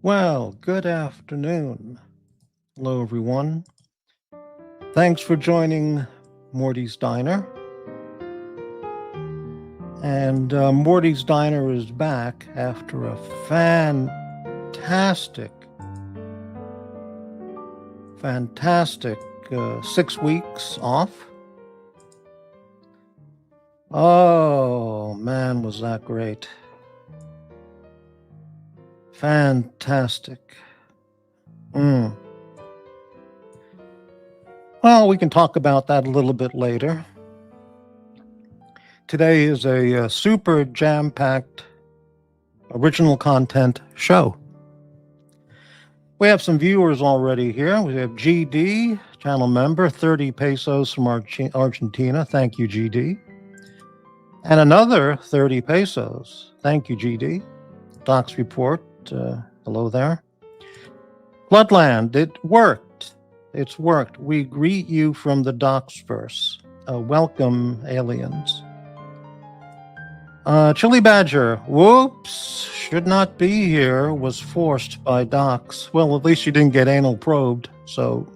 Well, good afternoon. Hello, everyone. Thanks for joining Morty's Diner. And Morty's Diner is back after a fantastic 6 weeks off. Oh, man, was that great! Fantastic. Mm. Well, we can talk about that a little bit later. Today is a super jam packed original content show. We have some viewers already here. We have GD, channel member, 30 pesos from Argentina. Thank you, GD. And another 30 pesos. Thank you, GD. Docs report. Hello there. Bloodland, it worked. It's worked. We greet you from the Docs verse. Welcome, aliens. Chili Badger, whoops, should not be here, was forced by Docs. Well, at least you didn't get anal probed, so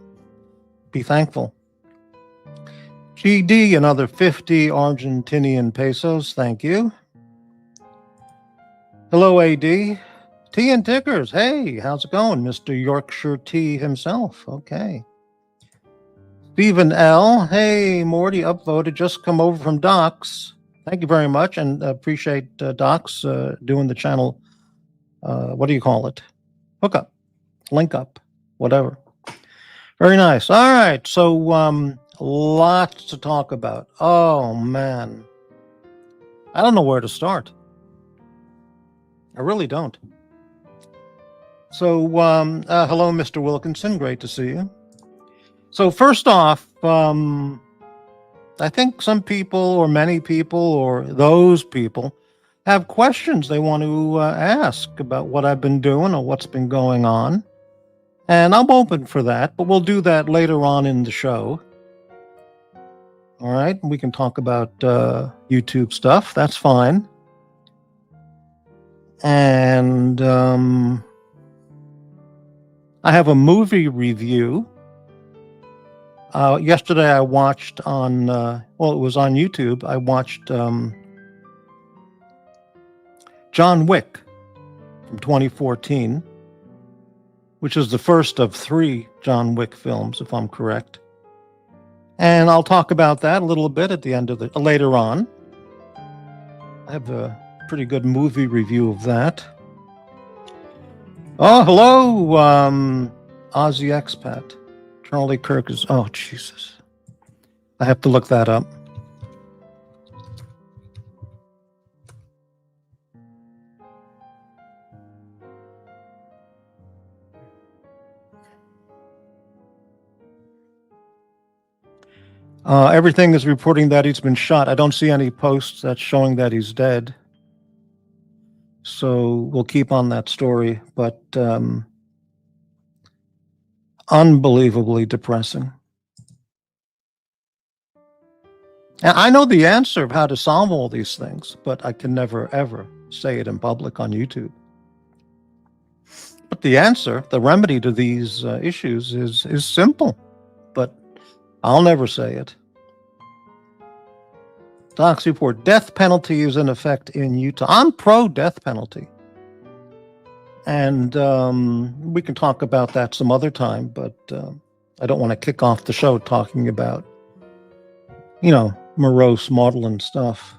be thankful. GD, another 50 Argentinian pesos, thank you. Hello, AD. Tea and Tickers, hey, how's it going? Mr. Yorkshire Tea himself, okay. Stephen L, hey, Morty, upvoted, just come over from Docs. Thank you very much, and appreciate Docs doing the channel. What do you call it? Hookup, link up, whatever. Very nice. All right, so lots to talk about. Oh man, I don't know where to start. I really don't. So hello, Mr. Wilkinson. Great to see you. So first off, I think some people, or many people, or those people, have questions they want to ask about what I've been doing or what's been going on. And I'm open for that, but we'll do that later on in the show. All right, we can talk about YouTube stuff. That's fine. And I have a movie review. Yesterday I watched on, it was on YouTube. I watched John Wick from 2014, which is the first of 3 John Wick films, if I'm correct. And I'll talk about that a little bit at the end of later on. I have a pretty good movie review of that. Oh, hello, Aussie expat. Charlie Kirk is, oh, Jesus. I have to look that up. Everything is reporting that he's been shot. I don't see any posts that's showing that he's dead. So we'll keep on that story, but unbelievably depressing. And I know the answer of how to solve all these things, but I can never, ever say it in public on YouTube. But the answer, the remedy to these issues is simple, but I'll never say it. Docs report, death penalty is in effect in Utah. I'm pro-death penalty. And we can talk about that some other time, but I don't want to kick off the show talking about, morose maudlin stuff.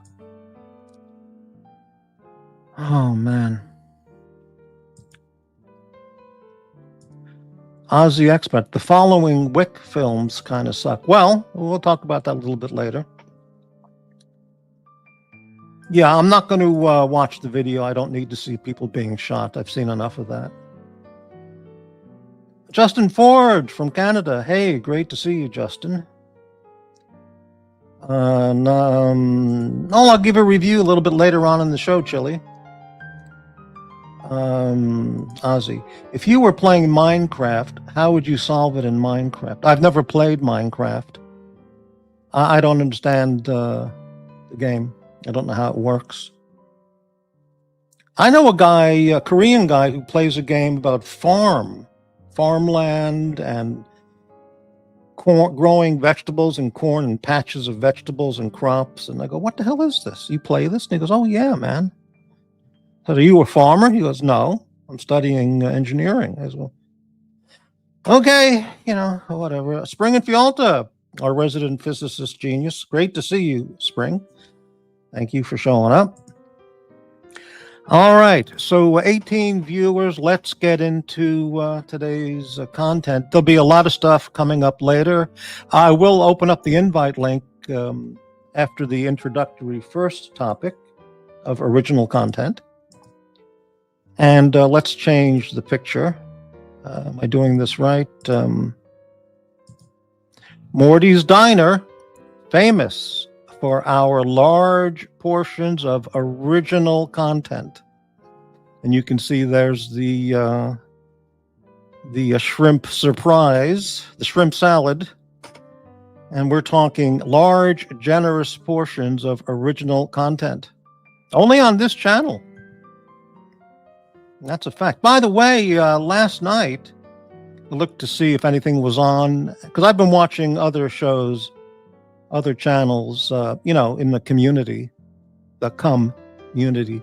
Oh, man. Aussie Expert, the following Wick films kind of suck. Well, we'll talk about that a little bit later. Yeah, I'm not going to watch the video. I don't need to see people being shot. I've seen enough of that. Justin Ford from Canada. Hey, great to see you, Justin. I'll give a review a little bit later on in the show, Chili. Ozzy, if you were playing Minecraft, how would you solve it in Minecraft? I've never played Minecraft. I don't understand the game. I don't know how it works. I know a guy, a Korean guy, who plays a game about farmland, and growing vegetables and corn and patches of vegetables and crops. And I go, "What the hell is this? You play this?" And he goes, "Oh yeah, man." I said, "Are you a farmer?" He goes, "No, I'm studying engineering." As well. Okay, whatever. Spring and Fialta, our resident physicist genius. Great to see you, Spring. Thank you for showing up. All right, so 18 viewers. Let's get into today's content. There'll be a lot of stuff coming up later. I will open up the invite link after the introductory first topic of original content. And let's change the picture. Am I doing this right? Morty's Diner, famous for our large portions of original content. And you can see there's the shrimp surprise, the shrimp salad. And we're talking large, generous portions of original content. Only on this channel. That's a fact. By the way, last night, I looked to see if anything was on, because I've been watching other shows, other channels, in the community, the community.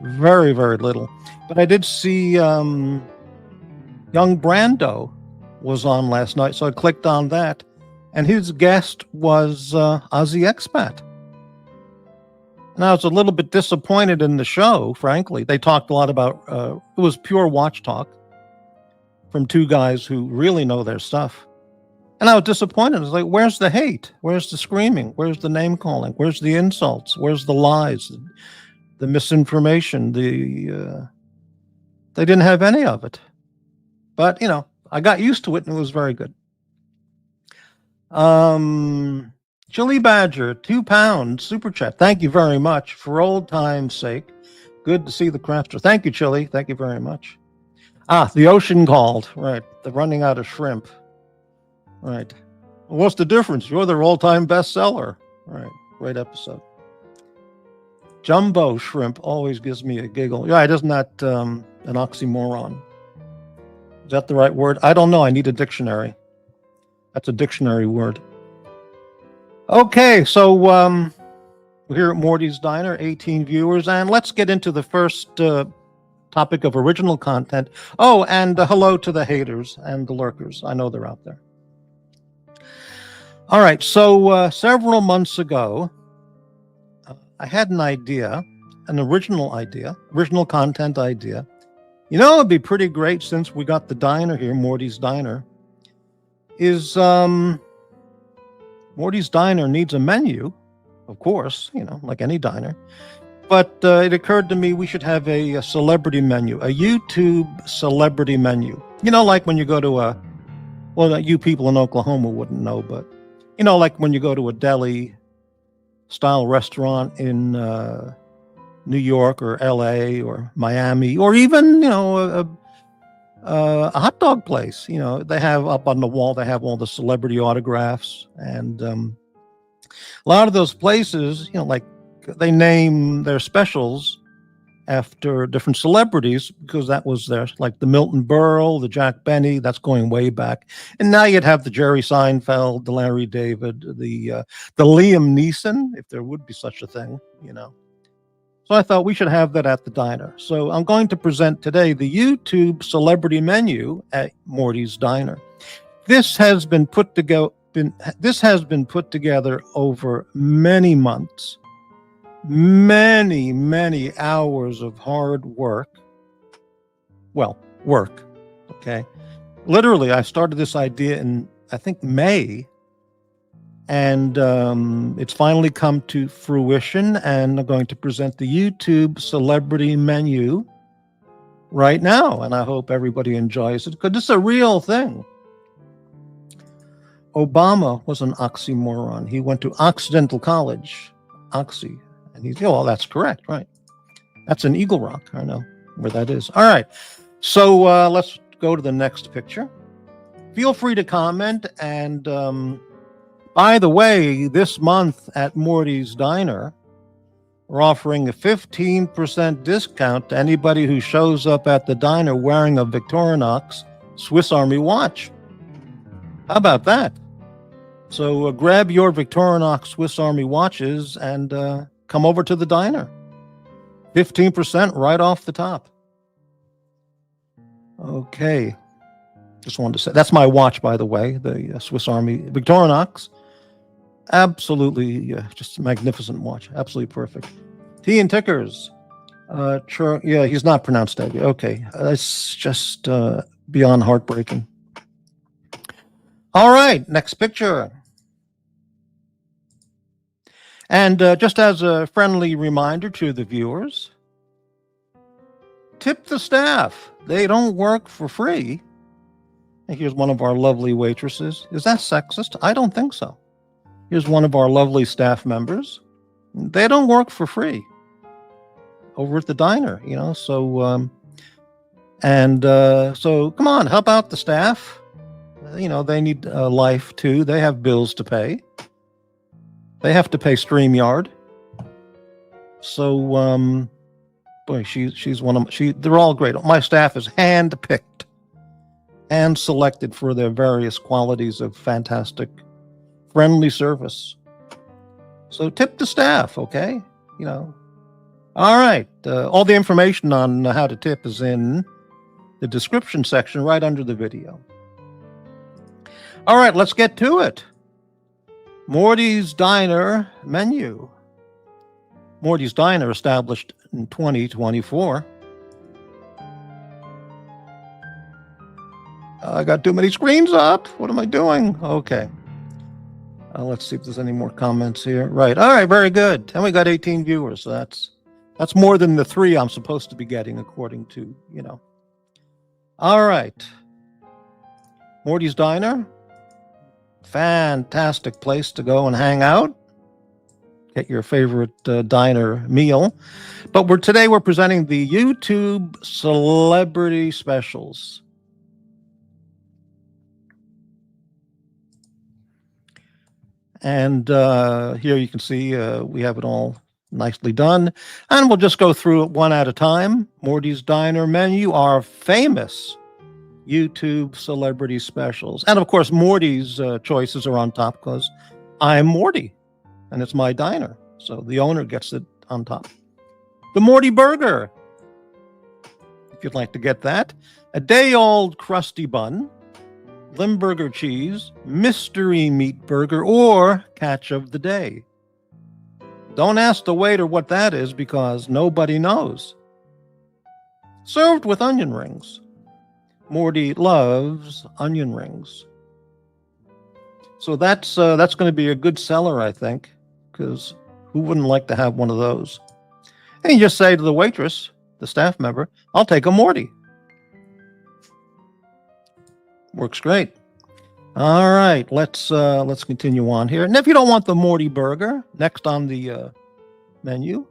Very, very little. But I did see young Brando was on last night, so I clicked on that, and his guest was Aussie Expat. And I was a little bit disappointed in the show, frankly. They talked a lot about, it was pure watch talk from two guys who really know their stuff. And I was disappointed. I was like, where's the hate? Where's the screaming? Where's the name calling? Where's the insults? Where's the lies? The misinformation? They didn't have any of it. But, I got used to it, and it was very good. Chili Badger, £2 super chat. Thank you very much. For old time's sake, good to see the crafter. Thank you, Chili. Thank you very much. The ocean called. Right. They're running out of shrimp. Right. Well, what's the difference? You're their all-time bestseller. Right. Great episode. Jumbo shrimp always gives me a giggle. Yeah, isn't that an oxymoron? Is that the right word? I don't know. I need a dictionary. That's a dictionary word. Okay, so we're here at Morty's Diner, 18 viewers, and let's get into the first topic of original content. Oh, and hello to the haters and the lurkers. I know they're out there. All right, so several months ago, I had an idea, an original content idea. It'd be pretty great, since we got the diner here, Morty's Diner, is Morty's Diner needs a menu, of course, like any diner. But it occurred to me we should have a celebrity menu, a YouTube celebrity menu. Like when you go to you people in Oklahoma wouldn't know, but, like when you go to a deli-style restaurant in New York or LA or Miami, or even, a hot dog place. They have up on the wall, they have all the celebrity autographs, and a lot of those places, like they name their specials after different celebrities, because that was their, like the Milton Berle, the Jack Benny, that's going way back. And now you'd have the Jerry Seinfeld, the Larry David, the Liam Neeson, if there would be such a thing, So I thought we should have that at the diner. So I'm going to present today the YouTube celebrity menu at Morty's Diner. This has been put together over many months, many hours of hard work. Well, work. Okay. Literally, I started this idea in, I think, May. And it's finally come to fruition, and I'm going to present the YouTube celebrity menu right now, and I hope everybody enjoys it, because it's a real thing. Obama was an oxymoron. He went to Occidental College, Oxy, and that's correct, right? That's in Eagle Rock. I know where that is. All right, so let's go to the next picture. Feel free to comment, and by the way, this month at Morty's Diner, We're offering a 15% discount to anybody who shows up at the diner wearing a Victorinox Swiss Army watch. How about that? So grab your Victorinox Swiss Army watches and come over to the diner. 15% right off the top. Okay. Just wanted to say that's my watch, by the way, the Swiss Army Victorinox. Absolutely, just a magnificent watch. Absolutely perfect. Tea and tickers. Yeah, he's not pronounced that. Okay, it's just beyond heartbreaking. All right, next picture. And just as a friendly reminder to the viewers, tip the staff. They don't work for free. And here's one of our lovely waitresses. Is that sexist? I don't think so. Here's one of our lovely staff members. They don't work for free over at the diner, you know. So, so come on, help out the staff. You know, they need life too. They have bills to pay. They have to pay StreamYard. So, boy, she's one of they're all great. My staff is hand-picked and selected for their various qualities of fantastic, friendly service. So tip the staff, okay? You know. All right. All the information on how to tip is in the description section right under the video. All right, let's get to it. Morty's Diner menu. Morty's Diner, established in 2024. I got too many screens up. What am I doing? Okay. Let's see if there's any more comments here. Right. All right. Very good. And we got 18 viewers. So that's more than the 3 I'm supposed to be getting, according to, you know. All right. Morty's Diner. Fantastic place to go and hang out. Get your favorite diner meal. But today we're presenting the YouTube celebrity specials. And here you can see we have it all nicely done. And we'll just go through it one at a time. Morty's Diner menu, our famous YouTube celebrity specials. And of course, Morty's choices are on top because I'm Morty and it's my diner. So the owner gets it on top. The Morty Burger, if you'd like to get that. A day-old crusty bun. Limburger cheese, mystery meat burger, or catch of the day. Don't ask the waiter what that is because nobody knows. Served with onion rings. Morty loves onion rings. So that's going to be a good seller, I think, because who wouldn't like to have one of those? And you just say to the waitress, the staff member, I'll take a Morty. Works great. All right, let's continue on here. And if you don't want the Morty Burger, next on the menu,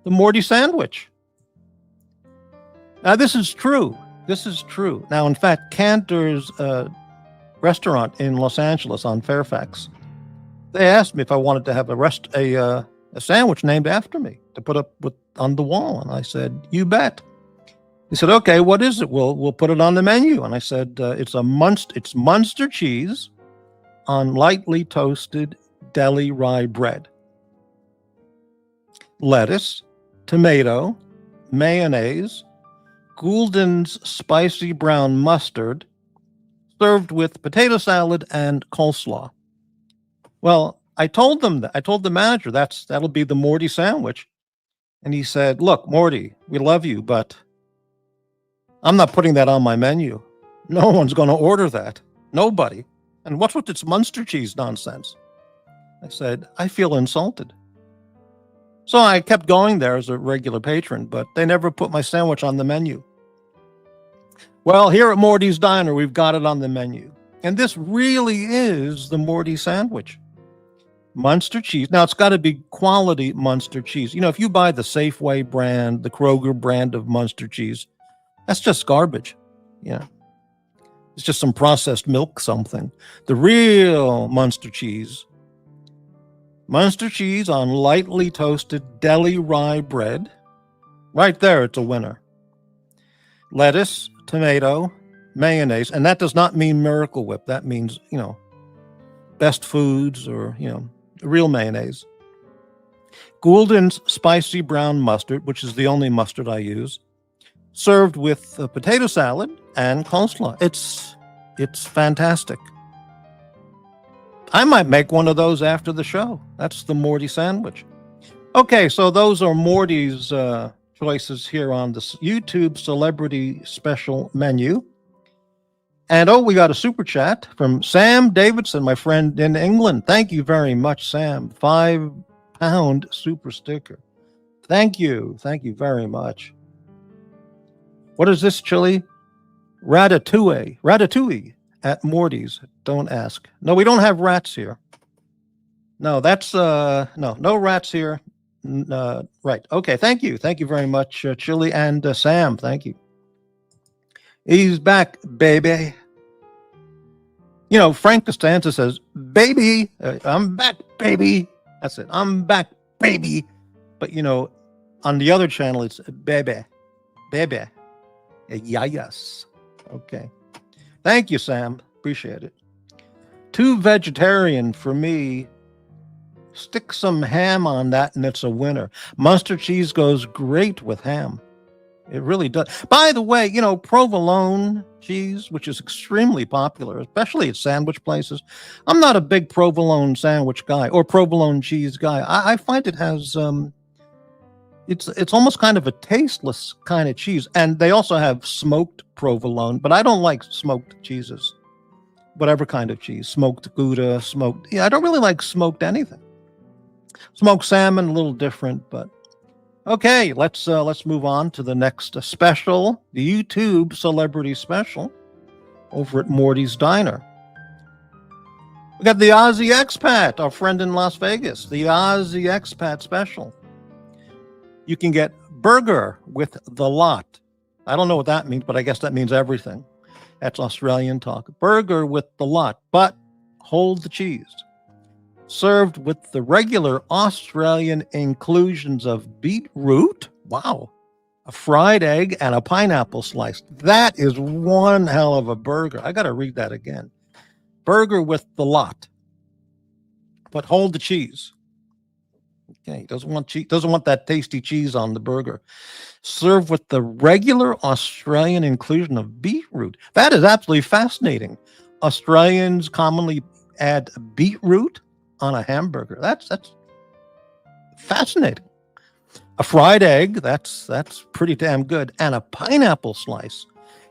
the Morty Sandwich. Now this is true. This is true. Now, in fact, Cantor's restaurant in Los Angeles on Fairfax, they asked me if I wanted to have a sandwich named after me to put up on the wall, and I said, "You bet." He said, okay, what is it? We'll put it on the menu. And I said, it's Munster cheese on lightly toasted deli rye bread. Lettuce, tomato, mayonnaise, Goulden's spicy brown mustard, served with potato salad and coleslaw. Well, I told them that. I told the manager that'll be the Morty sandwich. And he said, look, Morty, we love you, but I'm not putting that on my menu. No one's going to order that. Nobody. And what's with this Munster cheese nonsense? I said, I feel insulted. So I kept going there as a regular patron, but they never put my sandwich on the menu. Well, here at Morty's Diner, we've got it on the menu. And this really is the Morty sandwich. Munster cheese. Now, it's got to be quality Munster cheese. You know, if you buy the Safeway brand, the Kroger brand of Munster cheese, that's just garbage. Yeah. It's just some processed milk something. The real Munster cheese Munster cheese on lightly toasted deli rye bread. Right there, it's a winner. Lettuce, tomato, mayonnaise, and that does not mean Miracle Whip. That means, Best Foods or, real mayonnaise. Goulden's spicy brown mustard, which is the only mustard I use, served with a potato salad and coleslaw. It's fantastic. I might make one of those after the show. That's the Morty sandwich. Okay, so those are Morty's choices here on this YouTube celebrity special menu. And we got a super chat from Sam Davidson, my friend in England. Thank you very much, Sam. £5 super sticker. Thank you. Thank you very much. What is this chili? Ratatouille. Ratatouille at Morty's. Don't ask. No, we don't have rats here. No, that's no rats here. Right. Okay. Thank you. Thank you very much, Chili and Sam. Thank you. He's back, baby. Frank Costanza says, baby, I'm back, baby. That's it. I'm back, baby. But, on the other channel, it's baby. Baby. Yes. Okay. Thank you, Sam. Appreciate it. Too vegetarian for me. Stick some ham on that and it's a winner. Mustard cheese goes great with ham. It really does. By the way, provolone cheese, which is extremely popular, especially at sandwich places. I'm not a big provolone sandwich guy or provolone cheese guy. I find it has, it's almost kind of a tasteless kind of cheese. And they also have smoked provolone, but I don't like smoked cheeses. Whatever kind of cheese, smoked Gouda, I don't really like smoked anything. Smoked salmon, a little different, but okay, let's move on to the next special, the YouTube celebrity special over at Morty's Diner. We got the Aussie Expat, our friend in Las Vegas, the Aussie Expat special. You can get burger with the lot. I don't know what that means, but I guess that means everything. That's Australian talk. Burger with the lot, but hold the cheese. Served with the regular Australian inclusions of beetroot, wow, a fried egg, and a pineapple slice. That is one hell of a burger. I got to read that again. Burger with the lot, but hold the cheese. Okay, doesn't want that tasty cheese on the burger. Served with the regular Australian inclusion of beetroot. That is absolutely fascinating. Australians commonly add beetroot on a hamburger. That's fascinating. A fried egg, that's pretty damn good. And a pineapple slice.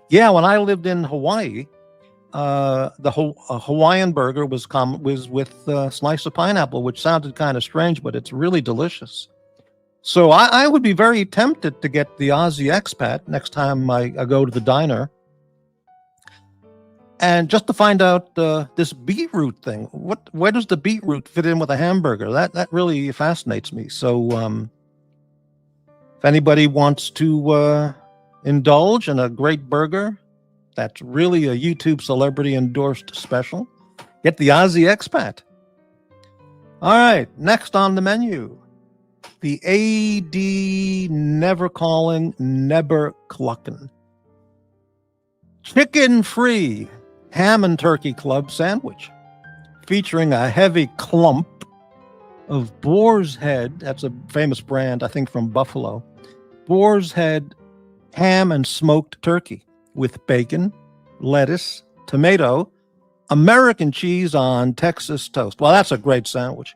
Yeah, when I lived in Hawaii, the Hawaiian burger was with a slice of pineapple, which sounded kind of strange, but it's really delicious. So I would be very tempted to get the Aussie Expat next time I go to the diner. And just to find out this beetroot thing, where does the beetroot fit in with a hamburger? That really fascinates me. So if anybody wants to indulge in a great burger, that's really a YouTube celebrity endorsed special, get the Aussie Expat. All right, next on the menu, the AD Never Calling, Never Clucking. Chicken-free ham and turkey club sandwich featuring a heavy clump of boar's head. That's a famous brand, I think, from Buffalo. Boar's head ham and smoked turkey with bacon, lettuce, tomato, American cheese on Texas toast. Well, that's a great sandwich.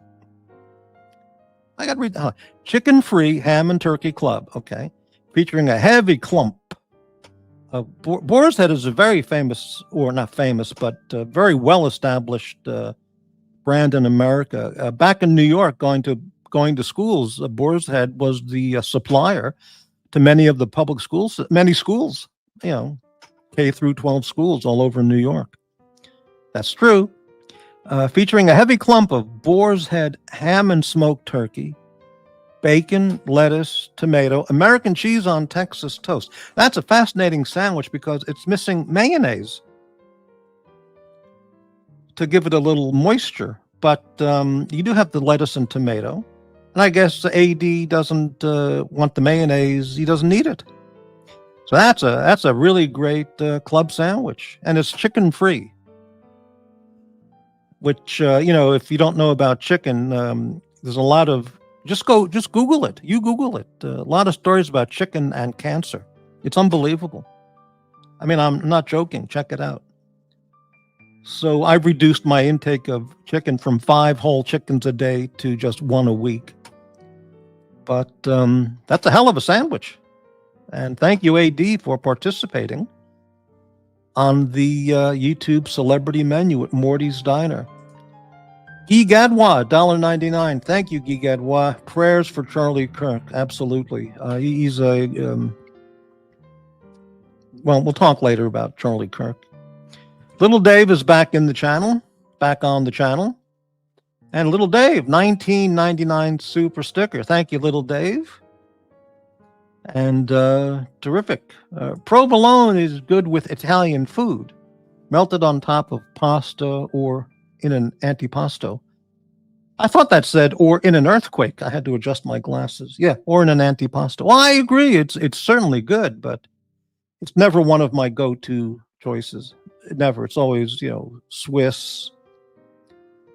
I got to read that. Chicken-free ham and turkey club, okay, featuring a heavy clump. Boar's Head is a very famous, or not famous, but very well-established brand in America. Back in New York, going to schools, Boar's Head was the supplier to many of the public schools, many schools, K through 12 schools all over New York. That's true. Featuring a heavy clump of Boar's Head ham and smoked turkey, bacon, lettuce, tomato, American cheese on Texas toast. That's a fascinating sandwich because it's missing mayonnaise to give it a little moisture. but you do have the lettuce and tomato. And I guess AD doesn't want the mayonnaise. He doesn't need it. So that's a really great club sandwich, and it's chicken free. Which if you don't know about chicken, there's a lot of just Google it. You Google it. A lot of stories about chicken and cancer. It's unbelievable. I mean, I'm not joking. Check it out. So I've reduced my intake of chicken from 5 whole chickens a day to just 1 a week. But that's a hell of a sandwich. And thank you, AD, for participating on the YouTube celebrity menu at Morty's Diner. Guy Gadwa, $1.99. Thank you, Guy Gadwa. Prayers for Charlie Kirk. Absolutely. He's a... well, we'll talk later about Charlie Kirk. Little Dave is back on the channel. And Little Dave, $19.99 super sticker. Thank you, Little Dave. And terrific. Provolone is good with Italian food, melted on top of pasta or in an antipasto. I thought that said or in an earthquake. I had to adjust my glasses. Yeah, or in an antipasto. Well, I agree. It's certainly good, but it's never one of my go-to choices. Never. It's always, Swiss,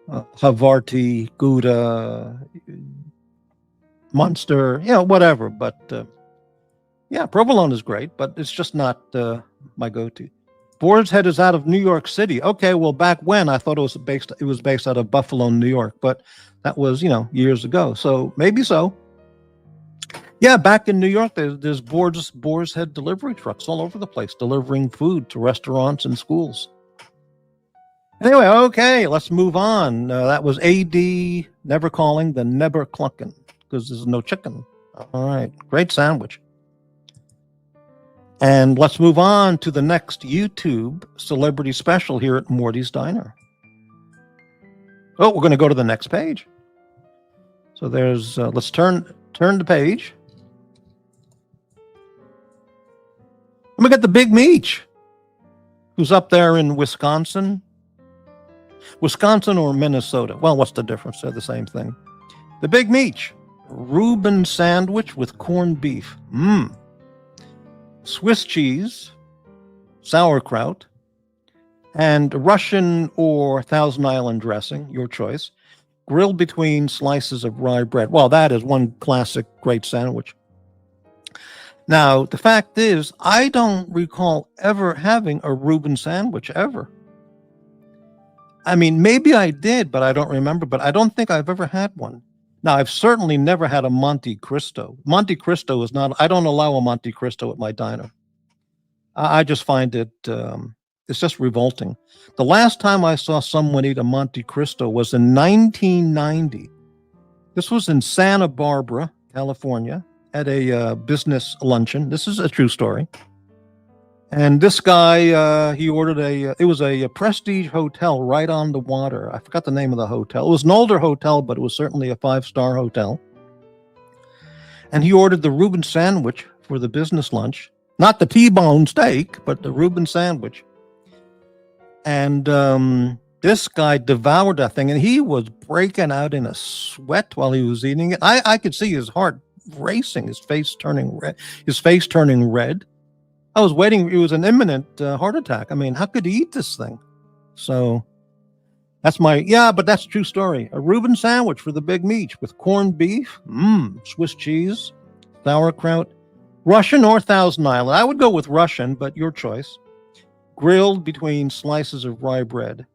Havarti, Gouda, Munster, whatever. But yeah, provolone is great, but it's just not my go-to. Boar's Head is out of New York City. Okay, well, back when I thought it was based out of Buffalo, New York, but that was years ago. So maybe so. Yeah, back in New York, there's Boar's Head delivery trucks all over the place delivering food to restaurants and schools. Anyway, okay, let's move on. That was AD never calling the never clucking because there's no chicken. All right, great sandwich. And let's move on to the next YouTube celebrity special here at Morty's Diner. Oh, we're going to go to the next page. So there's, let's turn the page. And we got the Big Meech, who's up there in Wisconsin. Wisconsin or Minnesota? Well, what's the difference? They're the same thing. The Big Meech, Reuben sandwich with corned beef. Swiss cheese, sauerkraut, and Russian or Thousand Island dressing, your choice, grilled between slices of rye bread. Well, that is one classic great sandwich. Now, the fact is, I don't recall ever having a Reuben sandwich, ever. I mean, maybe I did, but I don't remember, but I don't think I've ever had one. Now, I've certainly never had a Monte Cristo. Monte Cristo is not, I don't allow a Monte Cristo at my diner. I just find it, it's just revolting. The last time I saw someone eat a Monte Cristo was in 1990. This was in Santa Barbara, California, at a business luncheon. This is a true story. And this guy, he ordered it was a Prestige hotel right on the water. I forgot the name of the hotel. It was an older hotel, but it was certainly a 5-star hotel. And he ordered the Reuben sandwich for the business lunch. Not the T-bone steak, but the Reuben sandwich. And this guy devoured that thing, and he was breaking out in a sweat while he was eating it. I could see his heart racing, his face turning red. I was waiting. It was an imminent heart attack. I mean, how could he eat this thing? So that's but that's a true story. A Reuben sandwich for the Big Meech with corned beef, Swiss cheese, sauerkraut, Russian or Thousand Island. I would go with Russian, but your choice. Grilled between slices of rye bread.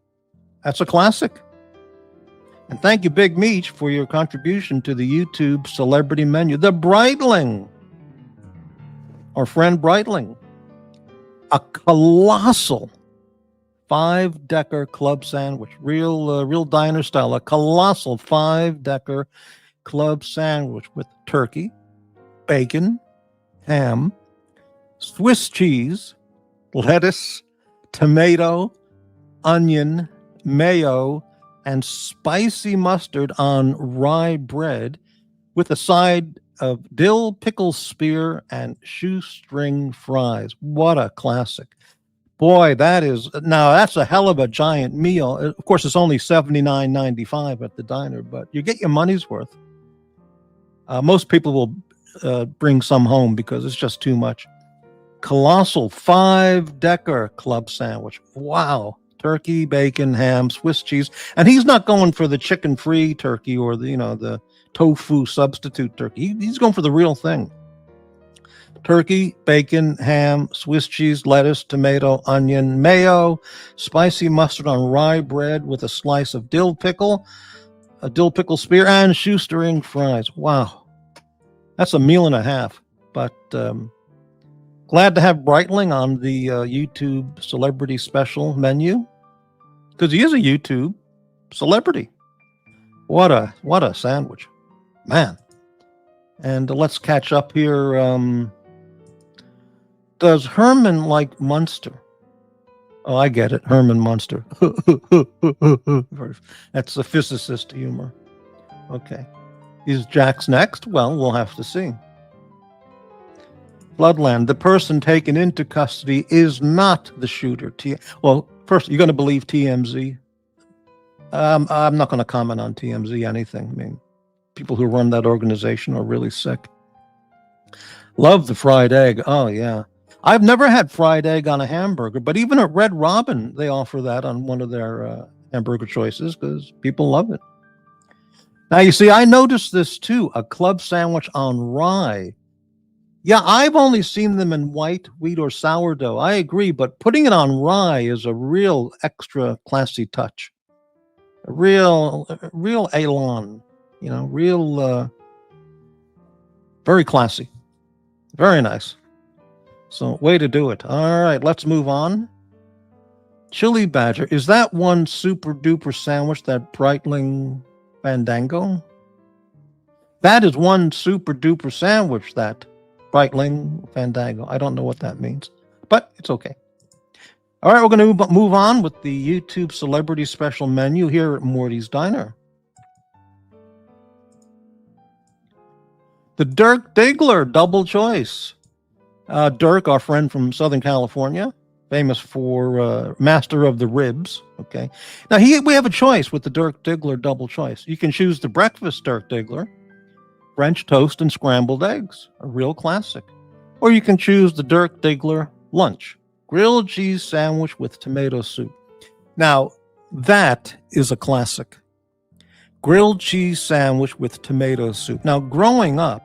That's a classic. And thank you, Big Meech, for your contribution to the YouTube celebrity menu. The Breitling. Our friend Breitling. A colossal 5-decker club sandwich, real diner style, a colossal 5-decker club sandwich with turkey, bacon, ham, Swiss cheese, lettuce, tomato, onion, mayo, and spicy mustard on rye bread with a side of dill, pickle spear, and shoestring fries. What a classic. Boy, that's a hell of a giant meal. Of course, it's only $79.95 at the diner, but you get your money's worth. Most people will bring some home because it's just too much. Colossal 5-decker club sandwich. Wow. Turkey, bacon, ham, Swiss cheese. And he's not going for the chicken-free turkey or the tofu substitute turkey. He's going for the real thing. Turkey, bacon, ham, Swiss cheese, lettuce, tomato, onion, mayo, spicy mustard on rye bread with a slice of dill pickle, a dill pickle spear, and shoestring fries. Wow. That's a meal and a half. But glad to have Breitling on the YouTube celebrity special menu, because he is a YouTube celebrity. What a sandwich, man. And let's catch up here. Does Herman like Munster? Oh, I get it. Herman Munster. That's the physicist humor. Okay. Is Jack's next? Well, we'll have to see. Bloodland, the person taken into custody is not the shooter. Well, first, you're going to believe TMZ. I'm not going to comment on TMZ anything. I mean, people who run that organization are really sick. Love the fried egg. Oh, yeah. I've never had fried egg on a hamburger, but even at Red Robin, they offer that on one of their hamburger choices because people love it. Now, you see, I noticed this too, a club sandwich on rye. Yeah, I've only seen them in white, wheat, or sourdough. I agree, but putting it on rye is a real extra classy touch. A real elan, real, very classy. Very nice. So, way to do it. All right, let's move on. Chili Badger. Is that one super duper sandwich, that Breitling Fandango? That is one super duper sandwich, that Breitling Fandango. I don't know what that means, but it's okay. All right, we're going to move on with the YouTube celebrity special menu here at Morty's Diner. The Dirk Diggler double choice. Dirk, our friend from Southern California, famous for master of the ribs. Okay. Now, we have a choice with the Dirk Diggler double choice. You can choose the breakfast Dirk Diggler, French toast and scrambled eggs, a real classic. Or you can choose the Dirk Diggler lunch, grilled cheese sandwich with tomato soup. Now, that is a classic. Grilled cheese sandwich with tomato soup. Now, growing up,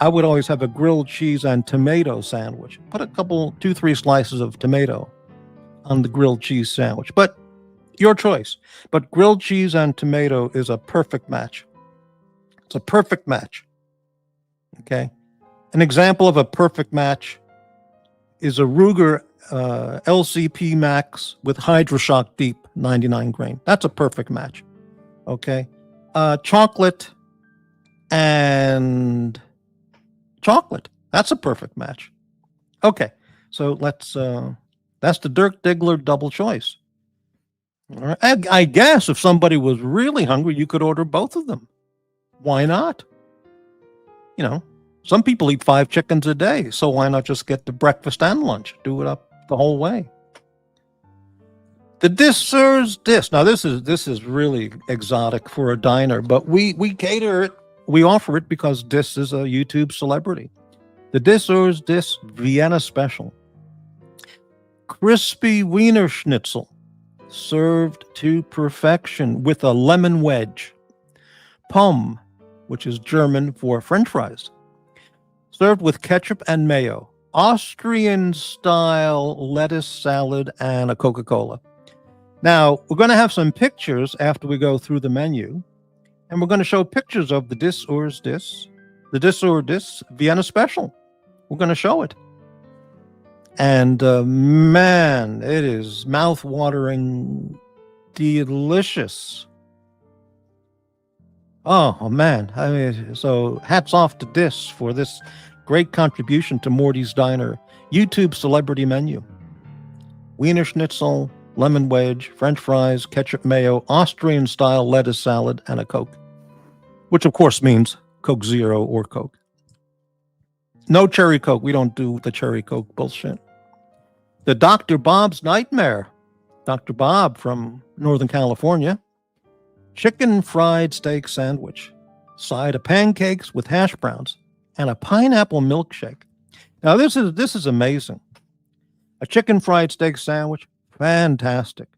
I would always have a grilled cheese and tomato sandwich. Put a couple, 2-3 slices of tomato on the grilled cheese sandwich. But your choice. But grilled cheese and tomato is a perfect match. It's a perfect match. Okay. An example of a perfect match is a Ruger LCP Max with Hydroshock Deep 99 grain. That's a perfect match. Okay. Chocolate and chocolate. That's a perfect match. Okay. So that's the Dirk Diggler double choice. All right. I guess if somebody was really hungry, you could order both of them. Why not? Some people eat 5 chickens a day, so why not just get the breakfast and lunch? Do it up the whole way. The Dissers Diss. Now this is really exotic for a diner, but we cater it. We offer it because Diss is a YouTube celebrity. The Dissers Diss Vienna Special. Crispy Wiener Schnitzel, served to perfection with a lemon wedge. Pomme, which is German for French fries, served with ketchup and mayo. Austrian-style lettuce salad and a Coca-Cola. Now, we're going to have some pictures after we go through the menu, and we're going to show pictures of the Dissers Diss, the Dissers Diss Vienna Special. We're going to show it. And man, it is mouth-watering, delicious. Oh, man. I mean, so hats off to Diss for this great contribution to Morty's Diner YouTube celebrity menu. Wiener Schnitzel, lemon wedge, French fries, ketchup mayo, Austrian-style lettuce salad, and a Coke. Which, of course, means Coke Zero or Coke. No cherry Coke. We don't do the cherry Coke bullshit. The Dr. Bob's Nightmare. Dr. Bob from Northern California. Chicken fried steak sandwich. Side of pancakes with hash browns and a pineapple milkshake. Now this is amazing. A chicken fried steak sandwich, fantastic.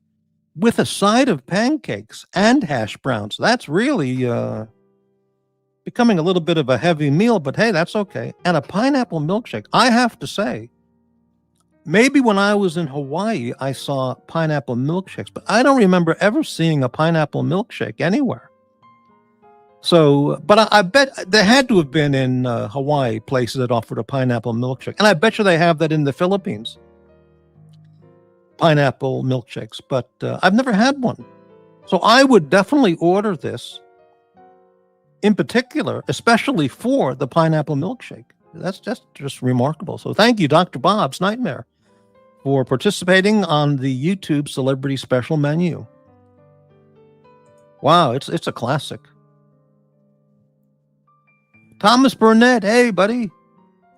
With a side of pancakes and hash browns. That's really becoming a little bit of a heavy meal, but hey, that's okay. And a pineapple milkshake. I have to say, maybe when I was in Hawaii, I saw pineapple milkshakes, but I don't remember ever seeing a pineapple milkshake anywhere. So, but I bet there had to have been in Hawaii places that offered a pineapple milkshake. And I bet you they have that in the Philippines. Pineapple milkshakes, but I've never had one. So I would definitely order this in particular, especially for the pineapple milkshake. That's just remarkable. So thank you, Dr. Bob's Nightmare, for participating on the YouTube Celebrity Special menu. Wow, it's a classic. Thomas Burnett, hey, buddy.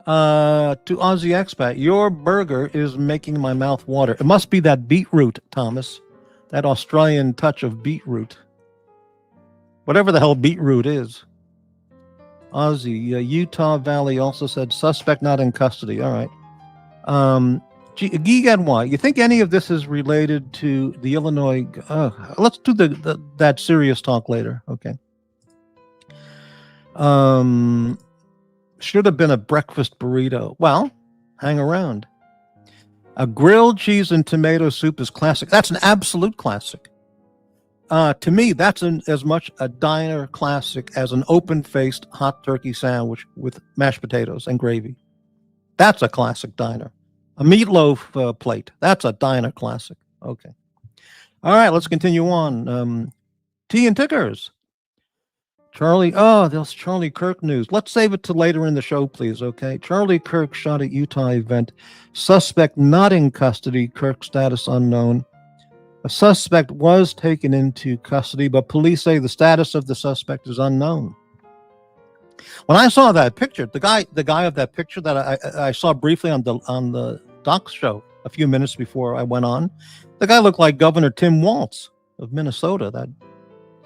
To Aussie Expat, your burger is making my mouth water. It must be that beetroot, Thomas. That Australian touch of beetroot. Whatever the hell beetroot is. Aussie, Utah Valley also said suspect not in custody. All right. Giganwa, you think any of this is related to the Illinois? Let's do that serious talk later. Okay. Should have been a breakfast burrito. Well, hang around. A grilled cheese and tomato soup is classic. That's an absolute classic. To me, that's as much a diner classic as an open-faced hot turkey sandwich with mashed potatoes and gravy. That's a classic diner. A meatloaf plate. That's a diner classic. Okay. All right, let's continue on. Tea and tickers. Charlie, there's Charlie Kirk news. Let's save it to later in the show, please, okay? Charlie Kirk shot at Utah event. Suspect not in custody. Kirk status unknown. A suspect was taken into custody, but police say the status of the suspect is unknown. When I saw that picture, the guy of that picture that I saw briefly on the Doc's show a few minutes before I went on, the guy looked like Governor Tim Walz of Minnesota, that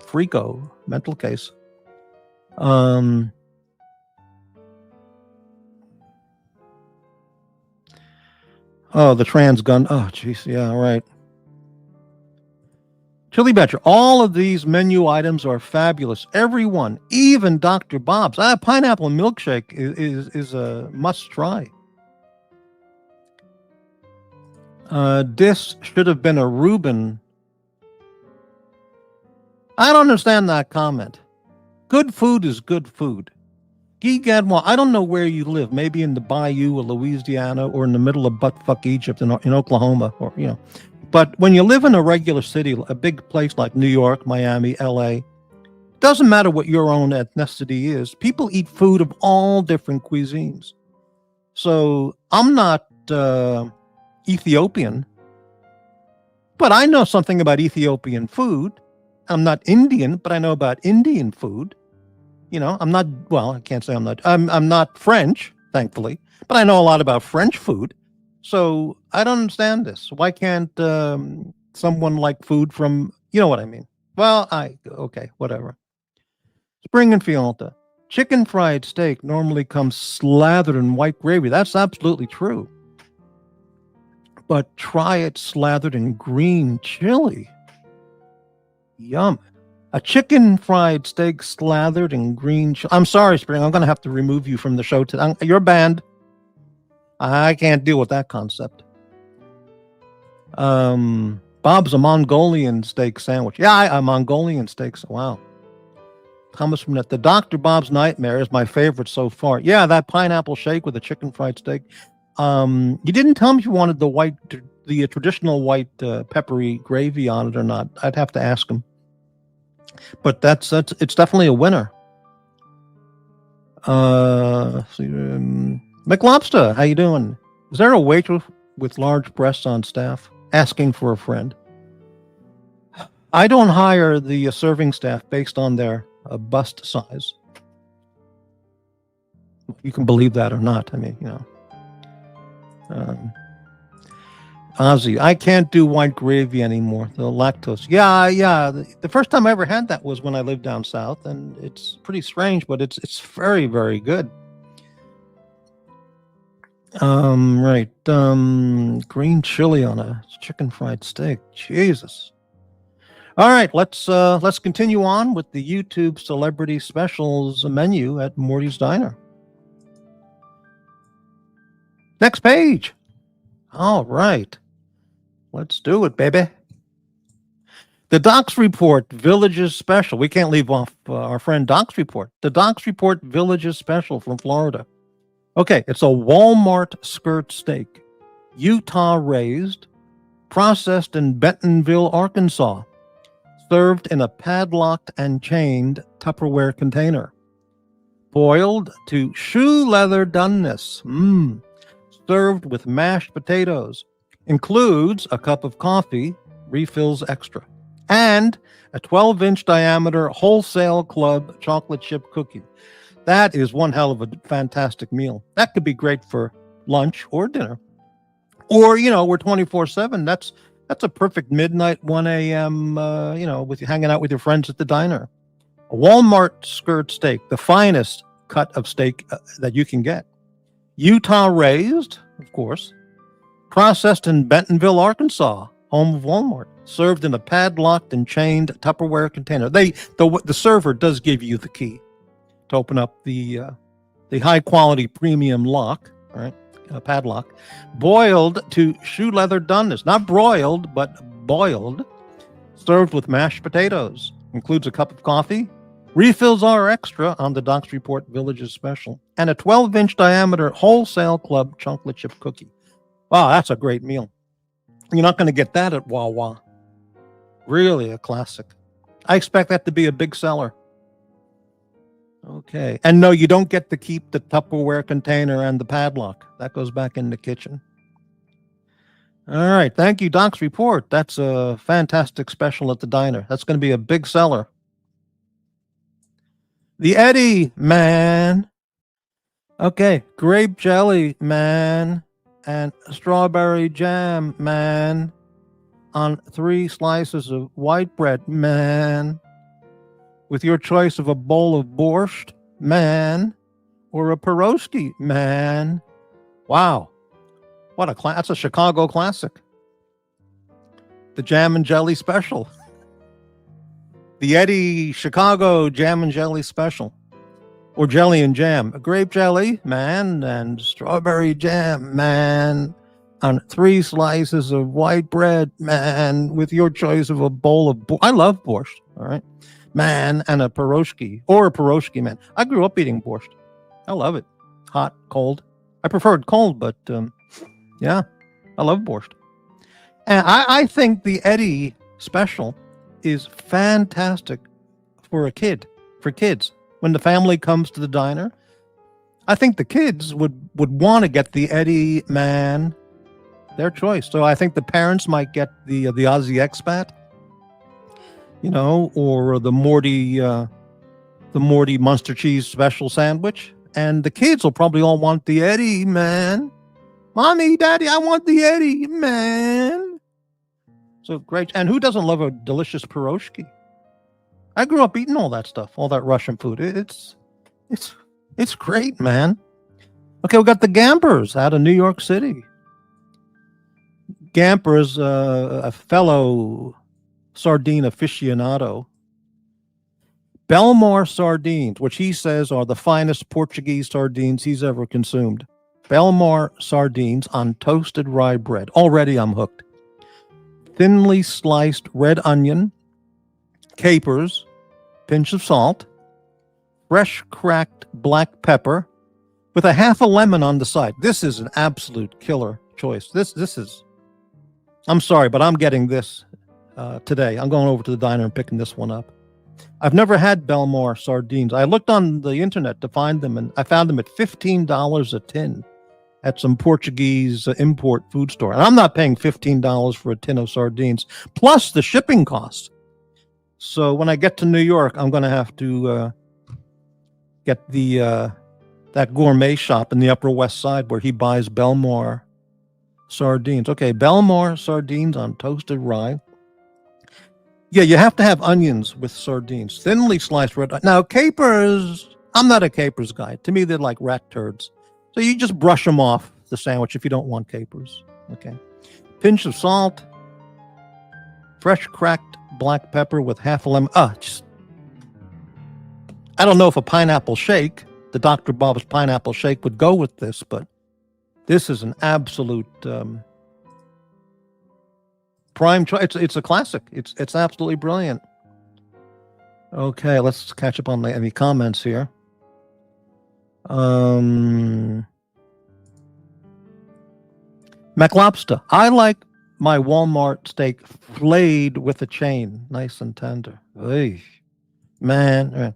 freako mental case. The trans gun. Oh, jeez. Yeah, right. Chili Badger. All of these menu items are fabulous. Everyone, even Dr. Bob's. Pineapple milkshake is a must try. This should have been a Reuben. I don't understand that comment. Good food is good food. Guy Gadmois, I don't know where you live. Maybe in the Bayou of Louisiana or in the middle of buttfuck Egypt in Oklahoma, or But when you live in a regular city, a big place like New York, Miami, LA, doesn't matter what your own ethnicity is. People eat food of all different cuisines. So I'm not Ethiopian, but I know something about Ethiopian food. I'm not Indian, but I know about Indian food. I'm not, well, I can't say I'm not French, thankfully, but I know a lot about French food. So I don't understand this. Why can't someone like food from, you know what I mean? Well, okay, whatever. Spring and Fialta. Chicken fried steak normally comes slathered in white gravy. That's absolutely true. But try it slathered in green chili. Yum. A chicken fried steak slathered in green chili. I'm sorry, Spring. I'm going to have to remove you from the show today. You're banned. I can't deal with that concept. Bob's a Mongolian steak sandwich. Yeah, a Mongolian steak. Wow. Thomas from that. The Dr. Bob's Nightmare is my favorite so far. Yeah, that pineapple shake with a chicken fried steak. You didn't tell me if you wanted the traditional white peppery gravy on it or not. I'd have to ask him. But it's definitely a winner. McLobster, how you doing? Is there a waitress with large breasts on staff asking for a friend? I don't hire the serving staff based on their bust size. You can believe that or not. I mean, Ozzy, I can't do white gravy anymore. The lactose. Yeah, yeah. The first time I ever had that was when I lived down south, and it's pretty strange, but it's very, very good. Right. Green chili on a chicken fried steak. Jesus. All right, let's continue on with the YouTube celebrity specials menu at Morty's Diner. Next page. All right. Let's do it, baby. The Docs Report Villages Special. We can't leave off our friend Docs Report. The Docs Report Villages Special from Florida. Okay, it's a Walmart skirt steak, Utah raised, processed in Bentonville, Arkansas, served in a padlocked and chained Tupperware container, boiled to shoe leather doneness, served with mashed potatoes, includes a cup of coffee, refills extra, and a 12-inch diameter wholesale club chocolate chip cookie. That is one hell of a fantastic meal. That could be great for lunch or dinner. Or, we're 24/7. That's a perfect midnight, 1 a.m., with you hanging out with your friends at the diner. A Walmart skirt steak, the finest cut of steak that you can get. Utah raised, of course. Processed in Bentonville, Arkansas, home of Walmart. Served in a padlocked and chained Tupperware container. The server does give you the key to open up the high quality premium lock, right? Padlock. Boiled to shoe leather doneness, not broiled, but boiled. Served with mashed potatoes. Includes a cup of coffee. Refills are extra on the Docs Report Villages special, and a 12-inch diameter wholesale club chocolate chip cookie. Wow, that's a great meal. You're not going to get that at Wawa. Really a classic. I expect that to be a big seller. Okay. And no, you don't get to keep the Tupperware container and the padlock. That goes back in the kitchen. All right. Thank you, Doc's Report. That's a fantastic special at the diner. That's going to be a big seller. The Eddie, man. Okay. Grape jelly, man. And strawberry jam, man. On 3 slices of white bread, man. With your choice of a bowl of borscht, man, or a pierogi, man. Wow. What that's a Chicago classic. The Jam and Jelly Special. The Eddie Chicago Jam and Jelly Special. Or jelly and jam. A grape jelly, man, and strawberry jam, man. On 3 slices of white bread, man, with your choice of a bowl of I love borscht, all right? Man, and a pierogi, or a pierogi, man. I grew up eating borscht. I love it. Hot, cold. I prefer it cold, but yeah, I love borscht. And I think the Eddie special is fantastic for kids. When the family comes to the diner, I think the kids would want to get the Eddie, man, their choice. So I think the parents might get the Aussie expat, or the Morty Munster cheese special sandwich, and the kids will probably all want the Eddie, man. Mommy, Daddy, I want the Eddie, man. So great. And who doesn't love a delicious pierogi? I grew up eating all that stuff, all that Russian food. It's great, man. Okay, we got the Gampers out of New York City. Gampers, a fellow sardine aficionado. Belmar sardines, which he says are the finest Portuguese sardines he's ever consumed. Belmar sardines on toasted rye bread. Already I'm hooked. Thinly sliced red onion, capers, pinch of salt, fresh cracked black pepper, with a half a lemon on the side. This is an absolute killer choice. This is, I'm sorry, but I'm getting this today. I'm going over to the diner and picking this one up. I've never had Belmar sardines. I looked on the internet to find them, and I found them at $15 a tin at some Portuguese import food store. And I'm not paying $15 for a tin of sardines, plus the shipping cost. So when I get to New York, I'm going to have to get that gourmet shop in the Upper West Side where he buys Belmar sardines. Okay, Belmore sardines on toasted rye. Yeah, you have to have onions with sardines. Thinly sliced red. Now, capers, I'm not a capers guy. To me, they're like rat turds. So you just brush them off the sandwich if you don't want capers. Okay. Pinch of salt. Fresh cracked black pepper with half a lemon. I don't know if a pineapple shake, the Dr. Bob's pineapple shake, would go with this, but this is an absolute prime choice. It's a classic. It's absolutely brilliant. Okay, let's catch up on any comments here. McLobster. I like my Walmart steak flayed with a chain, nice and tender. Hey, man.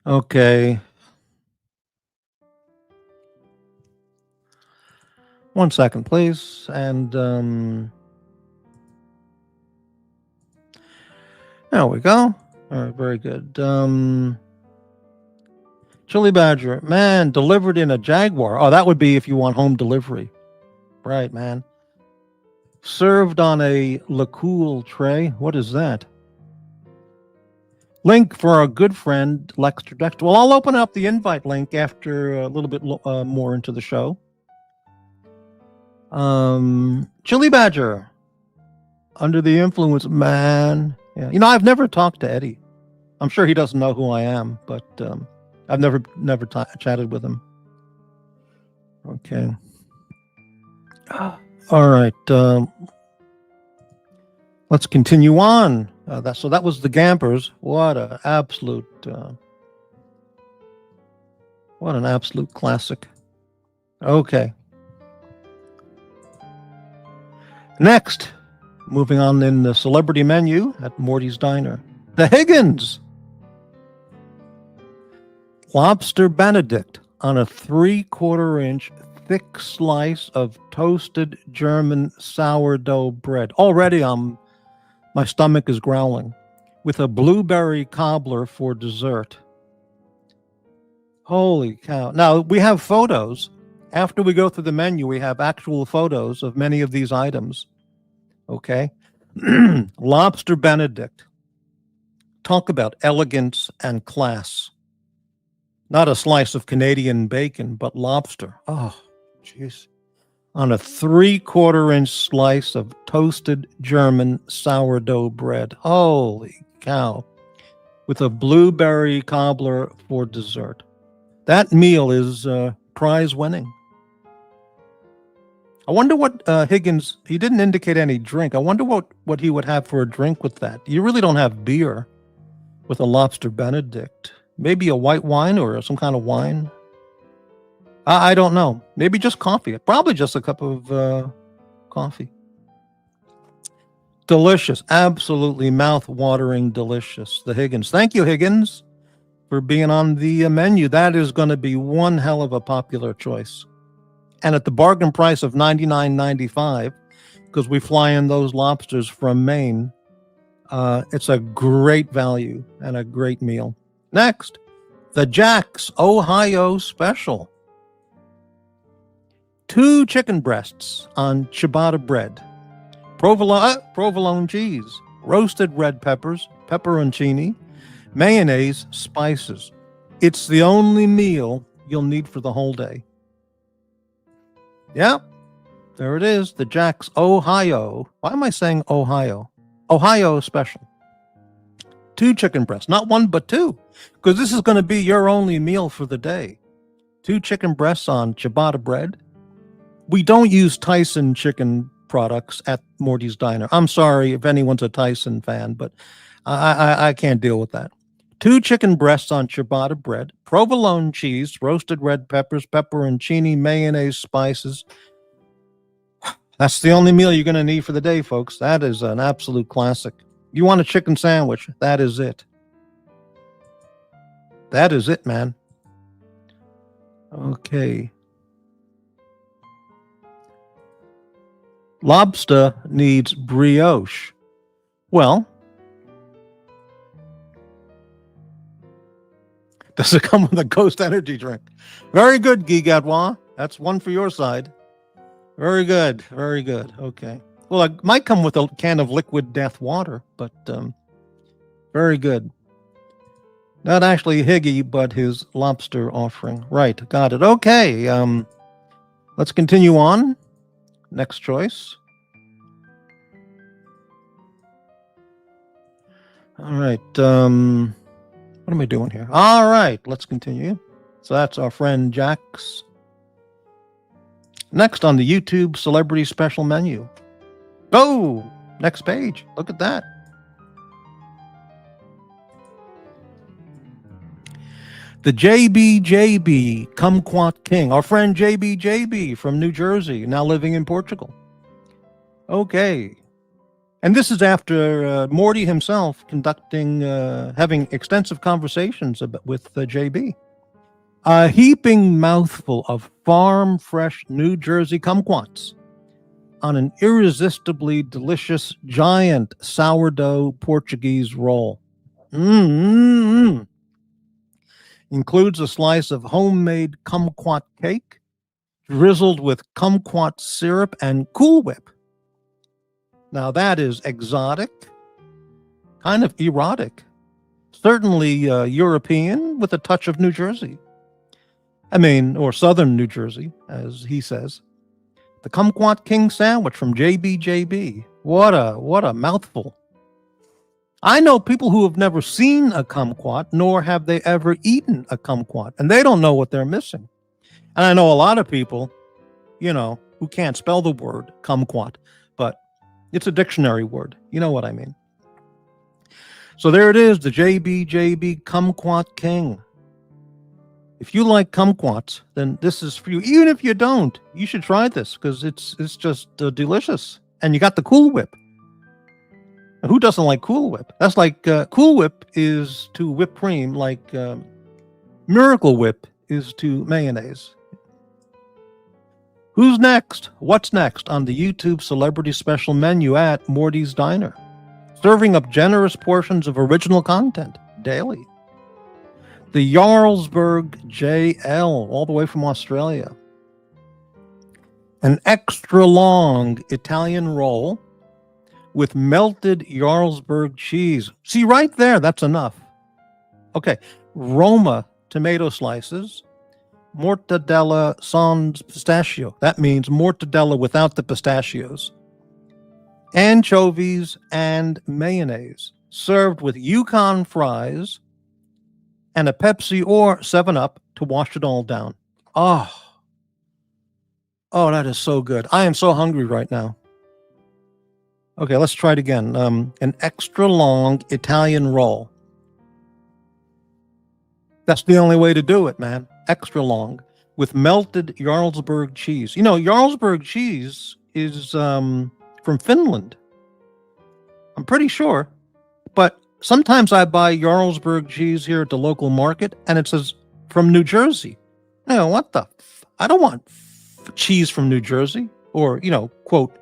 Okay. 1 second, please. And there we go. All right, very good. Chili Badger, man, delivered in a Jaguar. Oh, that would be if you want home delivery. Right, man. Served on a Le Cool tray. What is that? Link for our good friend, Lexter Dexter. Well, I'll open up the invite link after a little bit more into the show. Chili Badger. Under the influence, man. Yeah. You know, I've never talked to Eddie. I'm sure he doesn't know who I am, but I've never chatted with him. Okay. All right. Let's continue on. So that was the Gampers. What an absolute classic. Okay. Next, moving on in the celebrity menu at Morty's Diner, the Higgins Lobster Benedict on a 3/4 inch thick slice of toasted German sourdough bread. Already my stomach is growling. With a blueberry cobbler for dessert. Holy cow. Now, we have photos. After we go through the menu, we have actual photos of many of these items. Okay. Lobster Benedict. Talk about elegance and class. Not a slice of Canadian bacon, but lobster. Oh, jeez. On a 3/4 inch slice of toasted German sourdough bread. Holy cow. With a blueberry cobbler for dessert. That meal is prize winning. I wonder what Higgins, he didn't indicate any drink. I wonder what he would have for a drink with that. You really don't have beer with a lobster Benedict. Maybe a white wine or some kind of wine. I don't know. Maybe just coffee. Probably just a cup of coffee. Delicious. Absolutely mouth-watering delicious. The Higgins. Thank you, Higgins, for being on the menu. That is going to be one hell of a popular choice. And at the bargain price of $99.95, because we fly in those lobsters from Maine, it's a great value and a great meal. Next, the Jack's Ohio Special. 2 chicken breasts on ciabatta bread, provolone cheese, roasted red peppers, pepperoncini, mayonnaise, spices. It's the only meal you'll need for the whole day. Yeah, there it is. The Jack's Ohio. Why am I saying Ohio? Ohio Special. 2 chicken breasts, not 1, but 2, because this is going to be your only meal for the day. 2 chicken breasts on ciabatta bread. We don't use Tyson chicken products at Morty's Diner. I'm sorry if anyone's a Tyson fan, but I can't deal with that. 2 chicken breasts on ciabatta bread, provolone cheese, roasted red peppers, pepperoncini, mayonnaise, spices. That's the only meal you're going to need for the day, folks. That is an absolute classic. You want a chicken sandwich? That is it. That is it, man. Okay. Lobster needs brioche. Well, does it come with a Ghost energy drink? Very good, Guy Gadouin. That's one for your side. Very good. Very good. Okay. Well, it might come with a can of liquid death water, but very good. Not actually Higgy, but his lobster offering. Right. Got it. Okay. Let's continue on. Next choice. All right. What am I doing here? All right. Let's continue. So that's our friend Jax. Next on the YouTube Celebrity Special menu. Oh, next page. Look at that. The JBJB Kumquat King, our friend JBJB from New Jersey, now living in Portugal. Okay. And this is after Morty himself having extensive conversations with JB. A heaping mouthful of farm-fresh New Jersey kumquats on an irresistibly delicious giant sourdough Portuguese roll. Includes a slice of homemade kumquat cake, drizzled with kumquat syrup and Cool Whip. Now that is exotic, kind of erotic, certainly European with a touch of New Jersey. Or southern New Jersey, as he says. The Kumquat King sandwich from JBJB. What a mouthful. I know people who have never seen a kumquat, nor have they ever eaten a kumquat, and they don't know what they're missing. And I know a lot of people, who can't spell the word kumquat, but it's a dictionary word. You know what I mean. So there it is, the JBJB Kumquat King. If you like kumquats, then this is for you. Even if you don't, you should try this because it's just delicious. And you got the Cool Whip. Who doesn't like Cool Whip? That's like Cool Whip is to whipped cream like Miracle Whip is to mayonnaise. Who's next? What's next on the YouTube Celebrity Special menu at Morty's Diner? Serving up generous portions of original content daily. The Jarlsberg JL, all the way from Australia. An extra long Italian roll with melted Jarlsberg cheese. See, right there, that's enough. Okay, Roma tomato slices, mortadella sans pistachio. That means mortadella without the pistachios. Anchovies and mayonnaise, served with Yukon fries and a Pepsi or 7-Up to wash it all down. Oh, that is so good. I am so hungry right now. Okay, let's try it again. An extra long Italian roll. That's the only way to do it, man. Extra long with melted Jarlsberg cheese. Jarlsberg cheese is from Finland. I'm pretty sure. But sometimes I buy Jarlsberg cheese here at the local market, and it says from New Jersey. What the? I don't want cheese from New Jersey, or quote.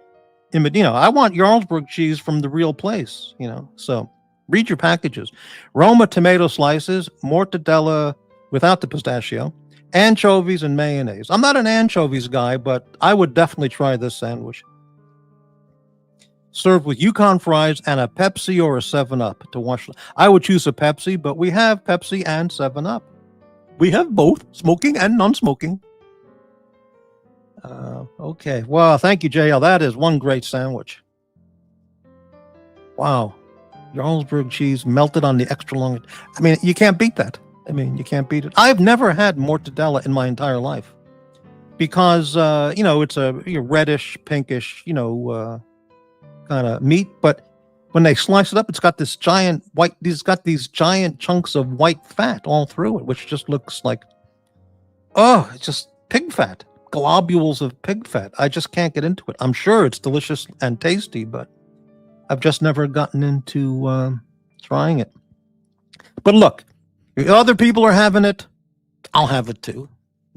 I want Jarlsberg cheese from the real place. So read your packages. Roma tomato slices, mortadella without the pistachio, anchovies and mayonnaise. I'm not an anchovies guy, but I would definitely try this sandwich. Served with Yukon fries and a Pepsi or a 7-Up to wash. I would choose a Pepsi, but we have Pepsi and 7-Up. We have both, smoking and non-smoking. Okay. Well, thank you, JL. That is one great sandwich. Wow. Jarlsberg cheese melted on the extra long. You can't beat that. You can't beat it. I've never had mortadella in my entire life because, it's a reddish, pinkish, kind of meat. But when they slice it up, it's got these giant chunks of white fat all through it, which just looks like, it's just pig fat. Globules of pig fat. I just can't get into it. I'm sure it's delicious and tasty, but I've just never gotten into trying it. But look, if other people are having it, I'll have it too.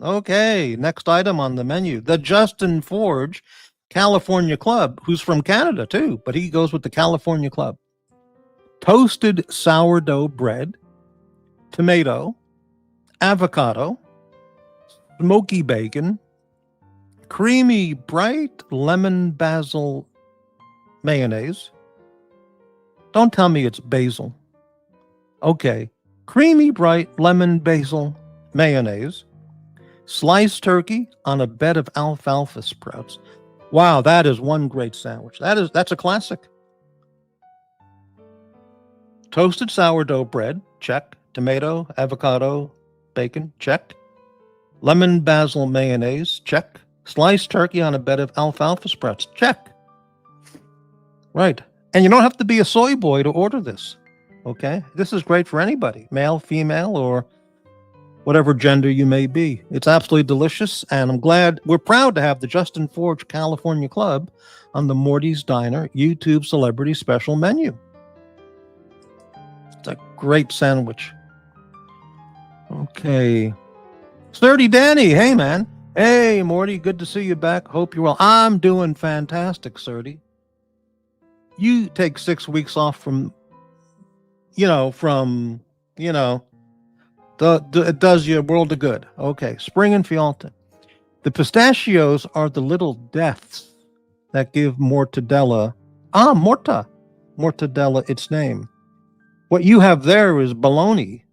Okay, next item on the menu. The Justin Forge California Club, who's from Canada too, but he goes with the California Club. Toasted sourdough bread, tomato, avocado, smoky bacon, creamy, bright lemon basil mayonnaise. Don't tell me it's basil. Okay. Creamy, bright lemon basil mayonnaise. Sliced turkey on a bed of alfalfa sprouts. Wow, that is one great sandwich. That's a classic. Toasted sourdough bread, check. Tomato, avocado, bacon, check. Lemon basil mayonnaise, check. Sliced turkey on a bed of alfalfa sprouts, check. Right. And you don't have to be a soy boy to order this. Okay? This is great for anybody, male, female, or whatever gender you may be. It's absolutely delicious, and we're proud to have the Justin Forge California Club on the Morty's Diner YouTube Celebrity Special menu. It's a great sandwich. Okay. Sturdy Danny, hey man. Hey Morty, good to see you back. Hope you're well. I'm doing fantastic, Sturdy. You take 6 weeks off from it does you a world of good. Okay, Spring and Fialta. The pistachios are the little deaths that give mortadella its name. What you have there is bologna.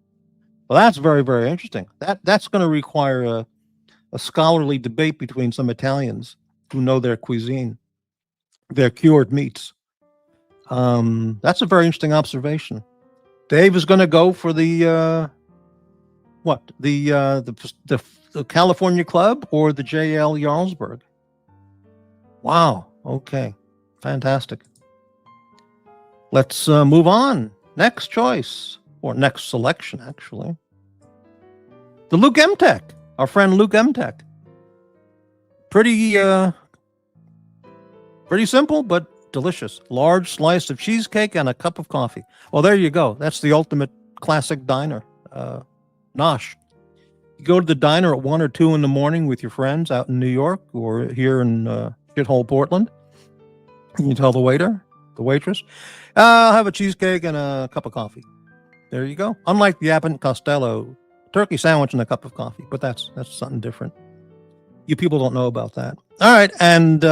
Well, that's very, very interesting. That's going to require a scholarly debate between some Italians who know their cuisine, their cured meats. That's a very interesting observation. Dave is going to go for the California Club or the JL Jarlsberg. Wow. Okay. Fantastic. Let's move on. Next choice, or next selection, actually. The Luke Emtech, our friend Luke Emtech. Pretty simple, but delicious. Large slice of cheesecake and a cup of coffee. Well, there you go. That's the ultimate classic diner. Nosh. You go to the diner at 1 or 2 in the morning with your friends out in New York or here in shithole Portland. And you tell the waitress, I'll have a cheesecake and a cup of coffee. There you go. Unlike the Abbott and Costello turkey sandwich and a cup of coffee, but that's something different. You people don't know about that. All right, and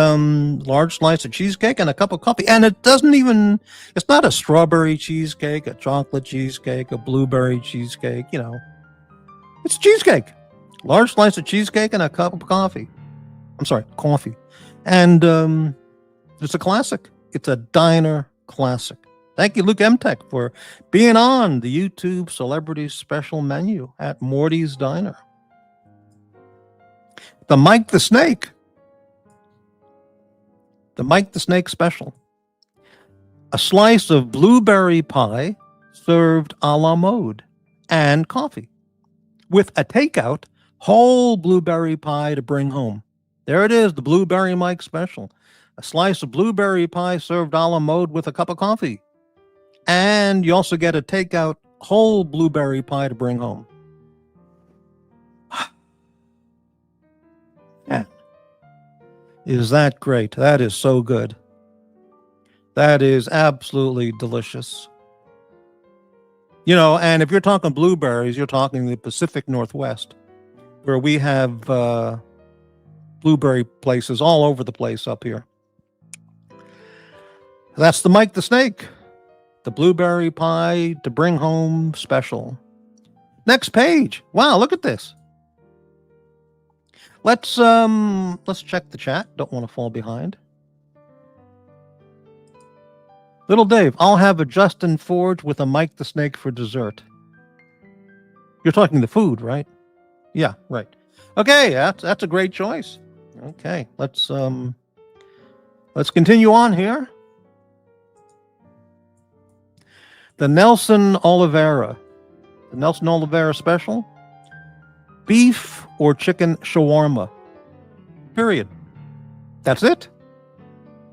large slice of cheesecake and a cup of coffee. And it's not a strawberry cheesecake, a chocolate cheesecake, a blueberry cheesecake, It's cheesecake. Large slice of cheesecake and a cup of coffee. I'm sorry, coffee. And it's a classic. It's a diner classic. Thank you, Luke Emtech, for being on the YouTube Celebrity Special menu at Morty's Diner. The Mike the Snake. The Mike the Snake special. A slice of blueberry pie served a la mode and coffee with a takeout whole blueberry pie to bring home. There it is, the Blueberry Mike special. A slice of blueberry pie served a la mode with a cup of coffee. And you also get a takeout whole blueberry pie to bring home. Yeah. Is that great? That is so good. That is absolutely delicious. And if you're talking blueberries, you're talking the Pacific Northwest, where we have blueberry places all over the place up here. That's the Mike the Snake, the blueberry pie to bring home special. Next page. Wow, look at this. Let's check the chat. Don't want to fall behind. Little Dave, I'll have a Justin Forge with a Mike the Snake for dessert. You're talking the food, right? Yeah, right. Okay, that's a great choice. Okay, let's continue on here. The Nelson Oliveira special. Beef or chicken shawarma. Period. That's it.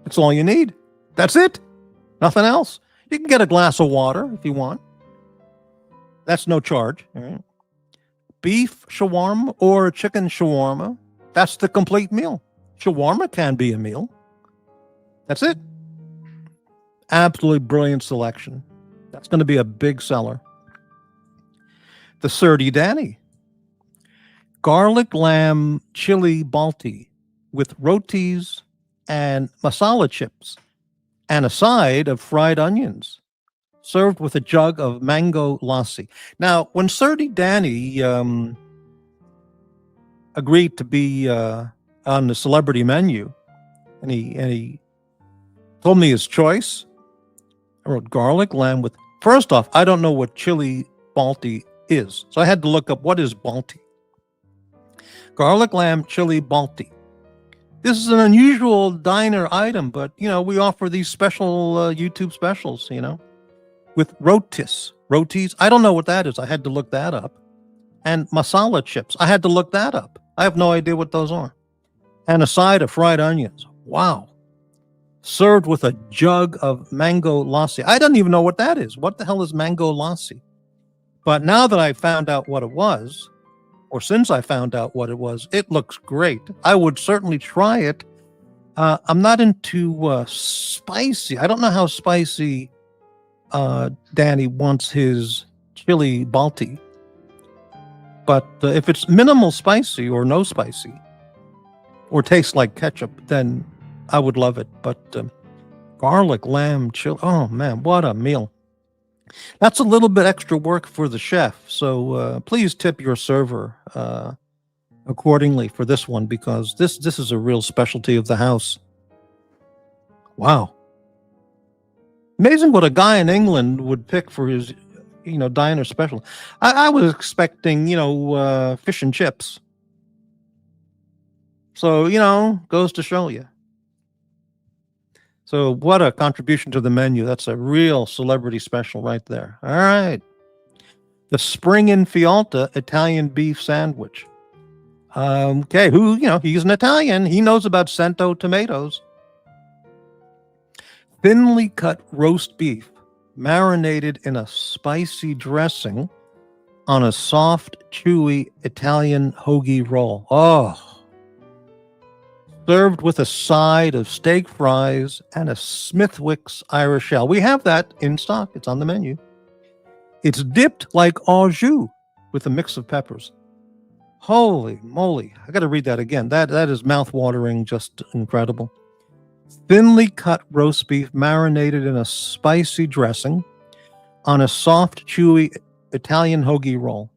That's all you need. That's it. Nothing else. You can get a glass of water if you want. That's no charge. All right. Beef shawarma or chicken shawarma. That's the complete meal. Shawarma can be a meal. That's it. Absolutely brilliant selection. That's going to be a big seller. The Sturdy Danny. Garlic lamb chili balti with rotis and masala chips and a side of fried onions, served with a jug of mango lassi. Now, when Surdy Danny agreed to be on the celebrity menu, and he told me his choice, I wrote garlic lamb with. First off, I don't know what chili balti is, so I had to look up what is balti. Garlic lamb chili balti. This is an unusual diner item, but we offer these special YouTube specials, with rotis. Rotis, I don't know what that is. I had to look that up. And masala chips, I had to look that up. I have no idea what those are. And a side of fried onions. Wow. Served with a jug of mango lassi. I don't even know what that is. What the hell is mango lassi? But now that I found out what it was, or since I found out what it was, it looks great. I would certainly try it. I'm not into spicy. I don't know how spicy Danny wants his chili balti. But if it's minimal spicy or no spicy, or tastes like ketchup, then I would love it. But garlic lamb chili, oh man, what a meal. That's a little bit extra work for the chef. So please tip your server accordingly for this one, because this is a real specialty of the house. Wow. Amazing what a guy in England would pick for his diner special. I was expecting fish and chips. So goes to show you. So what a contribution to the menu. That's a real celebrity special right there. All right. The Spring in Fialta Italian beef sandwich. Okay, he's an Italian. He knows about Cento tomatoes. Thinly cut roast beef, marinated in a spicy dressing on a soft, chewy Italian hoagie roll. Oh. Served with a side of steak fries and a Smithwick's Irish ale. We have that in stock. It's on the menu. It's dipped like au jus with a mix of peppers. Holy moly. I got to read that again. That is mouth-watering, just incredible. Thinly cut roast beef marinated in a spicy dressing on a soft, chewy Italian hoagie roll.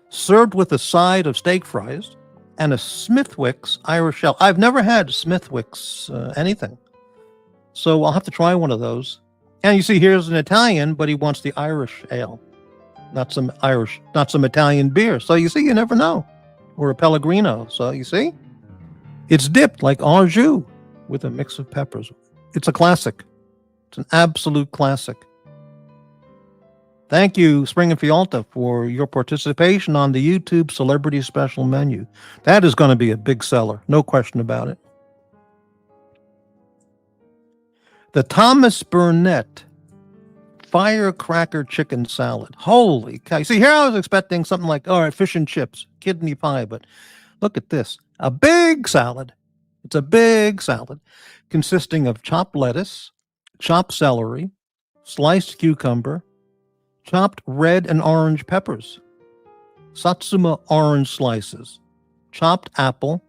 Served with a side of steak fries and a Smithwick's Irish ale. I've never had Smithwick's anything, so I'll have to try one of those. And you see, here's an Italian, but he wants the Irish ale, not some Italian beer. So you see, you never know. Or a Pellegrino. So you see, it's dipped like au jus with a mix of peppers. It's a classic. It's an absolute classic. Thank you, Spring and Fialta, for your participation on the YouTube Celebrity Special menu. That is going to be a big seller, no question about it. The Thomas Burnett Firecracker Chicken Salad. Holy cow. See, here I was expecting something like, all right, fish and chips, kidney pie, but look at this. A big salad. It's a big salad consisting of chopped lettuce, chopped celery, sliced cucumber, chopped red and orange peppers, satsuma orange slices, chopped apple,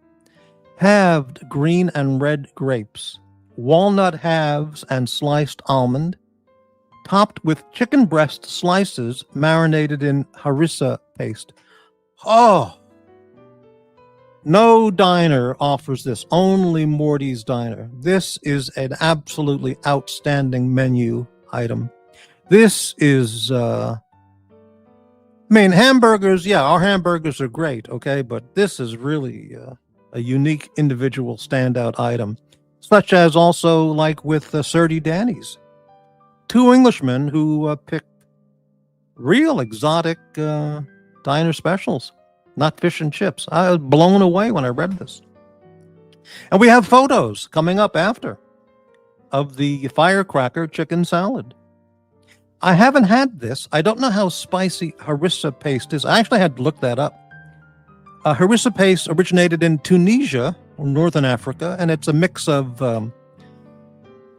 halved green and red grapes, walnut halves and sliced almond, topped with chicken breast slices marinated in harissa paste. Oh, no diner offers this, only Morty's Diner. This is an absolutely outstanding menu item. This is, hamburgers, yeah, our hamburgers are great, okay? But this is really a unique individual standout item, such as also like with Surdy Danny's. Two Englishmen who picked real exotic diner specials, not fish and chips. I was blown away when I read this. And we have photos coming up after of the firecracker chicken salad. I haven't had this. I don't know how spicy harissa paste is. I actually had to look that up. Harissa paste originated in Tunisia, or Northern Africa, and it's a mix of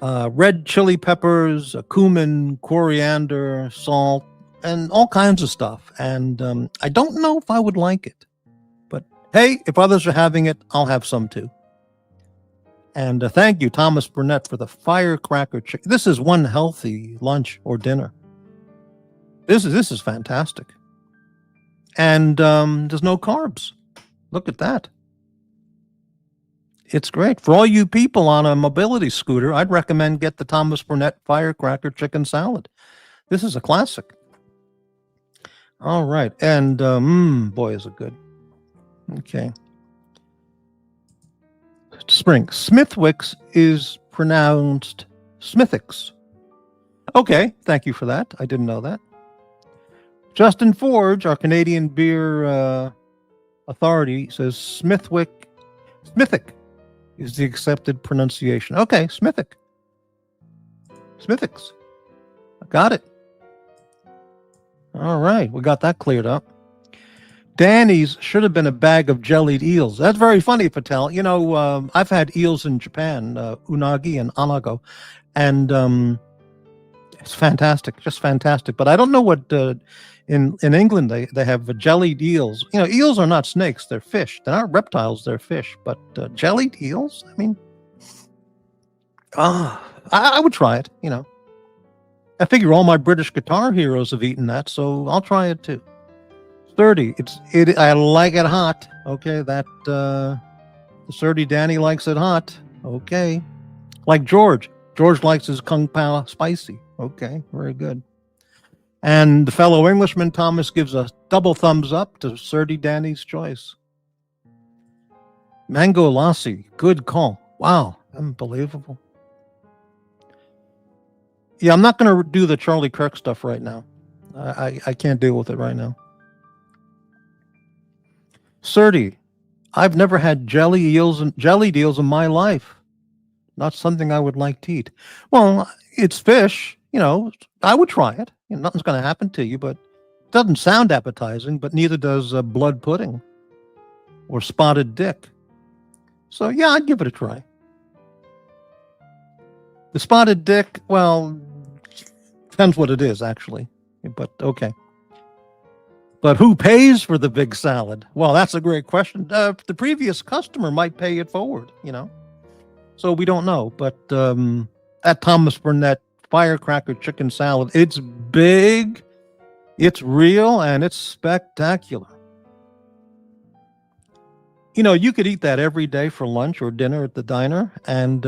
red chili peppers, cumin, coriander, salt, and all kinds of stuff. And I don't know if I would like it, but Hey, if others are having it, I'll have some too. And thank you, Thomas Burnett, for the firecracker chicken. This is one healthy lunch or dinner. This is fantastic. And there's no carbs. Look at that. It's great. For all you people on a mobility scooter, I'd recommend get the Thomas Burnett firecracker chicken salad. This is a classic. All right. And boy, is it good. Okay. Spring. Smithwick's is pronounced Smithix. Okay. Thank you for that. I didn't know that. Justin Forge, our Canadian beer authority, says Smithick is the accepted pronunciation. Okay, Smithix. I got it. All right, we got that cleared up. Danny's should have been a bag of jellied eels. That's very funny, Patel. You know, I've had eels in Japan, unagi and anago, and it's fantastic, just fantastic. But I don't know what in England they have jellied eels. You know, eels are not snakes; they're fish. They're not reptiles; they're fish. But jellied eels, I mean, I would try it. You know, I figure all my British guitar heroes have eaten that, so I'll try it too. 30. I like it hot. Okay, that the 30 Danny likes it hot. Okay, like George. George likes his kung pao spicy. Okay, very good. And the fellow Englishman Thomas gives a double thumbs up to 30 Danny's choice. Mango lassi, good call. Wow, unbelievable. Yeah, I'm not going to do the Charlie Kirk stuff right now. I can't deal with it right now. 30. I've never had jelly eels in my life. Not something I would like to eat. Well, it's fish. You know, I would try it. You know, nothing's going to happen to you, but it doesn't sound appetizing, but neither does blood pudding or spotted dick. So, yeah, I'd give it a try. The spotted dick, well, depends what it is, actually. But, okay. But who pays for the big salad? Well, that's a great question. The previous customer might pay it forward, you know. So we don't know. But that Thomas Burnett firecracker chicken salad, it's big, it's real, and it's spectacular. You know, you could eat that every day for lunch or dinner at the diner, and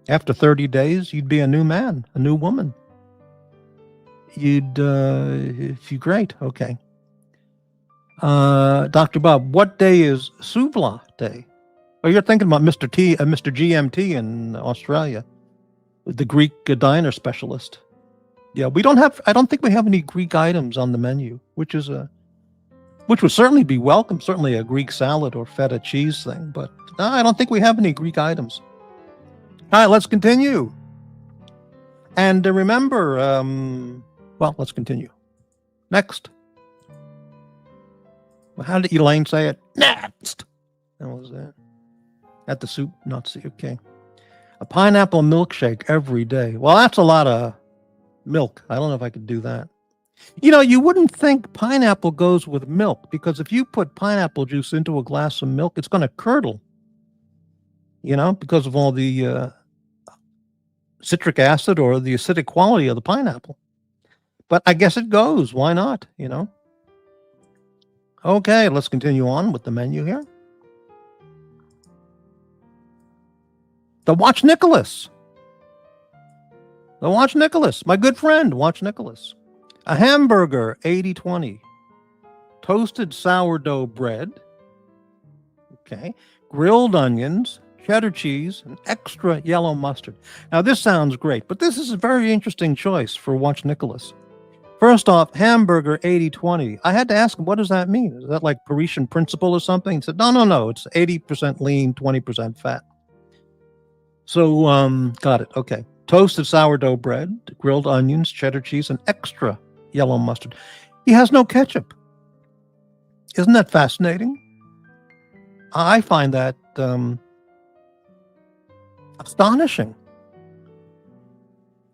after 30 days, you'd be a new man, a new woman. You'd feel great. Okay. Dr. Bob, what day is Souvla Day? Oh, you're thinking about Mr. GMT in Australia, the Greek diner specialist. Yeah, I don't think we have any Greek items on the menu, which would certainly be welcome. Certainly a Greek salad or feta cheese thing, but I don't think we have any Greek items. All right, let's continue. And remember, let's continue. Next. Well, how did Elaine say it? Next. That was that. At the soup Nazi. Okay. A pineapple milkshake every day. Well, that's a lot of milk. I don't know if I could do that. You know, you wouldn't think pineapple goes with milk, because if you put pineapple juice into a glass of milk, it's going to curdle. You know, because of all the citric acid or the acidic quality of the pineapple. But I guess it goes. Why not? You know. Okay, let's continue on with the menu here. The Watch Nicholas. My good friend, Watch Nicholas. A hamburger, 80-20. Toasted sourdough bread. Okay. Grilled onions, cheddar cheese, and extra yellow mustard. Now, this sounds great, but this is a very interesting choice for Watch Nicholas. First off, hamburger 80-20. I had to ask him, what does that mean? Is that like Parisian principle or something? He said, no. It's 80% lean, 20% fat. So, got it. Okay. Toasted sourdough bread, grilled onions, cheddar cheese, and extra yellow mustard. He has no ketchup. Isn't that fascinating? I find that astonishing.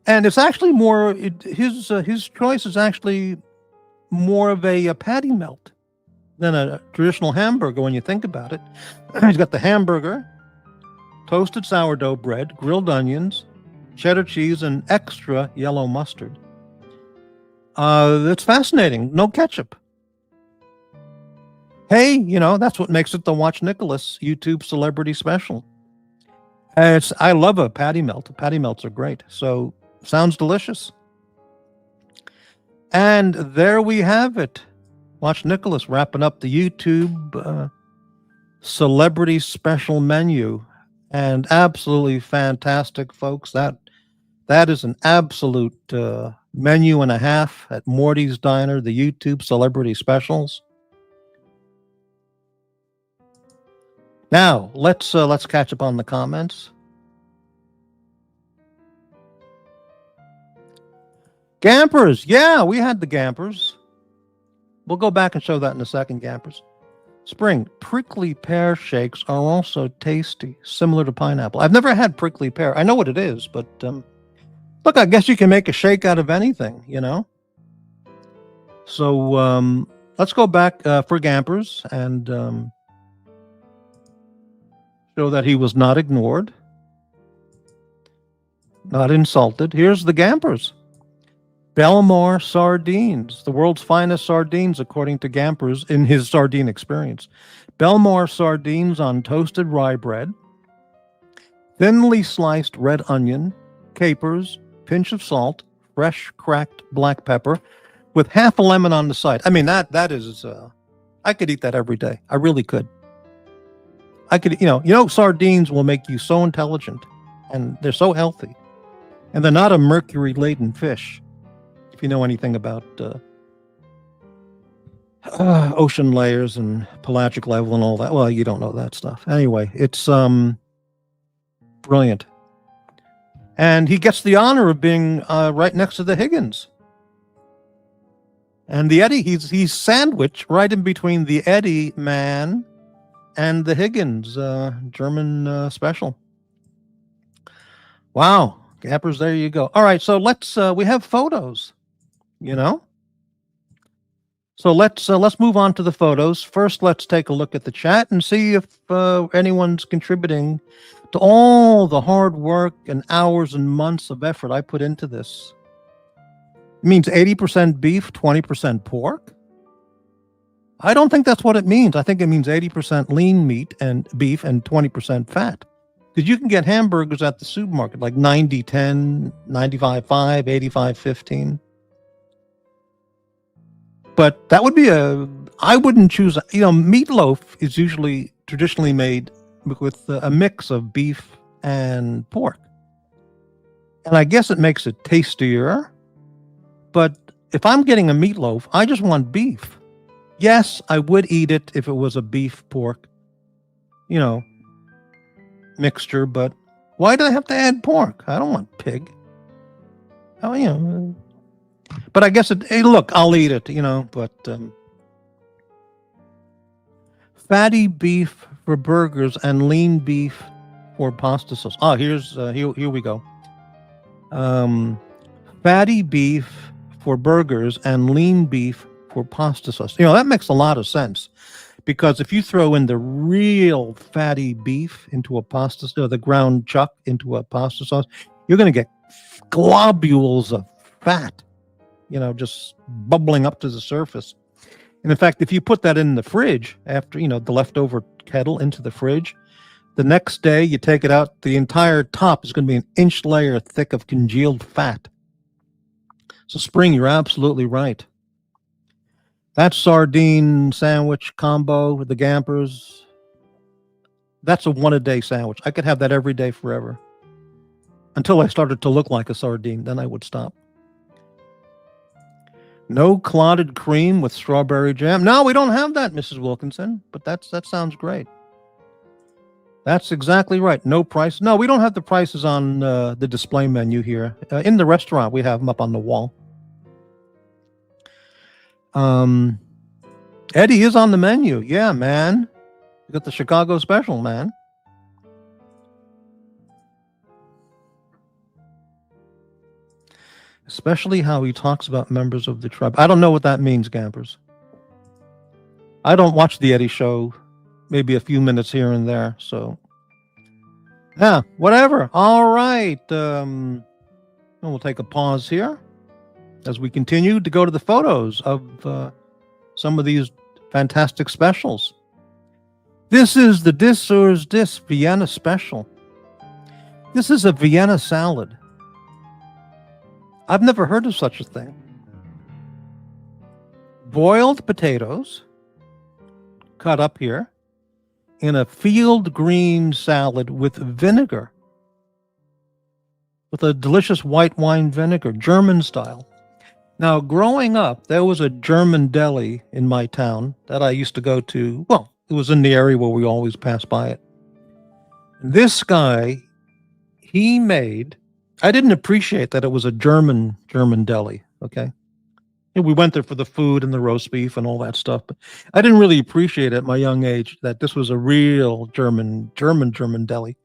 And it's actually more, his choice is actually more of a patty melt. than a traditional hamburger when you think about it. He's got the hamburger, toasted sourdough bread, grilled onions, cheddar cheese, and extra yellow mustard. It's fascinating. No ketchup. Hey, that's what makes it the Watch Nicholas YouTube celebrity special. I love a patty melt. Patty melts are great. So sounds delicious. And there we have it. Watch Nicholas wrapping up the YouTube celebrity special menu. And absolutely fantastic, folks. That is an absolute menu and a half at Morty's Diner, the YouTube celebrity specials. Now let's catch up on the comments. Gampers, yeah, we had the Gampers. We'll go back and show that in a second. Gampers. Spring prickly pear shakes are also tasty, similar to pineapple. I've never had prickly pear. I know what it is, but look, I guess you can make a shake out of anything, So let's go back for Gampers and show that he was not ignored, not insulted. Here's the Gampers. Belmar sardines, the world's finest sardines, according to Gampers in his sardine experience. Belmar sardines on toasted rye bread, thinly sliced red onion, capers, pinch of salt, fresh cracked black pepper, with half a lemon on the side. I mean, that is, I could eat that every day. I really could. I could, sardines will make you so intelligent, and they're so healthy, and they're not a mercury-laden fish. If you know anything about ocean layers and pelagic level and all that, well, you don't know that stuff. Anyway, it's brilliant. And he gets the honor of being right next to the Higgins. And the Eddie, he's sandwiched right in between the Eddie man and the Higgins German special. Wow, Gappers, there you go. All right, so let's we have photos. So let's move on to the photos. First, let's take a look at the chat and see if anyone's contributing to all the hard work and hours and months of effort I put into this. It means 80% beef, 20% pork. I don't think that's what it means. I think it means 80% lean meat and beef and 20% fat. Because you can get hamburgers at the supermarket like 90-10, 95-5, 85-15. But that would be I wouldn't choose, meatloaf is usually traditionally made with a mix of beef and pork. And I guess it makes it tastier. But if I'm getting a meatloaf, I just want beef. Yes, I would eat it if it was a beef pork, mixture. But why do I have to add pork? I don't want pig. Oh, But I guess look, I'll eat it, but fatty beef for burgers and lean beef for pasta sauce. Oh, here we go. Fatty beef for burgers and lean beef for pasta sauce. That makes a lot of sense, because if you throw in the real fatty beef into a pasta sauce, the ground chuck into a pasta sauce, you're going to get globules of fat. Just bubbling up to the surface. And in fact, if you put that in the fridge after, the leftover kettle into the fridge, the next day you take it out, the entire top is going to be an inch layer thick of congealed fat. So Spring, you're absolutely right. That sardine sandwich combo with the Gampers, that's a one-a-day sandwich. I could have that every day forever. Until I started to look like a sardine, then I would stop. No clotted cream with strawberry jam. No, we don't have that, Mrs. Wilkinson, but that sounds great. That's exactly right. No price. No, we don't have the prices on the display menu here. In the restaurant, we have them up on the wall. Eddie is on the menu. Yeah, man. You got the Chicago special, man. Especially how he talks about members of the tribe. I don't know what that means, Gampers. I don't watch the Eddie Show, maybe a few minutes here and there. So, yeah, whatever. All right. We'll take a pause here as we continue to go to the photos of some of these fantastic specials. This is the Dis Urs Dis Vienna special. This is a Vienna salad. I've never heard of such a thing. Boiled potatoes, cut up here, in a field green salad with vinegar, with a delicious white wine vinegar, German style. Now, growing up, there was a German deli in my town that I used to go to. Well, it was in the area where we always passed by it. This guy, he made, I didn't appreciate that it was a German deli, okay? We went there for the food and the roast beef and all that stuff, but I didn't really appreciate at my young age that this was a real German deli.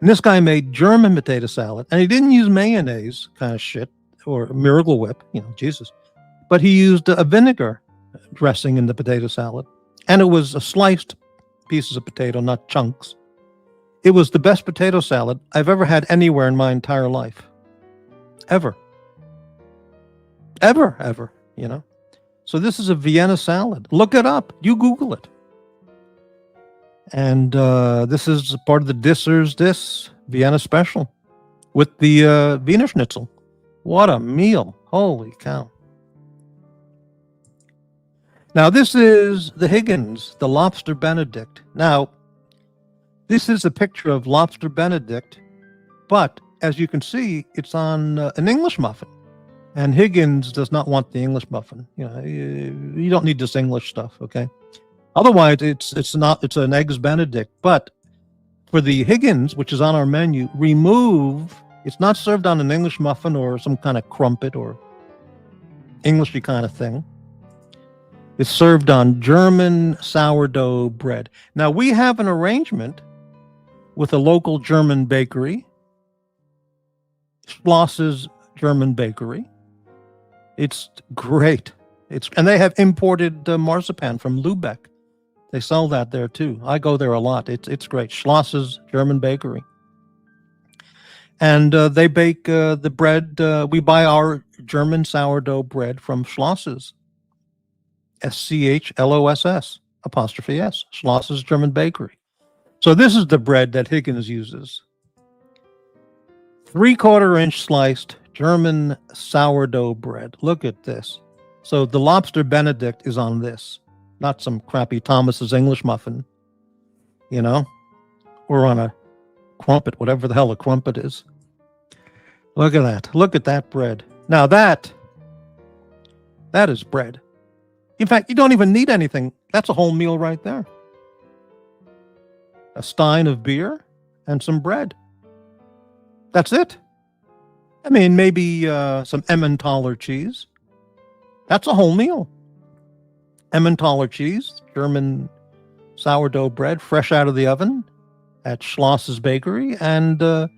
And this guy made German potato salad, and he didn't use mayonnaise kind of shit or Miracle Whip, Jesus. But he used a vinegar dressing in the potato salad, and it was a sliced pieces of potato, not chunks. It was the best potato salad I've ever had anywhere in my entire life. Ever. So this is a Vienna salad. Look it up. You Google it. And this is part of the Dis Urs Dis Vienna special with the Wiener Schnitzel. What a meal. Holy cow. Now, this is the Higgins, the Lobster Benedict. Now, this is a picture of Lobster Benedict, but as you can see, it's on an English muffin. And Higgins does not want the English muffin. You don't need this English stuff, okay? Otherwise, it's an Eggs Benedict. But for the Higgins, which is on our menu, it's not served on an English muffin or some kind of crumpet or Englishy kind of thing. It's served on German sourdough bread. Now, we have an arrangement with a local German bakery, Schloss's German Bakery. It's great. And they have imported marzipan from Lübeck. They sell that there too. I go there a lot. It's great. Schloss's German Bakery. And they bake the bread. We buy our German sourdough bread from Schloss's. SCHLOSS apostrophe S. Schloss's German Bakery. So this is the bread that Higgins uses. 3/4 inch sliced German sourdough bread. Look at this. So the Lobster Benedict is on this, not some crappy Thomas's English muffin, or on a crumpet, whatever the hell a crumpet is. Look at that. Look at that bread. Now that is bread. In fact, you don't even need anything. That's a whole meal right there. A stein of beer and some bread. That's it. I mean, maybe some Emmentaler cheese. That's a whole meal. Emmentaler cheese, German sourdough bread, fresh out of the oven at Schloss's Bakery, and a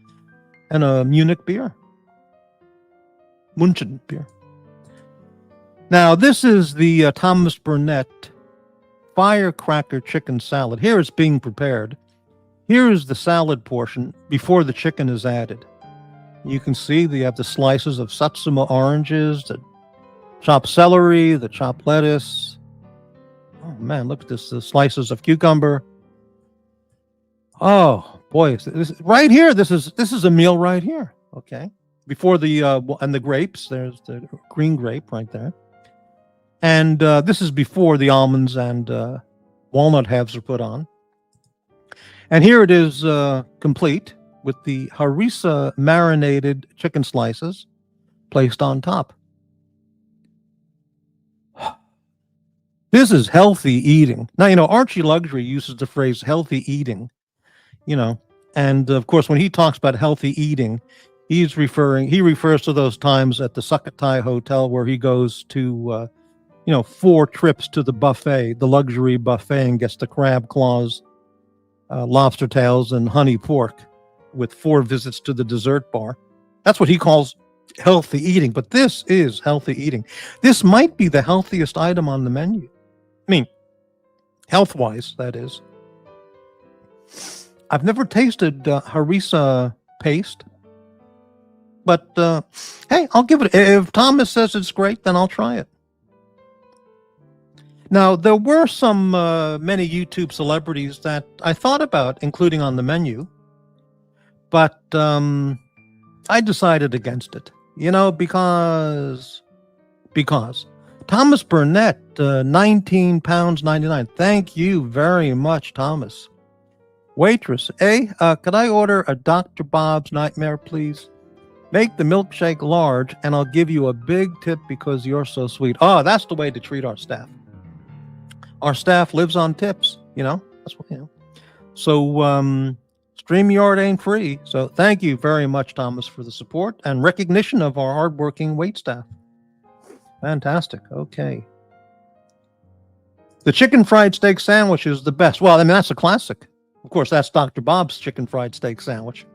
Munich beer. München beer. Now, this is the Thomas Burnett firecracker chicken salad. Here it's being prepared. Here is the salad portion before the chicken is added. You can see they have the slices of Satsuma oranges, the chopped celery, the chopped lettuce. Oh man, look at this, the slices of cucumber. Oh boy, this right here, this is a meal right here. Okay. Before and the grapes, there's the green grape right there. And this is before the almonds and walnut halves are put on. And here it is complete with the harissa marinated chicken slices placed on top. This is healthy eating. Now, Archie Luxury uses the phrase healthy eating, and of course, when he talks about healthy eating, he refers to those times at the Sukhothai Hotel where he goes to, 4 trips to the buffet, the luxury buffet, and gets the crab claws, lobster tails, and honey pork with 4 visits to the dessert bar. That's what he calls healthy eating, but this is healthy eating. This might be the healthiest item on the menu. mean, health-wise, that is. I've never tasted harissa paste, but hey, I'll give it. If Thomas says it's great, then I'll try it. Now, there were some many YouTube celebrities that I thought about including on the menu, but I decided against it. Because Thomas Burnett, £19.99. Thank you very much, Thomas. Waitress, could I order a Dr. Bob's Nightmare, please? Make the milkshake large, and I'll give you a big tip because you're so sweet. Oh, that's the way to treat our staff. Our staff lives on tips, That's what. So, StreamYard ain't free. So, thank you very much, Thomas, for the support and recognition of our hardworking wait staff. Fantastic. Okay. The chicken fried steak sandwich is the best. Well, I mean, that's a classic. Of course, that's Dr. Bob's chicken fried steak sandwich.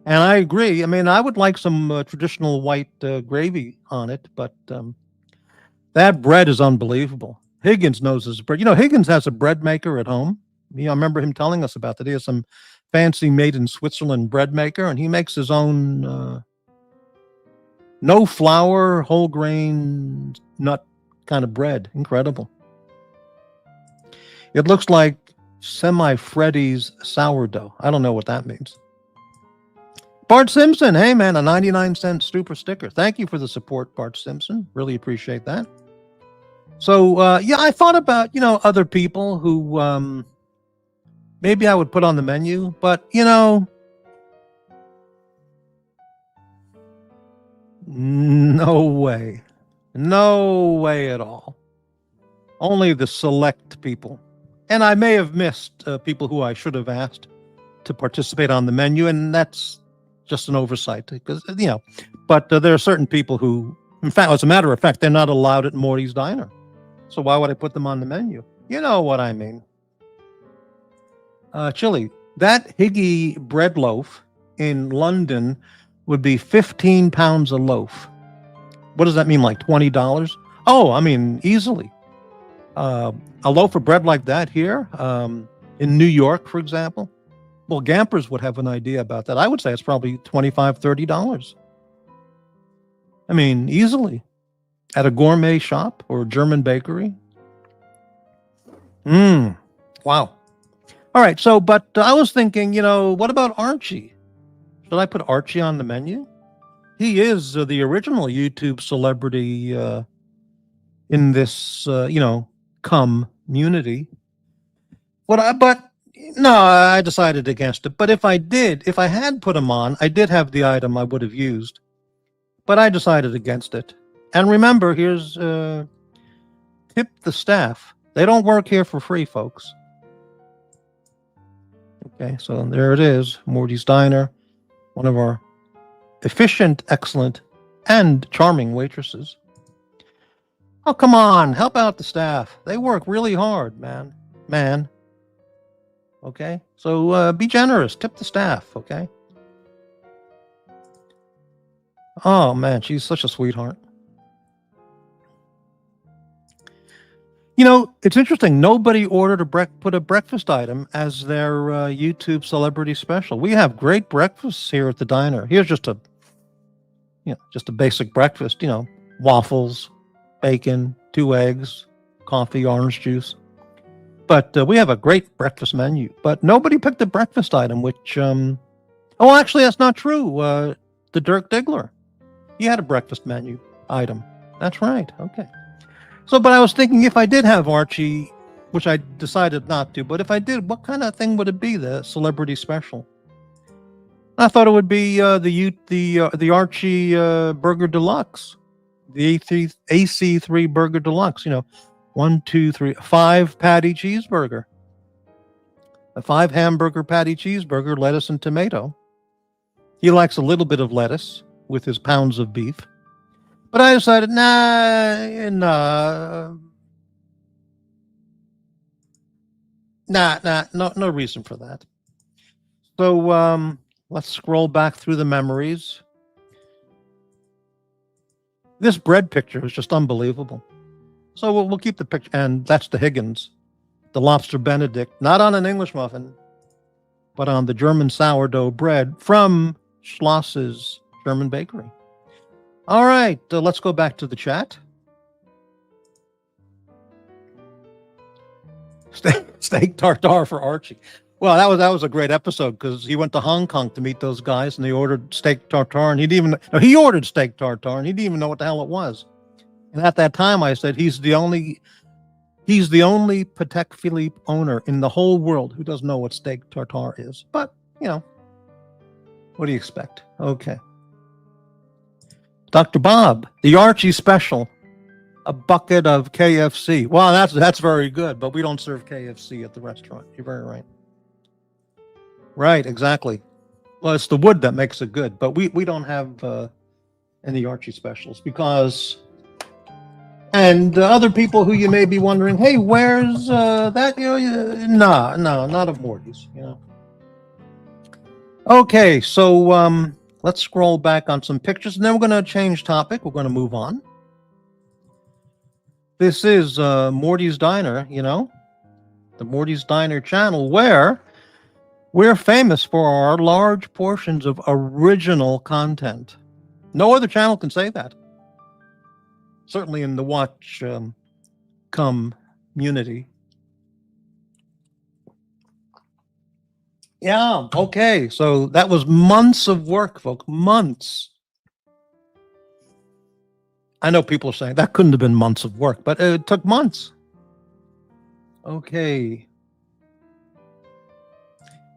And I agree. I mean, I would like some traditional white gravy on it, but that bread is unbelievable. Higgins knows his bread. Higgins has a bread maker at home. I remember him telling us about that. He has some fancy made in Switzerland bread maker, and he makes his own no flour, whole grain, nut kind of bread. Incredible. It looks like Semi-Freddy's sourdough. I don't know what that means. Bart Simpson, hey man, a 99-cent super sticker. Thank you for the support, Bart Simpson. Really appreciate that. So, I thought about, other people who maybe I would put on the menu, but, no way. No way at all. Only the select people. And I may have missed people who I should have asked to participate on the menu, and that's just an oversight because, but there are certain people who, in fact, as a matter of fact, they're not allowed at Morty's Diner. So why would I put them on the menu? You know what I mean. Chili, that Higgy bread loaf in London would be 15 pounds a loaf. What does that mean, like $20? Oh, I mean, easily. A loaf of bread like that here in New York, for example. Well, Gampers would have an idea about that. I would say it's probably $25, $30. I mean, easily. At a gourmet shop or a German bakery. Wow. All right. So, but I was thinking, what about Archie? Should I put Archie on the menu? He is the original YouTube celebrity in this, community. But no, I decided against it. But if I had put him on, I did have the item I would have used. But I decided against it. And remember, here's tip the staff. They don't work here for free, folks. Okay, so there it is. Morty's Diner. One of our efficient, excellent, and charming waitresses. Oh, come on. Help out the staff. They work really hard, man. Okay? So be generous. Tip the staff, okay? Oh, man. She's such a sweetheart. It's interesting. Nobody ordered put a breakfast item as their YouTube celebrity special. We have great breakfasts here at the diner. Here's just a basic breakfast. Waffles, bacon, 2 eggs, coffee, orange juice. But we have a great breakfast menu. But nobody picked a breakfast item, which actually that's not true. The Dirk Diggler, he had a breakfast menu item. That's right. Okay. So, but I was thinking if I did have Archie, which I decided not to, but if I did, what kind of thing would it be, the celebrity special? I thought it would be the Archie Burger Deluxe, the AC3 Burger Deluxe. 1, 2, 3, 5 patty cheeseburger, a 5 hamburger patty cheeseburger, lettuce and tomato. He likes a little bit of lettuce with his pounds of beef. But I decided, no reason for that. So let's scroll back through the memories. This bread picture is just unbelievable. So we'll keep the picture. And that's the Higgins, the lobster Benedict, not on an English muffin, but on the German sourdough bread from Schloss's German Bakery. All right, let's go back to the chat. Steak tartare for Archie. Well, that was a great episode because he went to Hong Kong to meet those guys, and they ordered steak tartare, and he ordered steak tartare, and he didn't even know what the hell it was. And at that time, I said he's the only Patek Philippe owner in the whole world who doesn't know what steak tartare is. But what do you expect? Okay, Dr. Bob, the Archie special. A bucket of KFC. Well, that's very good, but we don't serve KFC at the restaurant. You're very right. Right, exactly. Well, it's the wood that makes it good, but we don't have any Archie specials because, and other people who you may be wondering, hey, where's that? No, not of Morty's. Okay, so let's scroll back on some pictures, and then we're going to change topic. We're going to move on. This is Morty's Diner, the Morty's Diner channel, where we're famous for our large portions of original content. No other channel can say that. Certainly in the watch community. Yeah, okay. So that was months of work, folks. Months. I know people are saying that couldn't have been months of work, but it took months. Okay.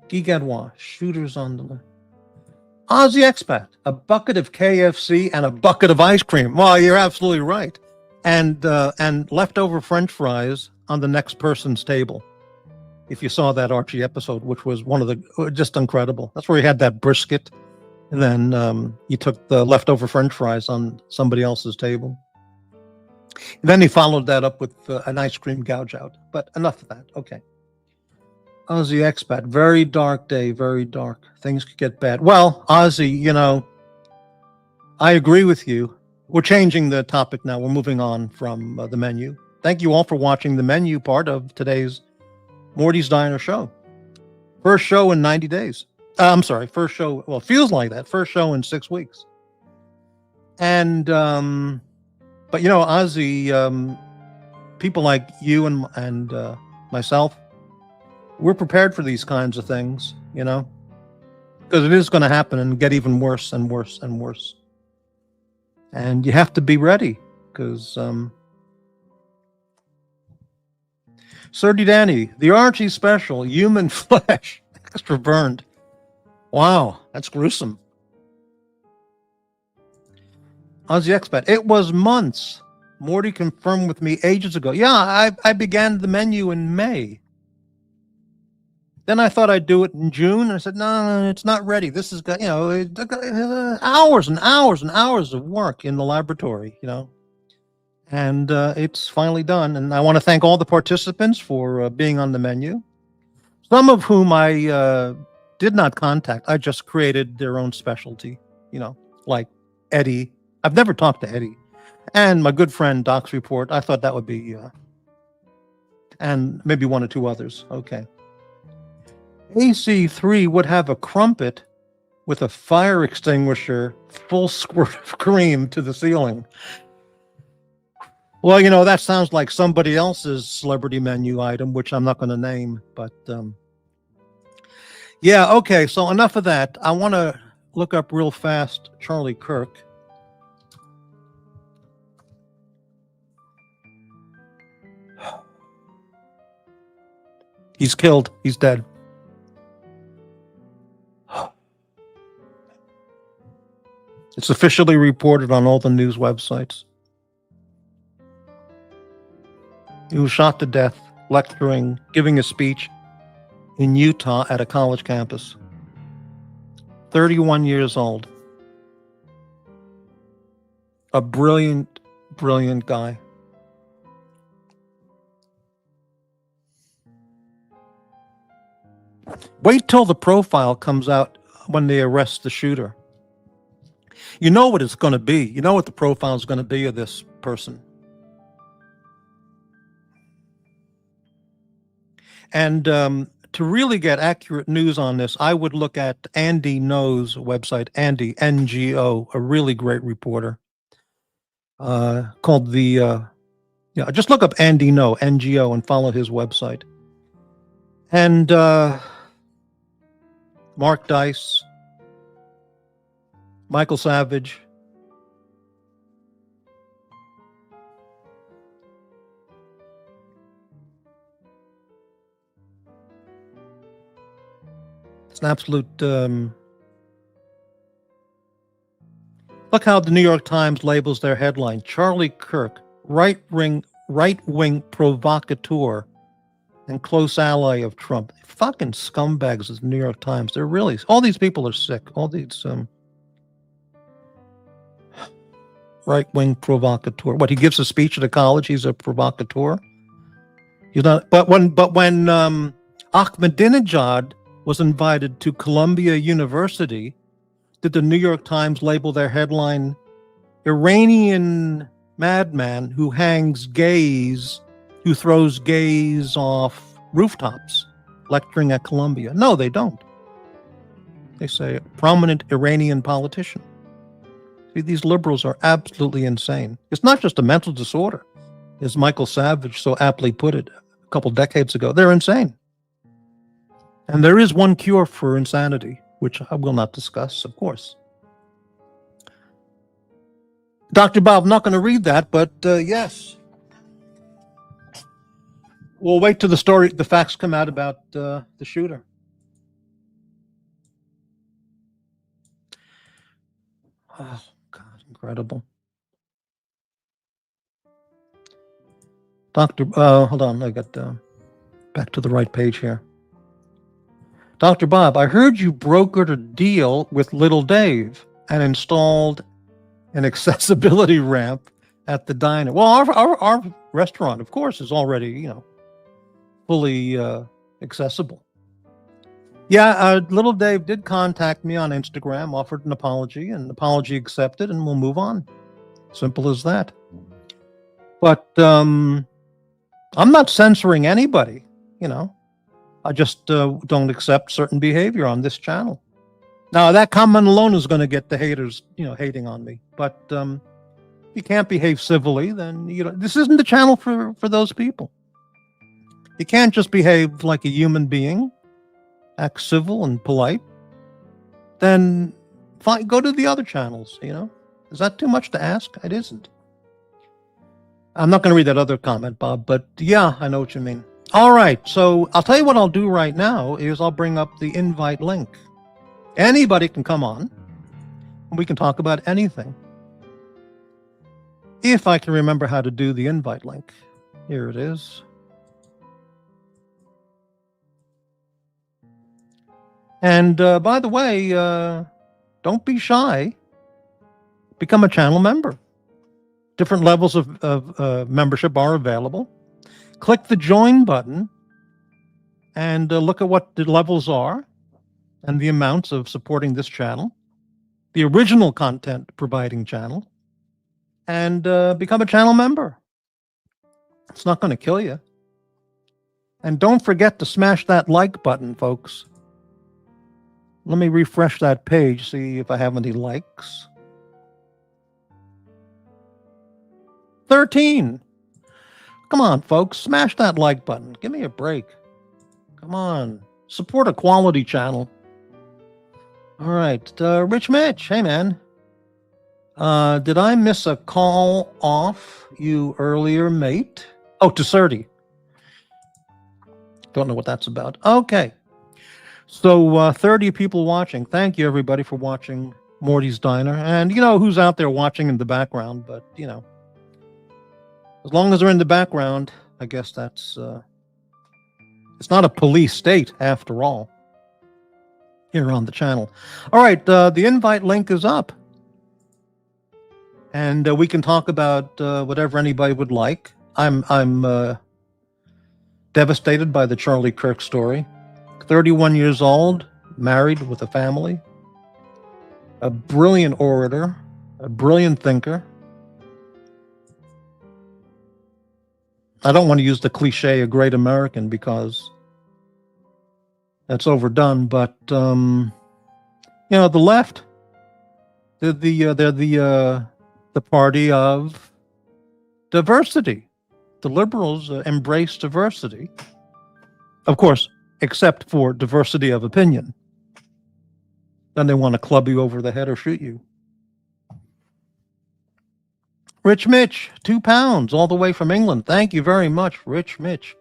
Gigadwa, shooters on the left. Aussie expat, a bucket of KFC and a bucket of ice cream. Well, you're absolutely right. And leftover French fries on the next person's table. If you saw that Archie episode, which was one of the just incredible. That's where he had that brisket. And then you took the leftover French fries on somebody else's table. And then he followed that up with an ice cream gouge out. But enough of that. Okay. Aussie expat. Very dark day. Very dark. Things could get bad. Well, Ozzy, I agree with you. We're changing the topic now. We're moving on from the menu. Thank you all for watching the menu part of today's Morty's Diner show. First show in 90 days. I'm sorry, first show, well, it feels like that. First show in 6 weeks. And, but Ozzy, people like you and myself, we're prepared for these kinds of things, because it is going to happen and get even worse and worse and worse. And you have to be ready because, Sir Danny, the Archie special, human flesh, extra burned. Wow, that's gruesome. Aussie expat. It was months. Morty confirmed with me ages ago. Yeah, I began the menu in May. Then I thought I'd do it in June. I said, no, it's not ready. This has got, hours and hours and hours of work in the laboratory, And it's finally done. And I want to thank all the participants for being on the menu. Some of whom I did not contact. I just created their own specialty, like Eddie. I've never talked to Eddie. And my good friend, Doc's Report. I thought that would be, and maybe one or two others. Okay. AC3 would have a crumpet with a fire extinguisher, full squirt of cream to the ceiling. Well, that sounds like somebody else's celebrity menu item, which I'm not going to name, but yeah, okay, so enough of that. I want to look up real fast Charlie Kirk. He's killed. He's dead. It's officially reported on all the news websites. He was shot to death, lecturing, giving a speech in Utah at a college campus. 31 years old. A brilliant, brilliant guy. Wait till the profile comes out when they arrest the shooter. You know what it's going to be. You know what the profile is going to be of this person. And to really get accurate news on this, I would look at Andy Ngo's website, Andy NGO, a really great reporter, called the yeah. Just look up Andy Ngo NGO and follow his website. And Mark Dice, Michael Savage. It's an absolute. Look how the New York Times labels their headline: Charlie Kirk, right-wing provocateur and close ally of Trump. Fucking scumbags of the New York Times. They're really, all these people are sick. All these right-wing provocateur. What, he gives a speech at a college, he's a provocateur? He's not. But when Ahmadinejad was invited to Columbia University, did the New York Times label their headline, Iranian madman who hangs gays, who throws gays off rooftops, lecturing at Columbia? No, they don't. They say prominent Iranian politician. See, these liberals are absolutely insane. It's not just a mental disorder, as Michael Savage so aptly put it a couple decades ago. They're insane. And there is one cure for insanity, which I will not discuss, of course. Dr. Bob, I'm not going to read that, but yes. We'll wait till the facts come out about the shooter. Oh, God, incredible. Hold on, I got back to the right page here. Dr. Bob, I heard you brokered a deal with Little Dave and installed an accessibility ramp at the diner. Well, our restaurant, of course, is already, fully accessible. Yeah, Little Dave did contact me on Instagram, offered an apology, and apology accepted, and we'll move on. Simple as that. But I'm not censoring anybody, I just don't accept certain behavior on this channel. Now, that comment alone is going to get the haters, hating on me. But if you can't behave civilly, then, this isn't the channel for those people. You can't just behave like a human being, act civil and polite. Then fine, go to the other channels, Is that too much to ask? It isn't. I'm not going to read that other comment, Bob, but yeah, I know what you mean. All right, so I'll tell you what I'll do right now is I'll bring up the invite link. Anybody can come on, and we can talk about anything. If I can remember how to do the invite link. Here it is. And by the way, don't be shy. Become a channel member. Different levels of membership are available. Click the join button and look at what the levels are and the amounts of supporting this channel, the original content providing channel, and become a channel member. It's not going to kill you. And don't forget to smash that like button, folks. Let me refresh that page, see if I have any likes. 13. Come on, folks, smash that like button. Give me a break. Come on, support a quality channel. All right, Rich Mitch, hey man. Did I miss a call off you earlier, mate? Oh, to Surdy. Don't know what that's about. Okay. So 30 people watching. Thank you, everybody, for watching Morty's Diner. And who's out there watching in the background, but, as long as they're in the background, I guess that's, it's not a police state, after all, here on the channel. All right, the invite link is up. And we can talk about whatever anybody would like. I'm devastated by the Charlie Kirk story. 31 years old, married with a family, a brilliant orator, a brilliant thinker. I don't want to use the cliche, a great American, because that's overdone. But the left, they're the party of diversity. The liberals embrace diversity, of course, except for diversity of opinion. Then they want to club you over the head or shoot you. Rich Mitch, £2 all the way from England. Thank you very much, Rich Mitch.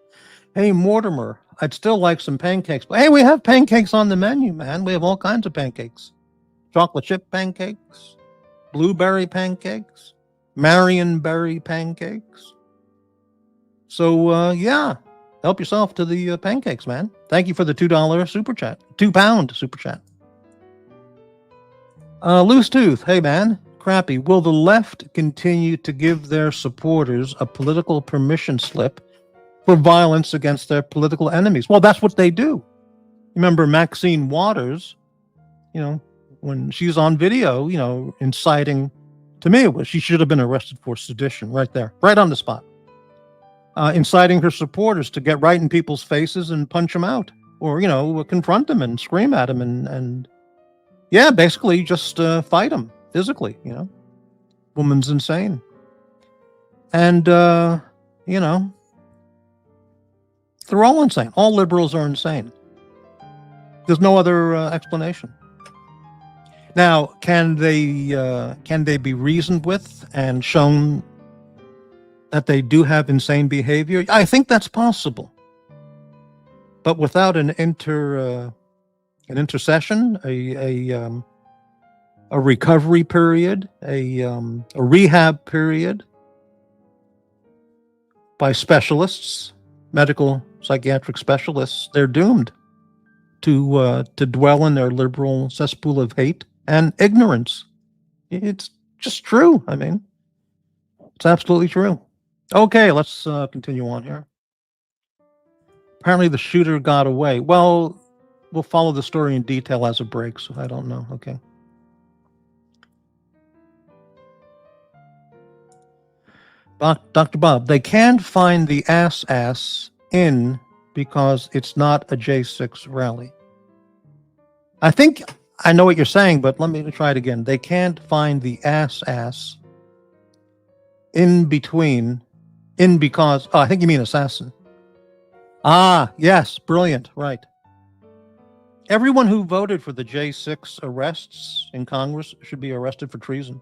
Hey, Mortimer, I'd still like some pancakes. But hey, we have pancakes on the menu, man. We have all kinds of pancakes. Chocolate chip pancakes, blueberry pancakes, Marionberry pancakes. So, help yourself to the pancakes, man. Thank you for the $2 super chat. £2 super chat. Loose Tooth, hey, man. Crappy. Will the left continue to give their supporters a political permission slip for violence against their political enemies? Well, that's what they do. Remember Maxine Waters, when she's on video, inciting, to me, she should have been arrested for sedition right there, right on the spot. Inciting her supporters to get right in people's faces and punch them out, or, confront them and scream at them and basically just fight them physically, Woman's insane. And, they're all insane. All liberals are insane. There's no other explanation. Now, can they be reasoned with and shown that they do have insane behavior? I think that's possible. But without an intercession, a recovery period, a rehab period by specialists, medical psychiatric specialists, they're doomed to dwell in their liberal cesspool of hate and ignorance. It's just true. I mean, it's absolutely true. Okay, let's continue on here. Apparently the shooter got away. Well, we'll follow the story in detail as it breaks. I don't know. Okay. Dr. Bob, they can't find the ass in because it's not a J6 rally. I think I know what you're saying, but let me try it again. They can't find the ass in between, because, I think you mean assassin. Ah, yes, brilliant, right. Everyone who voted for the J6 arrests in Congress should be arrested for treason.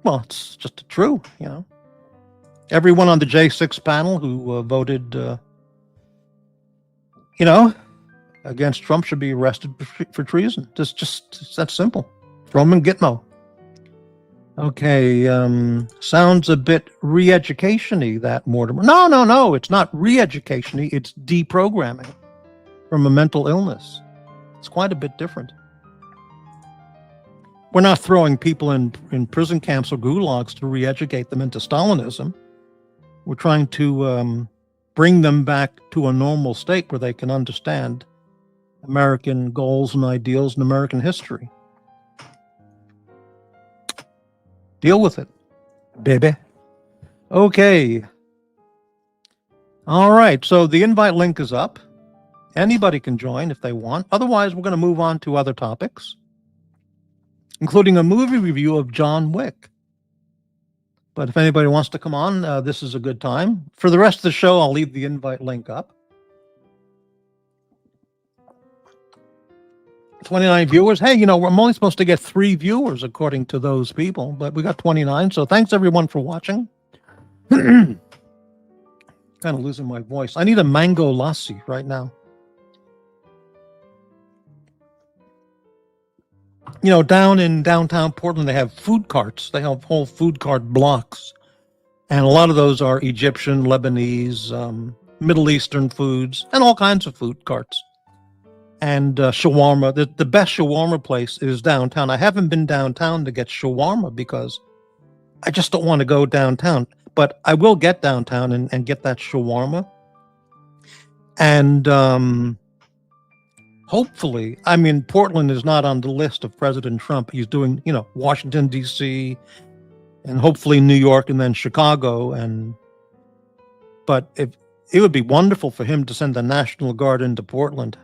Well, it's just true, Everyone on the J6 panel who voted, against Trump should be arrested for treason. It's that simple. Throw them in Gitmo. Okay, sounds a bit re-education-y, that, Mortimer. No, it's not re-education-y. It's deprogramming from a mental illness. It's quite a bit different. We're not throwing people in prison camps or gulags to re-educate them into Stalinism. We're trying to bring them back to a normal state where they can understand American goals and ideals and American history. Deal with it, baby. Okay. All right, so the invite link is up. Anybody can join if they want. Otherwise, we're going to move on to other topics, including a movie review of John Wick. But if anybody wants to come on, this is a good time. For the rest of the show, I'll leave the invite link up. 29 viewers. Hey, I'm only supposed to get 3 viewers according to those people, but we got 29. So thanks everyone for watching. Kind of losing my voice. I need a mango lassi right now. Down in downtown Portland, they have food carts. They have whole food cart blocks. And a lot of those are Egyptian, Lebanese, Middle Eastern foods, and all kinds of food carts. And shawarma. The best shawarma place is downtown. I haven't been downtown to get shawarma because I just don't want to go downtown. But I will get downtown and get that shawarma. And hopefully, Portland is not on the list of President Trump. He's doing, Washington, D.C., and hopefully New York and then Chicago. But It would be wonderful for him to send the National Guard into Portland.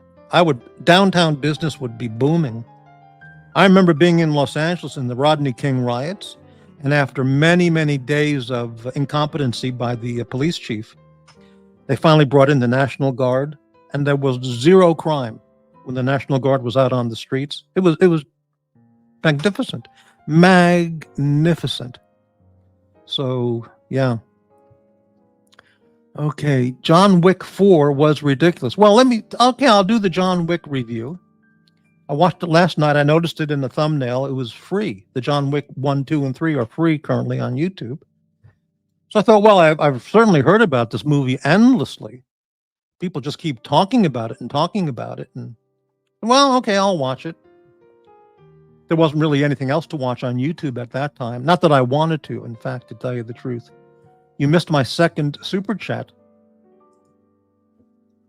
Downtown business would be booming. I remember being in Los Angeles in the Rodney King riots, and after many, many days of incompetency by the police chief, they finally brought in the National Guard, and there was zero crime when the National Guard was out on the streets. It was magnificent. Magnificent. So, yeah. Okay, John Wick 4 was ridiculous. Well, I'll do the John Wick review. I watched it last night. I noticed it in the thumbnail. It was free. The John Wick 1, 2, and 3 are free currently on YouTube. So I thought, well, I've certainly heard about this movie endlessly. People just keep talking about it. And, well, okay, I'll watch it. There wasn't really anything else to watch on YouTube at that time. Not that I wanted to, in fact, to tell you the truth. You missed my second super chat.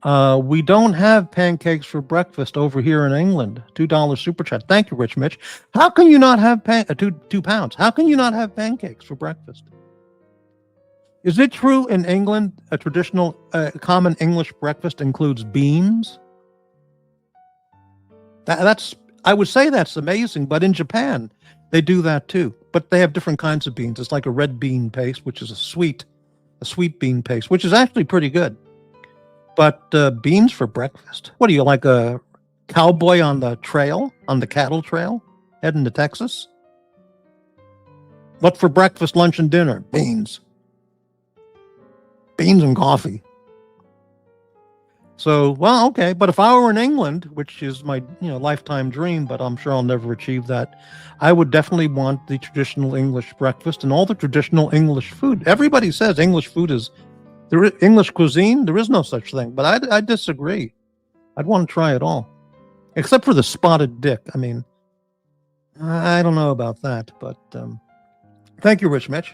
We don't have pancakes for breakfast over here in England. $2 super chat. Thank you, Rich Mitch. How can you not have £2? How can you not have pancakes for breakfast? Is it true in England a traditional common English breakfast includes beans? I would say that's amazing, but in Japan they do that too. But they have different kinds of beans. It's like a red bean paste, which is a sweet bean paste, which is actually pretty good. But beans for breakfast? What are you, like a cowboy on the cattle trail, heading to Texas? What for breakfast, lunch, and dinner? Beans. Beans and coffee. So, well, okay. But if I were in England, which is my lifetime dream, but I'm sure I'll never achieve that, I would definitely want the traditional English breakfast and all the traditional English food. Everybody says English food is English cuisine. There is no such thing, but I disagree. I'd want to try it all, except for the spotted dick. I mean, I don't know about that, but thank you, Rich Mitch.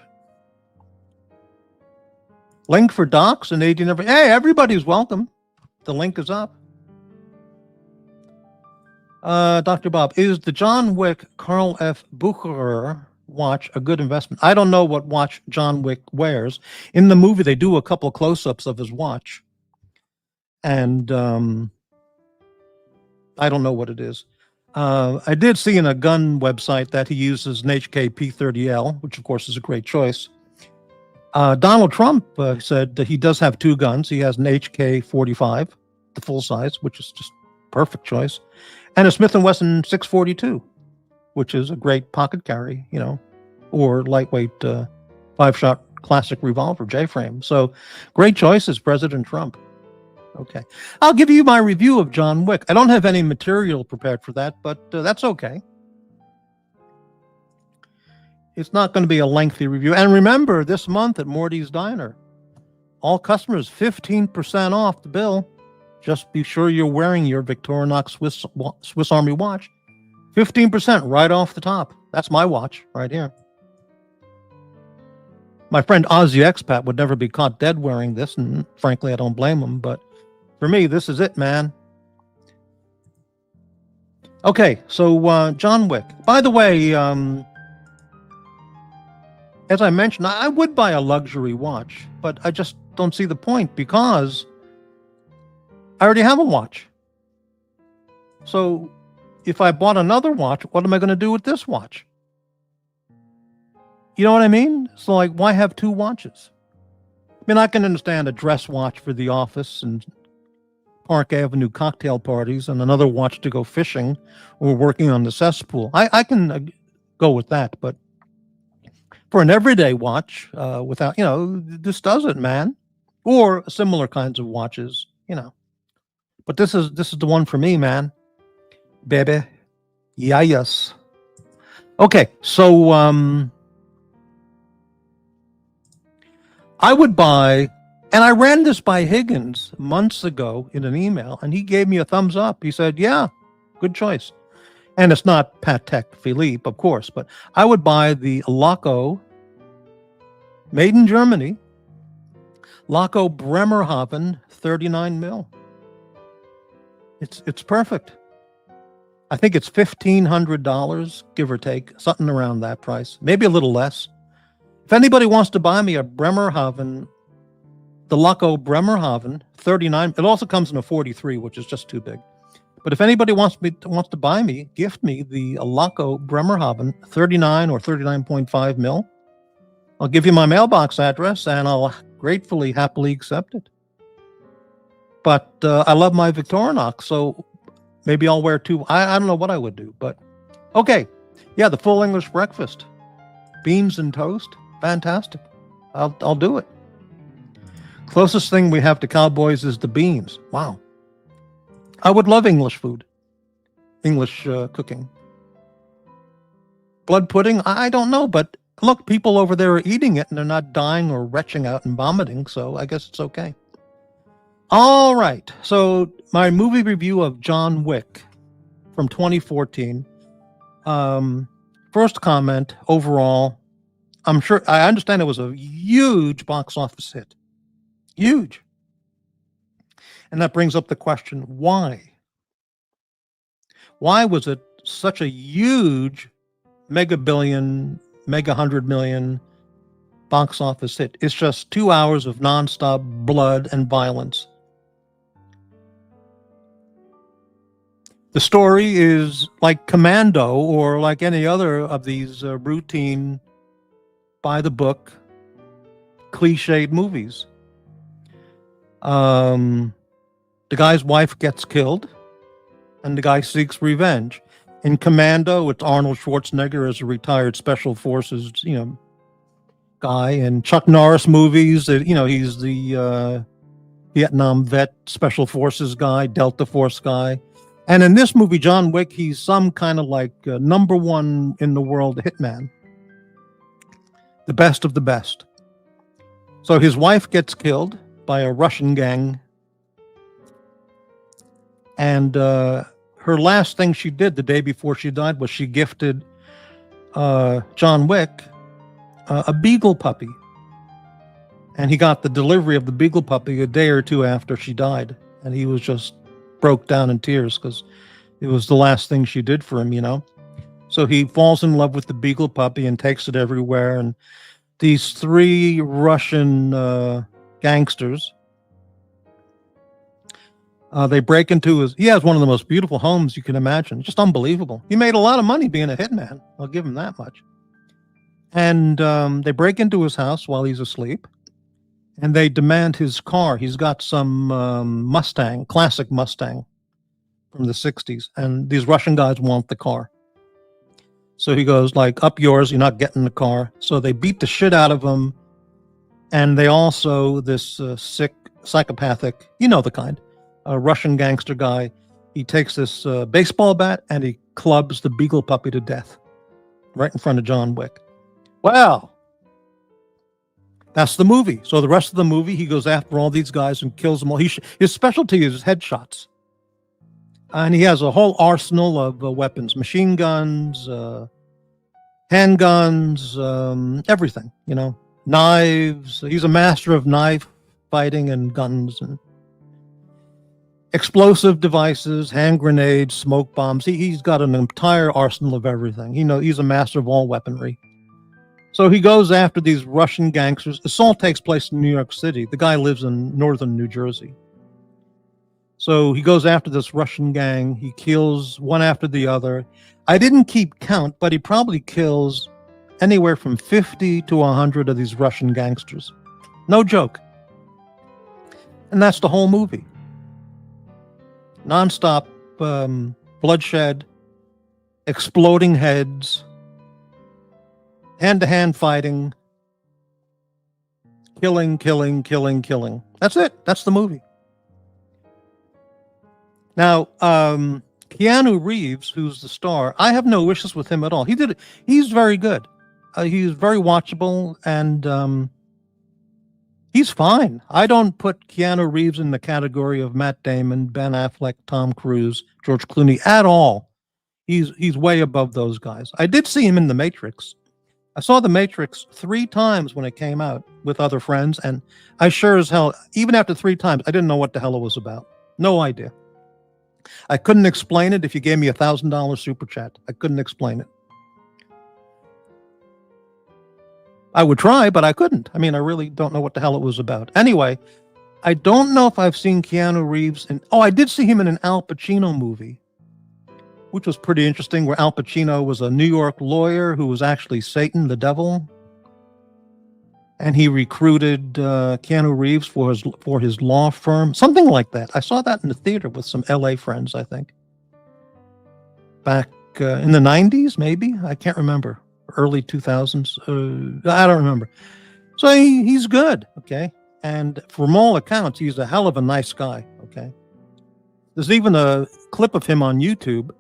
Link for docs and 18. Hey, everybody's welcome. The link is up. Dr. Bob, is the John Wick Carl F. Bucherer watch a good investment? I don't know what watch John Wick wears. In the movie, they do a couple of close-ups of his watch. And I don't know what it is. I did see in a gun website that he uses an HK P30L, which of course is a great choice. Donald Trump said that he does have two guns. He has an HK 45, the full size, which is just perfect choice, and a Smith & Wesson 642, which is a great pocket carry, or lightweight 5-shot classic revolver, J-frame. So great choices, President Trump. Okay. I'll give you my review of John Wick. I don't have any material prepared for that, but that's okay. It's not going to be a lengthy review. And remember, this month at Morty's Diner, all customers 15% off the bill. Just be sure you're wearing your Victorinox Swiss Army watch. 15% right off the top. That's my watch right here. My friend Ozzy Expat would never be caught dead wearing this, and frankly, I don't blame him. But for me, this is it, man. Okay, so John Wick. By the way, as I mentioned, I would buy a luxury watch, but I just don't see the point because I already have a watch. So if I bought another watch, what am I going to do with this watch? You know what I mean? So like, why have two watches? I mean, I can understand a dress watch for the office and Park Avenue cocktail parties and another watch to go fishing or working on the cesspool. I can go with that, but for an everyday watch, without, this doesn't, man. Or similar kinds of watches, But this is the one for me, man. Baby. Yeah, yes. Okay, so I would buy, and I ran this by Higgins months ago in an email, and he gave me a thumbs up. He said, yeah, good choice. And it's not Patek Philippe, of course, but I would buy the Laco, made in Germany, Laco Bremerhaven 39 mil. It's perfect. I think it's $1,500, give or take, something around that price, maybe a little less. If anybody wants to buy me a Bremerhaven the Laco Bremerhaven 39. It also comes in a 43, which is just too big. But if anybody wants to buy me, gift me the Laco Bremerhaven 39 or 39.5 mil, I'll give you my mailbox address and I'll gratefully, happily accept it. But I love my Victorinox, so maybe I'll wear two. I don't know what I would do, but okay. Yeah, the full English breakfast, beans and toast, fantastic. I'll do it. Closest thing we have to cowboys is the beans. Wow. I would love English food, English cooking. Blood pudding? I don't know, but look, people over there are eating it and they're not dying or retching out and vomiting, so I guess it's okay. All right, so my movie review of John Wick from 2014. First comment, overall, I understand it was a huge box office hit. Huge. And that brings up the question, why? Why was it such a huge mega billion, mega 100 million box office hit? It's just 2 hours of nonstop blood and violence. The story is like Commando or like any other of these routine, by the book, cliched movies. The guy's wife gets killed and the guy seeks revenge. In Commando, it's Arnold Schwarzenegger as a retired special forces, guy. And Chuck Norris movies, he's the Vietnam vet, special forces guy, Delta Force guy. And in this movie, John Wick, he's some kind of like number one in the world hitman. The best of the best. So his wife gets killed by a Russian gang. And her last thing she did the day before she died was she gifted John Wick a beagle puppy. And he got the delivery of the beagle puppy a day or two after she died. And he was just broke down in tears because it was the last thing she did for him, So he falls in love with the beagle puppy and takes it everywhere. And these three Russian gangsters, they break into he has one of the most beautiful homes you can imagine. Just unbelievable. He made a lot of money being a hitman. I'll give him that much. And they break into his house while he's asleep. And they demand his car. He's got some Mustang, classic Mustang from the 60s. And these Russian guys want the car. So he goes like, up yours, you're not getting the car. So they beat the shit out of him. And they also, this sick, psychopathic, the kind, Russian gangster guy, he takes this baseball bat and he clubs the beagle puppy to death right in front of John Wick. Well, that's the movie. So the rest of the movie, he goes after all these guys and kills them all. His specialty is headshots. And he has a whole arsenal of weapons, machine guns, handguns, everything, knives. He's a master of knife fighting and guns and explosive devices, hand grenades, smoke bombs. He's got an entire arsenal of everything. He's a master of all weaponry. So he goes after these Russian gangsters. This all takes place in New York City. The guy lives in northern New Jersey. So he goes after this Russian gang. He kills one after the other. I didn't keep count, but he probably kills anywhere from 50 to 100 of these Russian gangsters. No joke. And that's the whole movie. Nonstop bloodshed, exploding heads, hand-to-hand fighting, killing. That's it. That's the movie. Now, Keanu Reeves, who's the star, I have no issues with him at all. He's very good. He's very watchable, and he's fine. I don't put Keanu Reeves in the category of Matt Damon, Ben Affleck, Tom Cruise, George Clooney at all. He's way above those guys. I did see him in The Matrix. I saw The Matrix 3 times when it came out with other friends, and I sure as hell, even after 3 times, I didn't know what the hell it was about. No idea. I couldn't explain it if you gave me $1,000 super chat. I couldn't explain it. I would try, but I couldn't. I mean, I really don't know what the hell it was about. Anyway, I don't know if I've seen Keanu Reeves in. Oh, I did see him in an Al Pacino movie, which was pretty interesting, where Al Pacino was a New York lawyer who was actually Satan, the devil, and he recruited Keanu Reeves for his law firm, something like that. I saw that in the theater with some LA friends, I think, back in the 90s, maybe. I can't remember. Early 2000s. I don't remember. So he's good, okay? And from all accounts, he's a hell of a nice guy, okay? There's even a clip of him on YouTube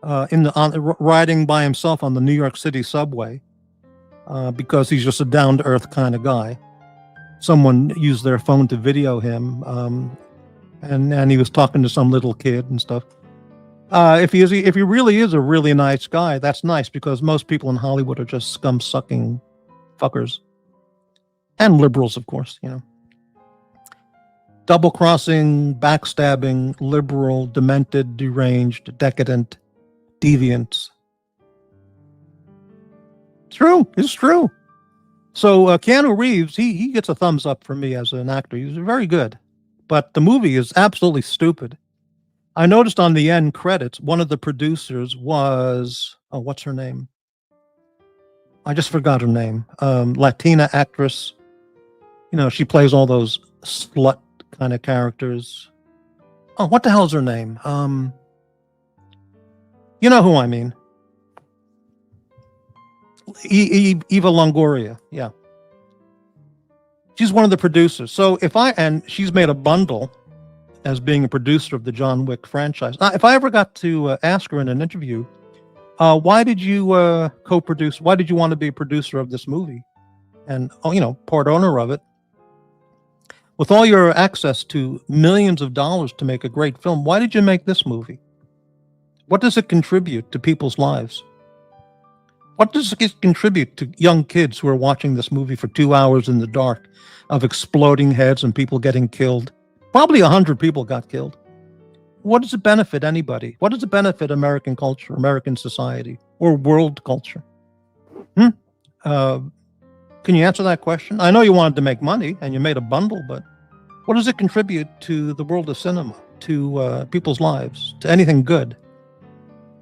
riding by himself on the New York City subway because he's just a down-to-earth kind of guy. Someone used their phone to video him, and he was talking to some little kid and stuff. If he really is a really nice guy, that's nice, because most people in Hollywood are just scum-sucking fuckers. And liberals, of course, you know. Double-crossing, backstabbing, liberal, demented, deranged, decadent, deviant. It's true. So Keanu Reeves, he gets a thumbs up from me as an actor. He's very good. But the movie is absolutely stupid. I noticed on the end credits, one of the producers was, what's her name? I just forgot her name. Latina actress. You know, she plays all those slut kind of characters. Oh, what the hell's her name? You know who I mean. Eva Longoria. Yeah. She's one of the producers. So and she's made a bundle as being a producer of the John Wick franchise. If I ever got to ask her in an interview, why did you co-produce? Why did you want to be a producer of this movie? And, part owner of it. With all your access to millions of dollars to make a great film, why did you make this movie? What does it contribute to people's lives? What does it contribute to young kids who are watching this movie for 2 hours in the dark of exploding heads and people getting killed? Probably 100 people got killed. What does it benefit anybody? What does it benefit American culture, American society, or world culture? Can you answer that question? I know you wanted to make money and you made a bundle, but what does it contribute to the world of cinema, to people's lives, to anything good,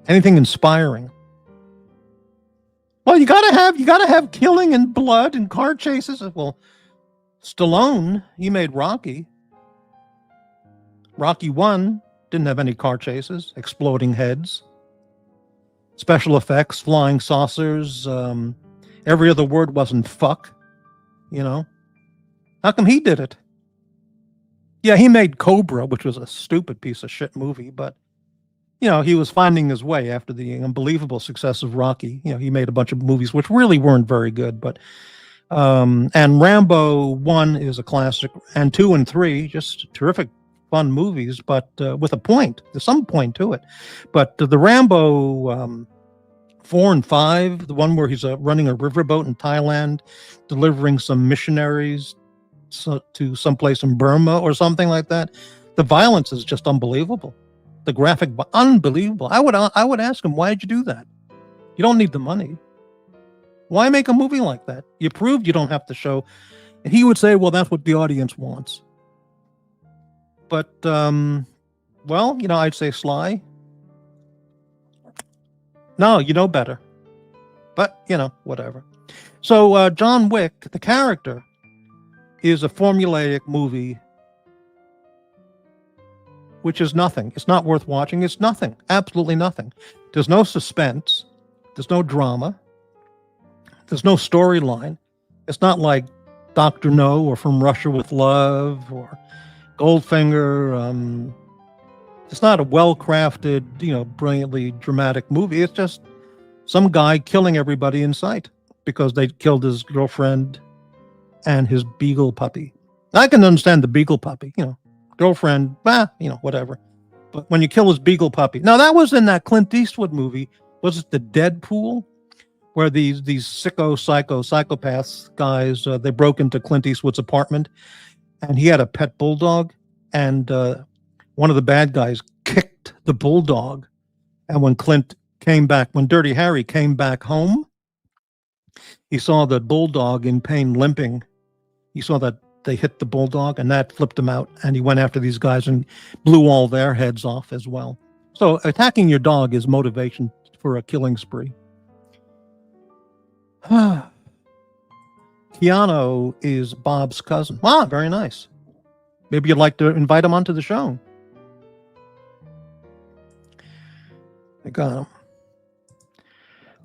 anything inspiring? Well, you gotta have killing and blood and car chases. Well, Stallone, he made Rocky. Rocky 1 didn't have any car chases, exploding heads, special effects, flying saucers. Every other word wasn't fuck, How come he did it? Yeah, he made Cobra, which was a stupid piece of shit movie, but, he was finding his way after the unbelievable success of Rocky. He made a bunch of movies which really weren't very good, but, and Rambo 1 is a classic, and 2 and 3, just terrific, fun movies, but with a point. There's some point to it. But the Rambo 4 and 5, the one where he's running a riverboat in Thailand, delivering some missionaries to someplace in Burma or something like that. The violence is just unbelievable. The graphic, unbelievable. I would ask him, why did you do that? You don't need the money. Why make a movie like that? You proved you don't have to show. And he would say, well, that's what the audience wants. But, I'd say Sly. No, you know better. But, whatever. So, John Wick, the character, is a formulaic movie, which is nothing. It's not worth watching. It's nothing. Absolutely nothing. There's no suspense. There's no drama. There's no storyline. It's not like Dr. No or From Russia with Love or Goldfinger. It's not a well-crafted, brilliantly dramatic movie. It's just some guy killing everybody in sight because they killed his girlfriend and his beagle puppy. I can understand the beagle puppy, girlfriend, whatever. But when you kill his beagle puppy. Now, that was in that Clint Eastwood movie. Was it The Deadpool? Where these psychopaths guys, they broke into Clint Eastwood's apartment and he had a pet bulldog, and one of the bad guys kicked the bulldog. And when Dirty Harry came back home, he saw the bulldog in pain limping. He saw that they hit the bulldog, and that flipped him out. And he went after these guys and blew all their heads off as well. So attacking your dog is motivation for a killing spree. Keanu is Bob's cousin. Wow, very nice. Maybe you'd like to invite him onto the show. I got him.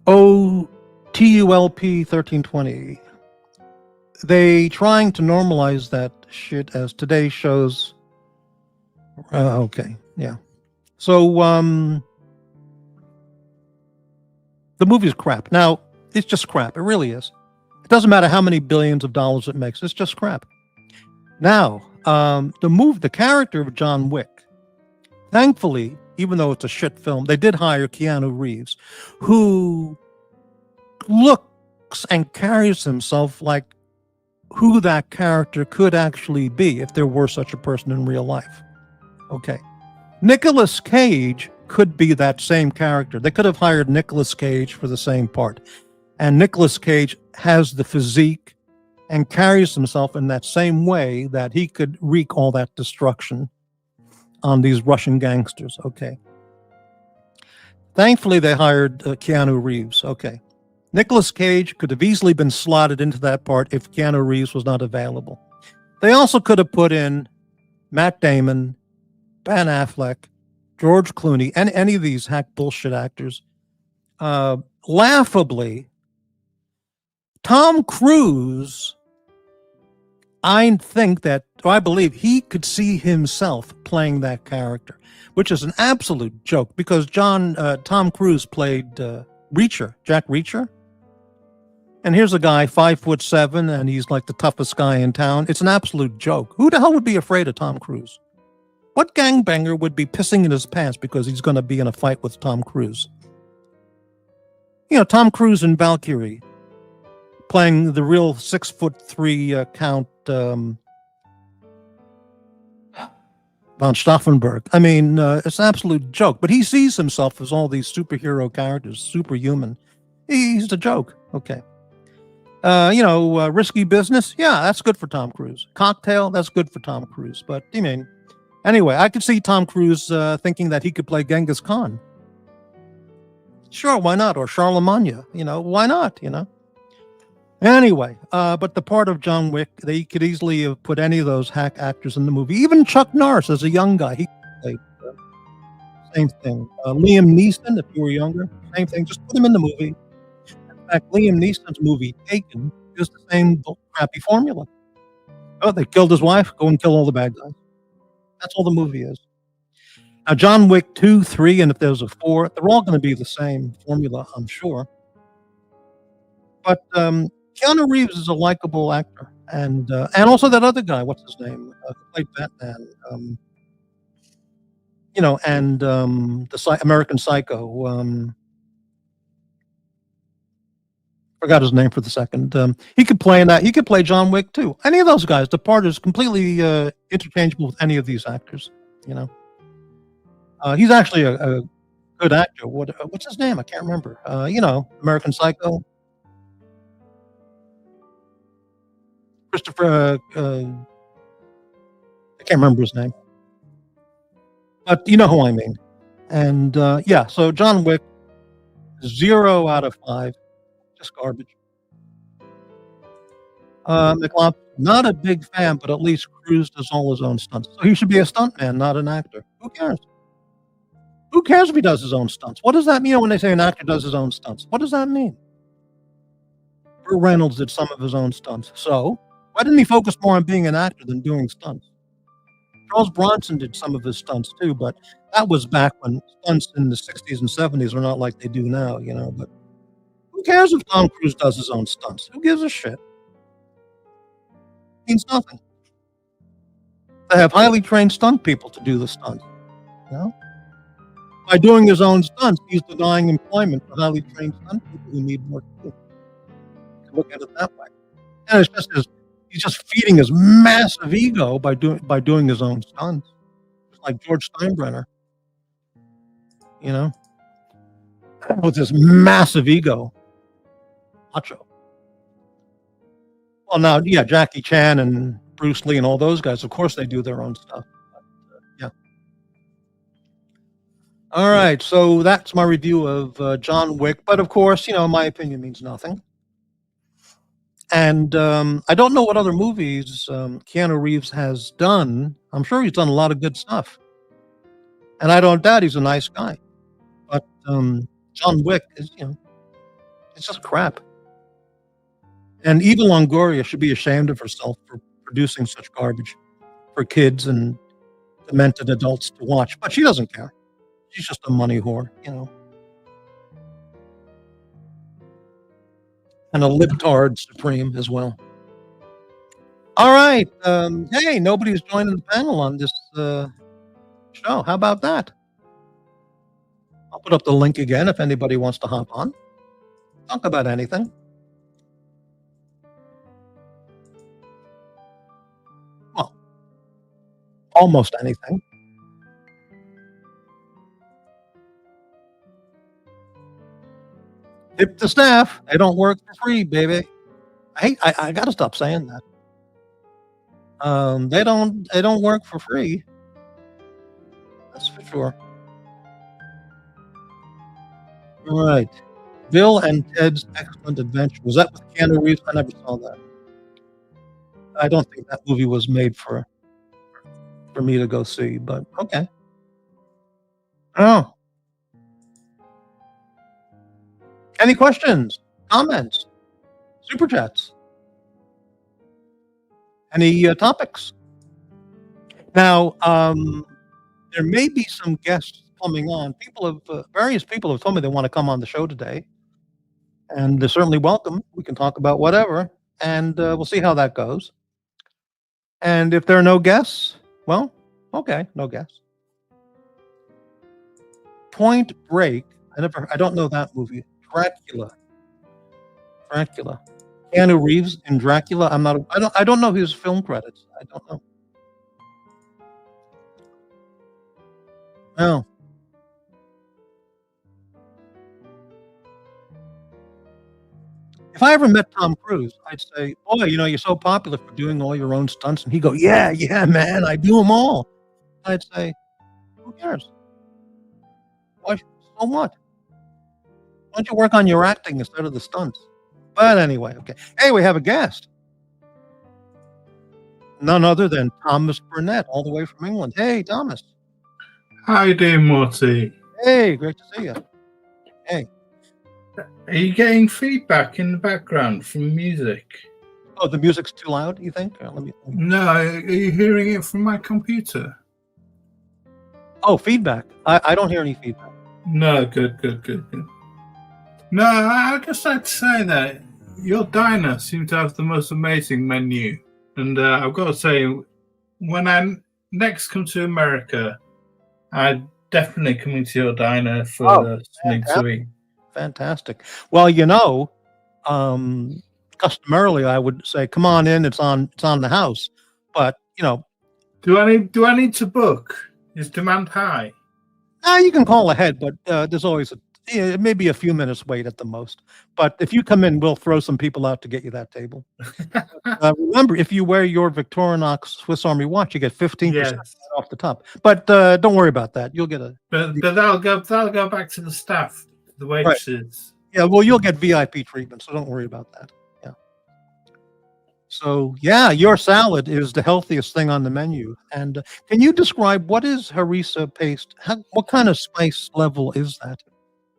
OTULP 1320. They trying to normalize that shit as today shows. Okay, yeah. So the movie's crap. Now, it's just crap. It really is. It doesn't matter how many billions of dollars it makes. It's just crap. Now, the character of John Wick, thankfully, even though it's a shit film, they did hire Keanu Reeves, who looks and carries himself like who that character could actually be if there were such a person in real life. Okay. Nicolas Cage could be that same character. They could have hired Nicolas Cage for the same part. And Nicolas Cage has the physique and carries himself in that same way that he could wreak all that destruction on these Russian gangsters. Okay. Thankfully, they hired Keanu Reeves. Okay. Nicolas Cage could have easily been slotted into that part if Keanu Reeves was not available. They also could have put in Matt Damon, Ben Affleck, George Clooney, and any of these hack bullshit actors. Laughably, Tom Cruise, I believe he could see himself playing that character, which is an absolute joke because Tom Cruise played Jack Reacher. And here's a guy 5'7", and he's like the toughest guy in town. It's an absolute joke. Who the hell would be afraid of Tom Cruise? What gangbanger would be pissing in his pants because he's going to be in a fight with Tom Cruise? You know, Tom Cruise in Valkyrie, playing the real 6'3" Count von Stauffenberg. I mean, it's an absolute joke. But he sees himself as all these superhero characters, superhuman. He's a joke. Okay. Risky Business. Yeah, that's good for Tom Cruise. Cocktail. That's good for Tom Cruise. But I mean, anyway, I could see Tom Cruise thinking that he could play Genghis Khan. Sure, why not? Or Charlemagne. Why not? Anyway, but the part of John Wick, they could easily have put any of those hack actors in the movie. Even Chuck Norris as a young guy, he played same thing. Liam Neeson, if you were younger, same thing. Just put him in the movie. In fact, Liam Neeson's movie Taken is the same crappy formula. Oh, they killed his wife. Go and kill all the bad guys. That's all the movie is. Now, John Wick 2, 3, and if there's a 4, they're all going to be the same formula, I'm sure. But Keanu Reeves is a likable actor, and also that other guy, what's his name, who played Batman, the American Psycho. Forgot his name for the second. He could play in that. He could play John Wick too. Any of those guys. The part is completely interchangeable with any of these actors. He's actually a good actor. What's his name? I can't remember. American Psycho. Christopher, I can't remember his name, but you know who I mean. And so John Wick, 0 out of 5, just garbage. McLaughlin, not a big fan, but at least Cruise does all his own stunts. So he should be a stuntman, not an actor. Who cares? Who cares if he does his own stunts? What does that mean when they say an actor does his own stunts? What does that mean? Burt Reynolds did some of his own stunts. So why didn't he focus more on being an actor than doing stunts? Charles Bronson did some of his stunts too, but that was back when stunts in the 60s and 70s were not like they do now, But who cares if Tom Cruise does his own stunts? Who gives a shit? It means nothing. They have highly trained stunt people to do the stunts. By doing his own stunts, he's denying employment for highly trained stunt people who need more too. Look at it that way. And it's just he's just feeding his massive ego by doing his own stunts. Just like George Steinbrenner. With his massive ego. Macho. Well, now, yeah, Jackie Chan and Bruce Lee and all those guys. Of course, they do their own stuff. Yeah. All right. So that's my review of John Wick. But of course, my opinion means nothing. And I don't know what other movies Keanu Reeves has done. I'm sure he's done a lot of good stuff. And I don't doubt he's a nice guy. But John Wick is, it's just crap. And Eva Longoria should be ashamed of herself for producing such garbage for kids and demented adults to watch. But she doesn't care. She's just a money whore, And a libtard supreme as well. All right. Hey, nobody's joining the panel on this show. How about that? I'll put up the link again if anybody wants to hop on. Talk about anything. Well, almost anything. Tip the staff. They don't work for free, baby. I got to stop saying that. They don't work for free. That's for sure. All right. Bill and Ted's Excellent Adventure. Was that with Keanu Reeves? I never saw that. I don't think that movie was made for me to go see, but okay. Oh. Any questions, comments, super chats? Any topics? Now, there may be some guests coming on. Various people have told me they want to come on the show today, and they're certainly welcome. We can talk about whatever, and we'll see how that goes. And if there are no guests, well, okay, no guests. Point Break. I don't know that movie. Dracula. Keanu Reeves in Dracula. I don't know his film credits. I don't know. No. If I ever met Tom Cruise, I'd say, "Boy, you're so popular for doing all your own stunts," and he'd go, "Yeah, man, I do them all." I'd say, "Who cares? Why? So what? Why don't you work on your acting instead of the stunts?" But anyway, okay. Hey, we have a guest. None other than Thomas Burnett, all the way from England. Hey, Thomas. How you doing, Morty? Hey, great to see you. Hey. Are you getting feedback in the background from music? Oh, the music's too loud, you think? No, are you hearing it from my computer? Oh, feedback. I don't hear any feedback. No, good. No, I'd just like to say that your diner seems to have the most amazing menu. And I've got to say, when I next come to America, I'd definitely come into your diner for something to eat. Fantastic. Well, customarily I would say, come on in, it's on the house. But, Do I need to book? Is demand high? You can call ahead, but there's always maybe a few minutes wait at the most. But if you come in, we'll throw some people out to get you that table. Remember, if you wear your Victorinox Swiss Army watch, you get 15% off the top. But don't worry about that. You'll get a. But that'll go back to the staff, the waitresses. Right. Yeah, well, you'll get VIP treatment, so don't worry about that. Yeah. So your salad is the healthiest thing on the menu. And can you describe what is harissa paste? What kind of spice level is that?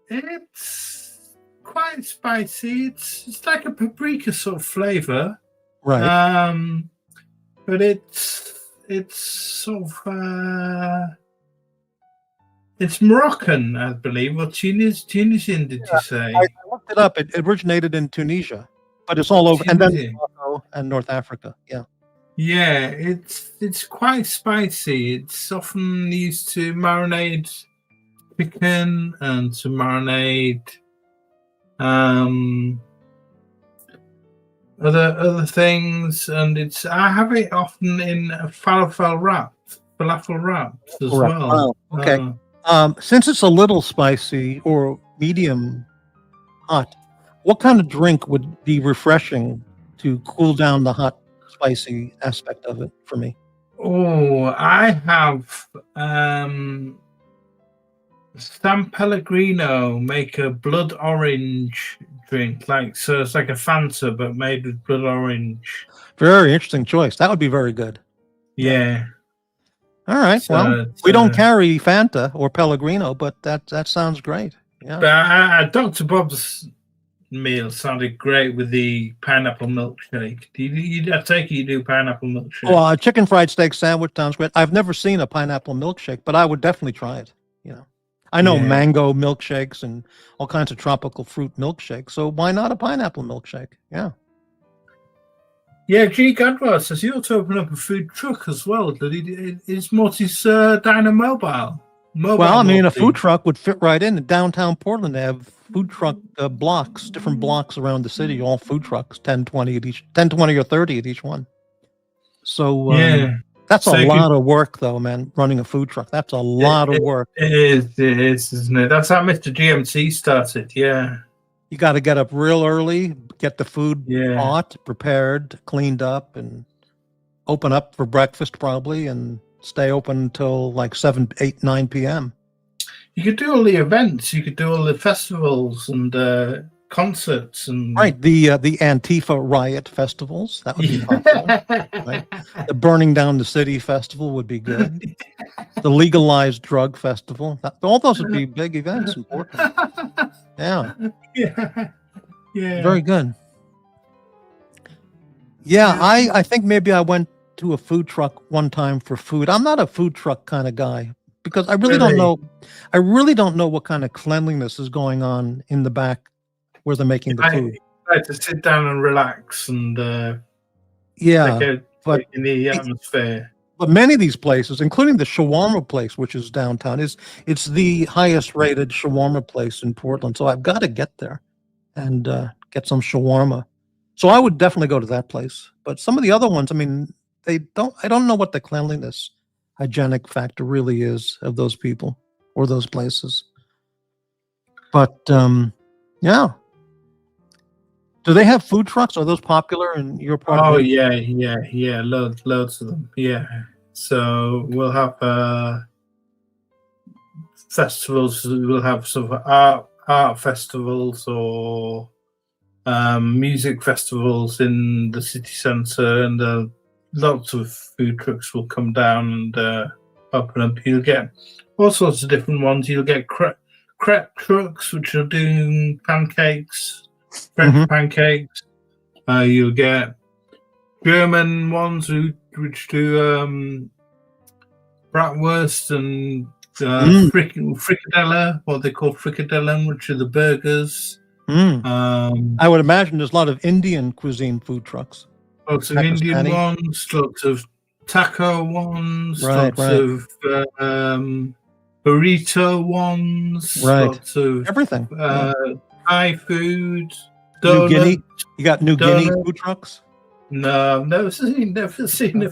It's quite spicy. It's like a paprika sort of flavor, right? But it's sort of it's Moroccan, I believe, or Tunisian. Did you say? I looked it up. It originated in Tunisia, but it's all over, and then Morocco and North Africa. Yeah. Yeah, it's quite spicy. It's often used to marinate chicken and to marinate other things, and I have it often in falafel wraps as well. Oh, okay. Since it's a little spicy or medium hot, what kind of drink would be refreshing to cool down the hot spicy aspect of it for me. Oh, I have San Pellegrino make a blood orange drink, so it's like a Fanta but made with blood orange. Very interesting choice. That would be very good. Yeah. All right. So Well, we don't carry Fanta or Pellegrino, but that sounds great. Yeah. But Dr. Bob's meal sounded great with the pineapple milkshake. I take it you do pineapple milkshake. Well, a chicken fried steak sandwich sounds great. I've never seen a pineapple milkshake, but I would definitely try it. I know mango milkshakes and all kinds of tropical fruit milkshakes. So why not a pineapple milkshake? Yeah. Yeah, G. Gadwar says he ought to open up a food truck as well. Is Morty's Diner mobile? Well, I mean, a food truck would fit right in downtown Portland. They have food truck blocks, different blocks around the city, all food trucks, 10, 20 at each, 10, 20 or 30 at each one. So that's a lot of work, though, man. Running a food truck, that's a lot of work. It is, isn't it? That's how Mr. GMC started. Yeah. You got to get up real early, get the food hot, prepared, cleaned up, and open up for breakfast probably, and stay open until like 7, 8, 9 p.m. You could do all the events. You could do all the festivals and concerts and the Antifa riot festivals. That would be popular. Right? The burning down the city festival would be good. The legalized drug festival. All those would be big events in Portland. Yeah. Very good. Yeah, I think maybe I went to a food truck one time for food. I'm not a food truck kind of guy because I really don't know. I really don't know what kind of cleanliness is going on in the back where they're making the food. I like to sit down and relax and but in the atmosphere. But many of these places, including the shawarma place, which is downtown, it's the highest rated shawarma place in Portland. So I've got to get there and get some shawarma. So I would definitely go to that place. But some of the other ones, I mean, I don't know what the cleanliness hygienic factor really is of those people or those places. But yeah. Do they have food trucks? Are those popular in your part? Oh yeah, loads of them. Yeah. So we'll have festivals. We'll have sort of art festivals or music festivals in the city centre, and lots of food trucks will come down and open up. You'll get all sorts of different ones. You'll get crepe trucks, which are doing pancakes. French pancakes. You'll get German ones which do bratwurst and frikadelle, what they call frikadelle, which are the burgers. I would imagine there's a lot of Indian cuisine food trucks. Lots of Indian ones, lots of taco ones, lots of burrito ones, lots of everything. Thai food, New Guinea. You got New Guinea food trucks? No, never seen a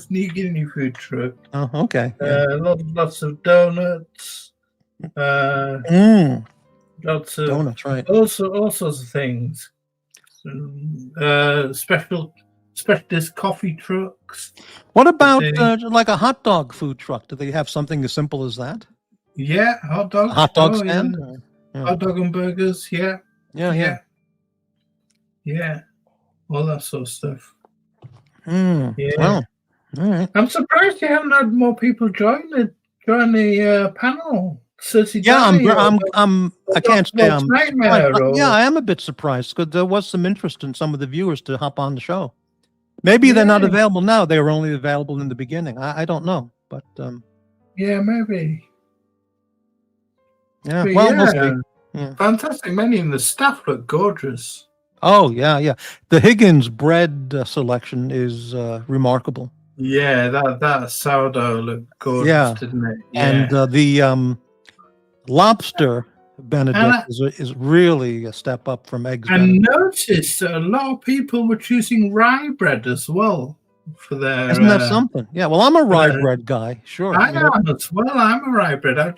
New Guinea food truck. Oh, okay. Lots of donuts. Lots of donuts, right? All sorts of things. Specialist coffee trucks. What about like a hot dog food truck? Do they have something as simple as that? Yeah, hot dogs. Hot dog stand. Yeah. Hot dog and burgers. Yeah. All that sort of stuff. Yeah. Well, all right. I'm surprised you haven't had more people join the panel. I can't say I'm surprised. Yeah, I am a bit surprised because there was some interest in some of the viewers to hop on the show. Maybe they're not available now. They were only available in the beginning. I don't know, but yeah, maybe. Yeah, well, we'll see. Yeah. Fantastic menu, and the staff look gorgeous. Oh yeah. The Higgins bread selection is remarkable. Yeah, that sourdough looked gorgeous, didn't it? Yeah. And the lobster Benedict is really a step up from eggs. I noticed a lot of people were choosing rye bread as well for their. Isn't that something? Yeah. Well, I'm a rye bread guy. Sure. I am as well. I'm a rye bread. I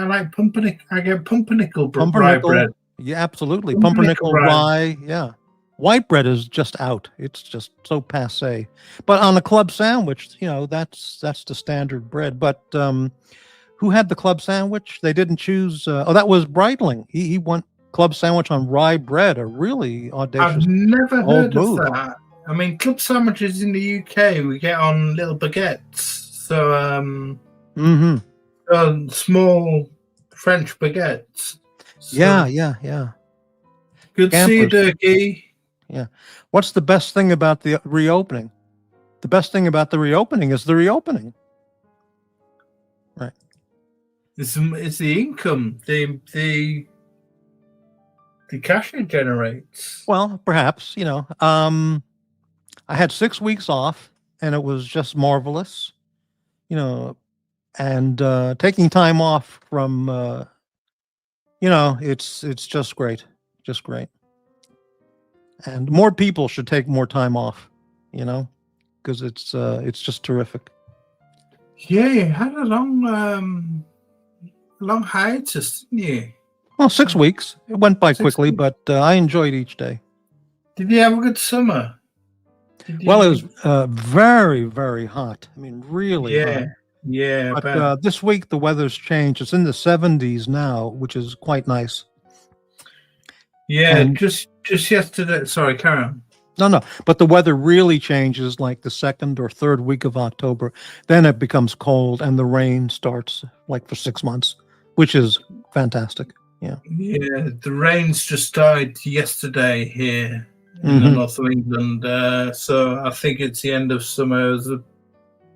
like pumpernickel. I get pumpernickel rye bread. Yeah, absolutely. Pumpernickel rye. Yeah. White bread is just out. It's just so passe. But on a club sandwich, that's the standard bread. But who had the club sandwich? They didn't choose. That was Breitling. He went club sandwich on rye bread. A really audacious I've never old heard of move. that. I mean, club sandwiches in the UK, we get on little baguettes. So, small French baguettes. So, Yeah. Good to see you, Campers. Durkee. Yeah. What's the best thing about the reopening? The best thing about the reopening is the reopening. Right. It's the income, the cash it generates. Well, perhaps, I had 6 weeks off and it was just marvelous, and taking time off from, it's just great, just great. And more people should take more time off, because it's just terrific. Yeah, you had a long hiatus, didn't you? Well, 6 weeks. It went by 6 quickly, weeks. but I enjoyed each day. Did you have a good summer? Well, it was very, very hot. I mean, really hot. Yeah. But this week the weather's changed. It's in the 70s now, which is quite nice. Yeah, And just yesterday. Sorry, carry on. no, but the weather really changes like the 2nd or 3rd week of October. Then it becomes cold and the rain starts like for 6 months, which is fantastic. Yeah. Yeah, the rains just started yesterday here in the north of England. So I think it's the end of summer. There's a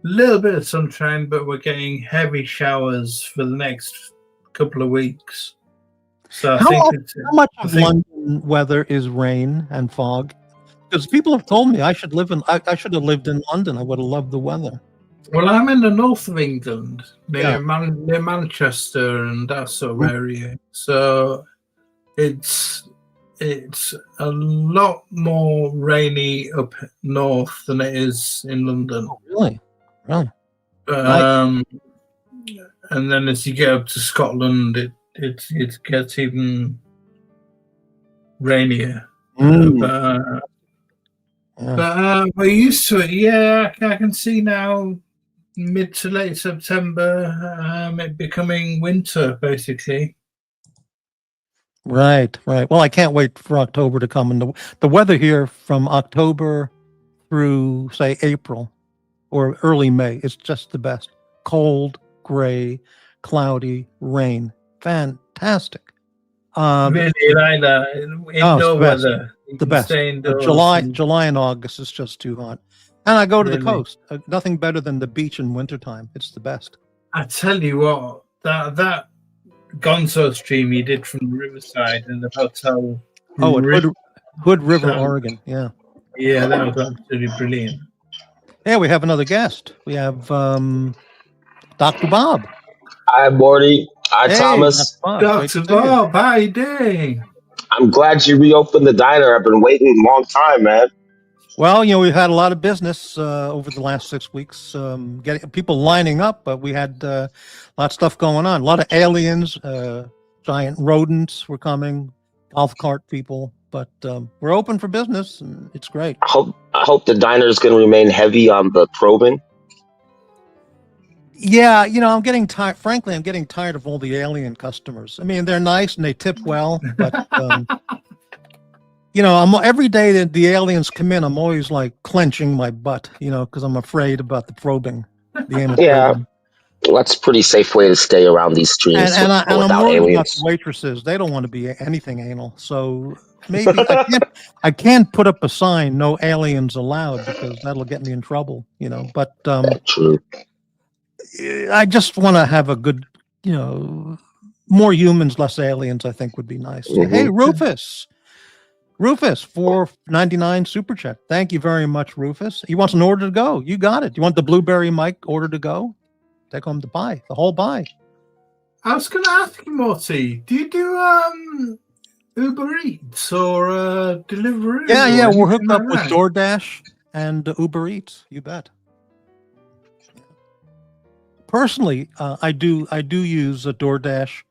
little bit of sunshine, but we're getting heavy showers for the next couple of weeks. So How much of London weather is rain and fog? Because people have told me I should have lived in London. I would have loved the weather. Well, I'm in the north of England, near Manchester and that sort of area. So it's a lot more rainy up north than it is in London. Oh, really? Nice. And then as you get up to Scotland, it gets even rainier. But we're used to it. Yeah, I can see now, mid to late September, it becoming winter, basically. Right. Well, I can't wait for October to come. And the weather here from October through, say, April or early May, it's just the best. Cold, gray, cloudy, rain. Fantastic. Really like that. Indoor weather. The best. July and August is just too hot. And I go to the coast. Nothing better than the beach in wintertime. It's the best. I tell you what, that Gonzo stream you did from the riverside in the hotel. Oh, at Hood River, Oregon. Yeah. Yeah, that was absolutely brilliant. Yeah, we have another guest. We have Dr. Bob. Hi, Morty. Hi, Thomas. Dr. Bob, how you doing? I'm glad you reopened the diner. I've been waiting a long time, man. Well, we've had a lot of business over the last 6 weeks, getting people lining up, but we had a lot of stuff going on. A lot of aliens, giant rodents were coming, golf cart people, but we're open for business, and it's great. I hope the diner is going to remain heavy on the probing. Yeah, I'm getting tired. Frankly, I'm getting tired of all the alien customers. I mean, they're nice and they tip well, but I'm every day that the aliens come in, I'm always like clenching my butt, because I'm afraid about the probing. Probing. That's a pretty safe way to stay around these streams and I'm worried aliens. about the waitresses. They don't want to be anything anal, so maybe I can't put up a sign "No aliens allowed" because that'll get me in trouble. But true. I just want to have a good, more humans, less aliens, I think would be nice. Hey, Rufus, $4.99 super check. Thank you very much, Rufus. He wants an order to go. You got it. You want the blueberry Mike order to go? Take home the pie, the whole pie. I was going to ask you, Morty, do you do Uber Eats or Deliveroo? Yeah, we're hooked up with DoorDash and Uber Eats. You bet. Personally, I do use a DoorDash,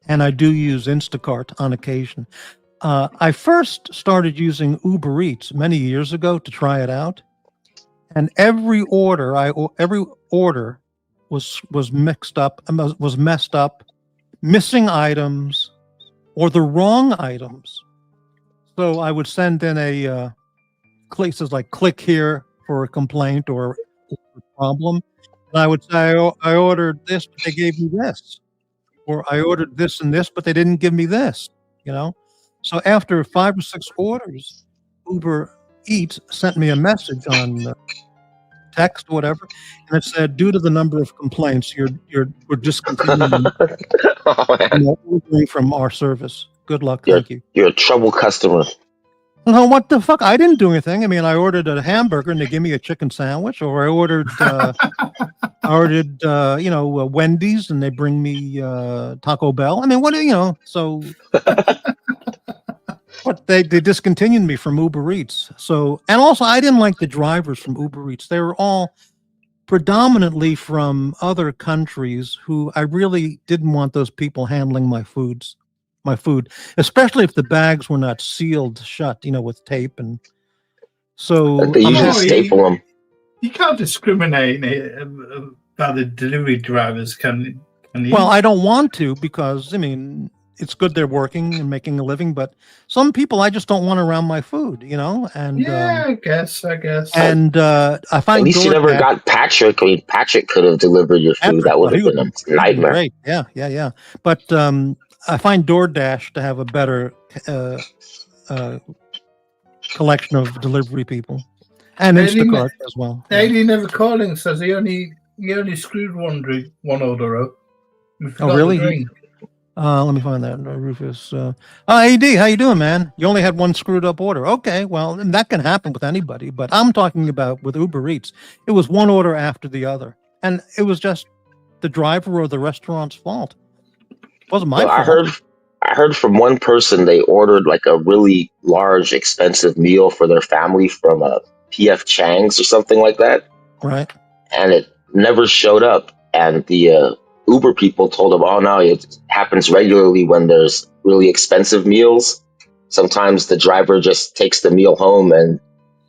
and I do use Instacart on occasion. I first started using Uber Eats many years ago to try it out, and every order was mixed up, was messed up, missing items or the wrong items. So I would send in a places like click here for a complaint or a problem, and I would say I ordered this, but they gave me this, or I ordered this and this, but they didn't give me this. You know. So after 5 or 6 orders, Uber Eats sent me a message on text, or whatever, and it said, "Due to the number of complaints, we're discontinuing Oh, man. ordering from our service. Good luck, You're, thank you." you're a trouble customer. No, what the fuck? I didn't do anything. I mean, I ordered a hamburger and they gave me a chicken sandwich, or I ordered Wendy's and they bring me Taco Bell. I mean, what do you know? So. But they discontinued me from Uber Eats. So, and also I didn't like the drivers from Uber Eats. They were all predominantly from other countries who I really didn't want those people handling my food, especially if the bags were not sealed shut, with tape. And so They I'm usually happy- staple them. You can't discriminate about the delivery drivers, can you? Well, I don't want to, because I mean, it's good they're working and making a living, but some people I just don't want around my food, and yeah, I guess. and I find At least you never DoorDash- got Patrick. I mean, Patrick could have delivered your food. That would have been a nightmare. Great. Yeah. But I find DoorDash to have a better collection of delivery people, and Eddie Instacart as well. Eddie never calling says he only screwed one order up. We forgot really? the drink. Let me find that. Rufus. AD, how you doing, man? You only had one screwed up order. Okay, well, and that can happen with anybody, but I'm talking about with Uber Eats. It was one order after the other, and it was just the driver or the restaurant's fault. It wasn't my fault. I heard from one person they ordered like a really large, expensive meal for their family from a PF Chang's or something like that, Right. and it never showed up. And the Uber people told them, "Oh no, it happens regularly when there's really expensive meals. Sometimes the driver just takes the meal home and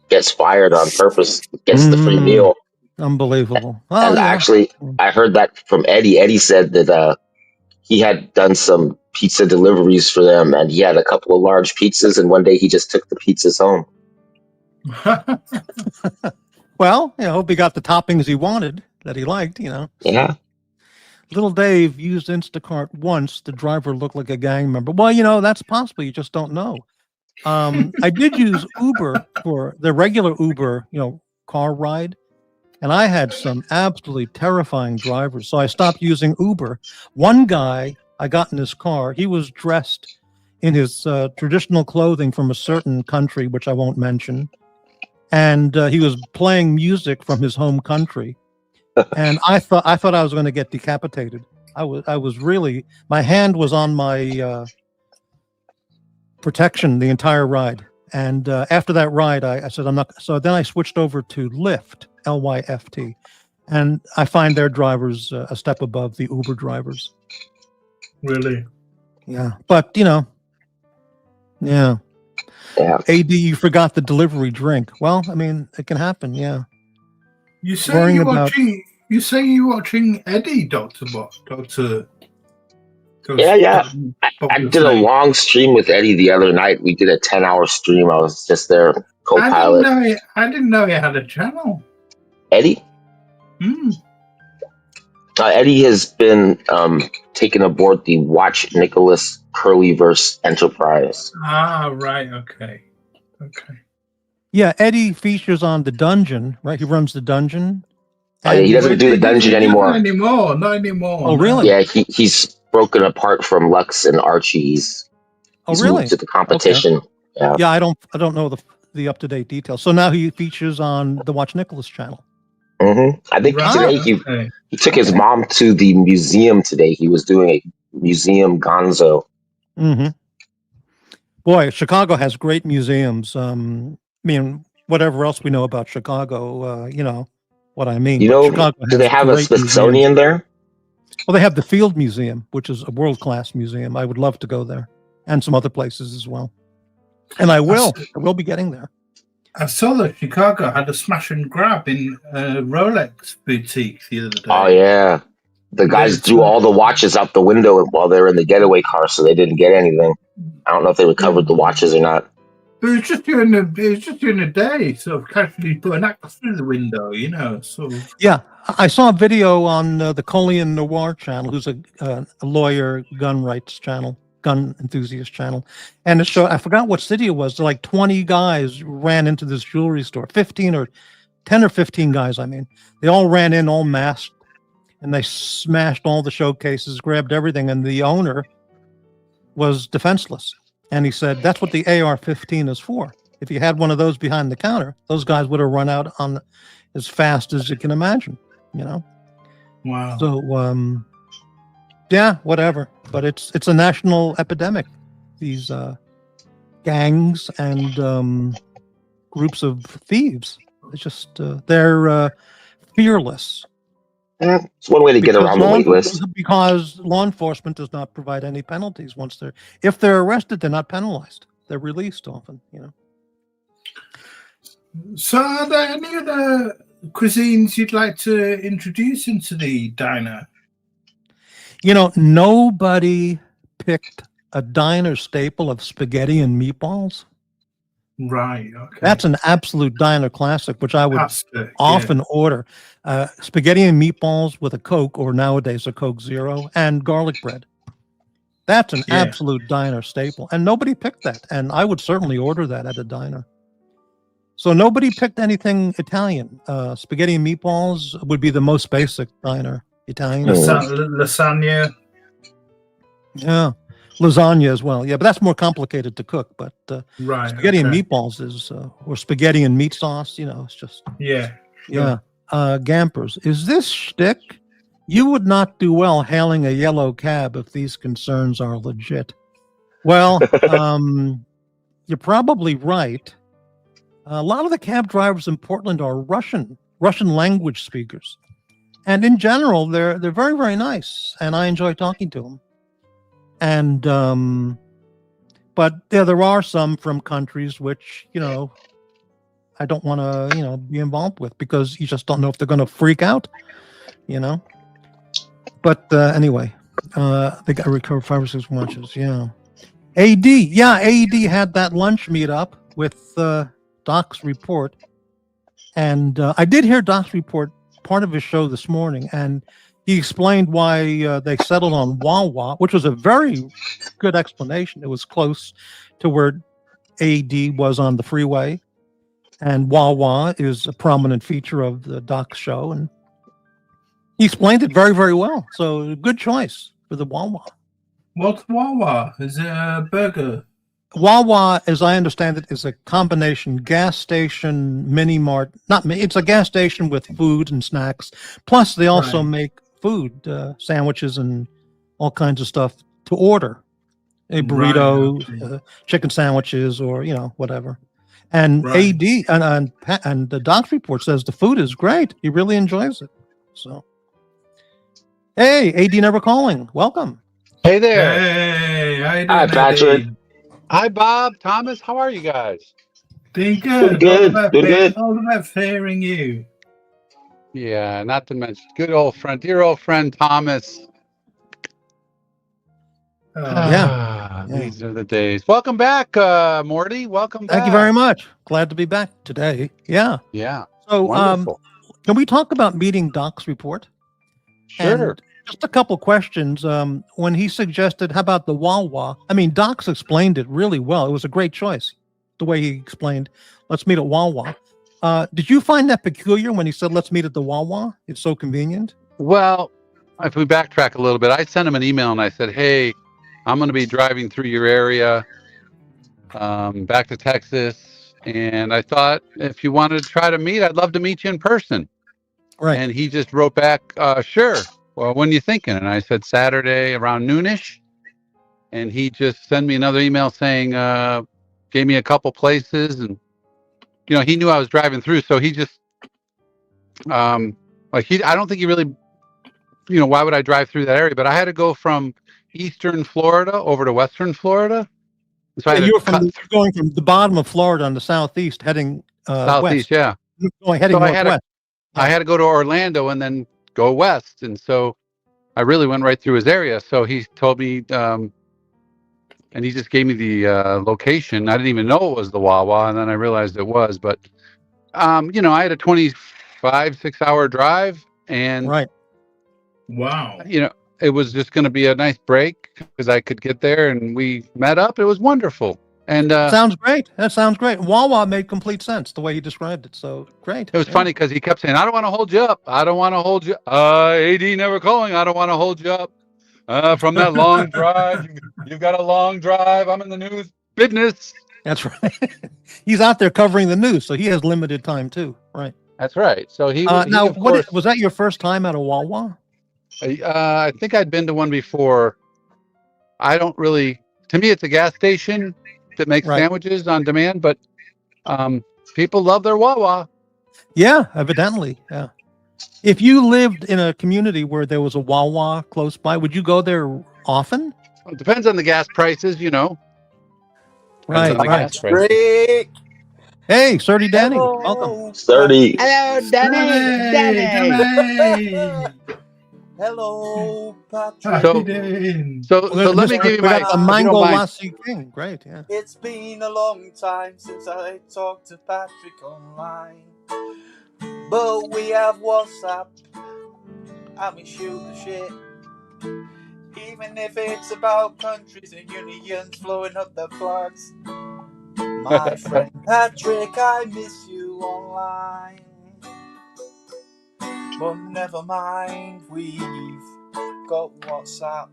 gets fired on purpose, gets the free meal." Unbelievable. And actually, I heard that from Eddie. Eddie said that he had done some pizza deliveries for them, and he had a couple of large pizzas, and one day he just took the pizzas home. Well, I hope he got the toppings he wanted that he liked. Yeah. Little Dave used Instacart once. The driver looked like a gang member. Well, that's possible. You just don't know. I did use Uber for the regular Uber, car ride. And I had some absolutely terrifying drivers. So I stopped using Uber. One guy, I got in his car. He was dressed in his traditional clothing from a certain country, which I won't mention. And he was playing music from his home country. And I thought I was going to get decapitated. I was really, my hand was on my protection the entire ride. And after that ride, I said, I'm not. So then I switched over to Lyft, Lyft. And I find their drivers a step above the Uber drivers. Really? Yeah. But, yeah. Yeah. AD, you forgot the delivery drink. Well, I mean, it can happen. Yeah. You say you're watching Eddie, Doctor. Yeah. I did a long stream with Eddie the other night. We did a 10-hour stream. I was just their co-pilot. I didn't know he had a channel. Eddie? Eddie has been taken aboard the Watch Nicholas Curlyverse Enterprise. Ah, right. Okay. Yeah, Eddie features on The Dungeon, right? He runs The Dungeon. He doesn't do The Dungeon anymore. Not anymore. Oh, really? Yeah, he's broken apart from Lux and Archie. He's really? moved to the competition. Okay. Yeah, I don't know the up-to-date details. So now he features on the Watch Nicholas channel. Mm-hmm. I think today he took his mom to the museum today. He was doing a museum gonzo. Mm-hmm. Boy, Chicago has great museums. I mean, whatever else we know about Chicago, you know what I mean. Chicago do they have a Smithsonian there? Well, they have the Field Museum, which is a world-class museum. I would love to go there, and some other places as well. And I will be getting there. I saw that Chicago had a smash and grab in a Rolex boutique the other day. Oh yeah, the guys threw all the watches out the window while they were in the getaway car, so they didn't get anything. I don't know if they recovered the watches or not. But it was just during the day, sort of casually put an axe through the window, you know. So Yeah, I saw a video on the Colian Noir channel, who's a lawyer, gun rights channel, gun enthusiast channel, and it showed. I forgot what city it was. Like 20 guys ran into this jewelry store. 10 or 15 guys. I mean, they all ran in, all masked, and they smashed all the showcases, grabbed everything, and the owner was defenseless. And he said, that's what the AR-15 is for. If you had one of those behind the counter, those guys would have run out on as fast as you can imagine, you know? wow. So, yeah, whatever. But it's a national epidemic. These gangs and groups of thieves. It's just, they're fearless. It's one way to get around the wait list. Because law enforcement does not provide any penalties if they're arrested, they're not penalized. They're released often, you know. So are there any other cuisines you'd like to introduce into the diner? You know, nobody picked a diner staple of spaghetti and meatballs. Right, okay. That's an absolute diner classic, which I would often order. Spaghetti and meatballs with a Coke, or nowadays a Coke Zero, and garlic bread. That's an absolute diner staple. And nobody picked that. And I would certainly order that at a diner. So nobody picked anything Italian. Spaghetti and meatballs would be the most basic diner Italian. Lasagna. Yeah. Lasagna as well. Yeah, but that's more complicated to cook. But spaghetti and meatballs is, or spaghetti and meat sauce, you know, it's just. Yeah. Yeah. Gampers, is this shtick? You would not do well hailing a yellow cab if these concerns are legit. Well, you're probably right. A lot of the cab drivers in Portland are Russian language speakers. And in general, they're very, very nice. And I enjoy talking to them. And, but there are some from countries which, you know, I don't want to, you know, be involved with, because you just don't know if they're going to freak out, you know. But anyway, they got recovered 5 or 6 lunches. Yeah. AD had that lunch meetup with Doc's report. And I did hear Doc's report, part of his show this morning, and he explained why they settled on Wawa, which was a very good explanation. It was close to where AD was on the freeway. And Wawa is a prominent feature of the Doc show. And he explained it very, very well. So good choice for the Wawa. What's Wawa? Is it a burger? Wawa, as I understand it, is a combination gas station, mini mart. It's a gas station with food and snacks. Plus, they also make food, sandwiches and all kinds of stuff to order. A burrito, chicken sandwiches, or, you know, whatever. And AD and the Doc's report says the food is great. He really enjoys it. So, hey, AD never calling. Welcome. Hey there. Hey, how you doing, Hi, Patrick. Hi, Bob. Thomas, how are you guys? Doing good. Doing good. All about hearing you. Yeah, not to mention dear old friend Thomas. These are the days. Welcome back, Morty. Welcome back. Thank you very much. Glad to be back today. Yeah. Yeah. So, wonderful. Can we talk about meeting Doc's report? Sure. And just a couple questions. When he suggested, how about the Wawa? I mean, Doc's explained it really well. It was a great choice, the way he explained, let's meet at Wawa. Did you find that peculiar when he said, let's meet at the Wawa? It's so convenient. Well, if we backtrack a little bit, I sent him an email and I said, hey, I'm going to be driving through your area back to Texas. And I thought if you wanted to try to meet, I'd love to meet you in person. Right. And he just wrote back, sure. Well, when are you thinking? And I said Saturday around noonish. And he just sent me another email saying, gave me a couple places. And, you know, he knew I was driving through. So he just, I don't think he really, you know, why would I drive through that area? But I had to go from Eastern Florida over to Western Florida. So I had you to were going from the bottom of Florida on the southeast, heading southeast, west. yeah. Heading So northwest. I had to go to Orlando and then go west, and so I really went right through his area. So he told me, and he just gave me the location. I didn't even know it was the Wawa, and then I realized it was. But I had a 6-hour drive, and Right. Wow. it was just going to be a nice break because I could get there, and we met up. It was wonderful, and sounds great. That sounds great. Wawa made complete sense the way he described it. So great. it was funny because he kept saying, "I don't want to hold you up. I don't want to hold you." AD never calling. I don't want to hold you up from that long drive. You've got a long drive. I'm in the news business. That's right. He's out there covering the news, so he has limited time too. Right. That's right. So he now, of course, was that your first time at a Wawa? I think I'd been to one before. I don't really. To me, it's a gas station that makes sandwiches on demand, but people love their Wawa. Yeah, evidently. Yeah. If you lived in a community where there was a Wawa close by, would you go there often? Well, it depends on the gas prices, Right. Great. Hey, Surdy Danny, Hello, welcome. Sturdy. Hello, Danny. Hello, Patrick. So let me give you my a mango lassi king. Great, yeah. It's been a long time since I talked to Patrick online, but we have WhatsApp and we shoot the shit. Even if it's about countries and unions blowing up their flags. My friend Patrick, I miss you online. But never mind, we've got WhatsApp.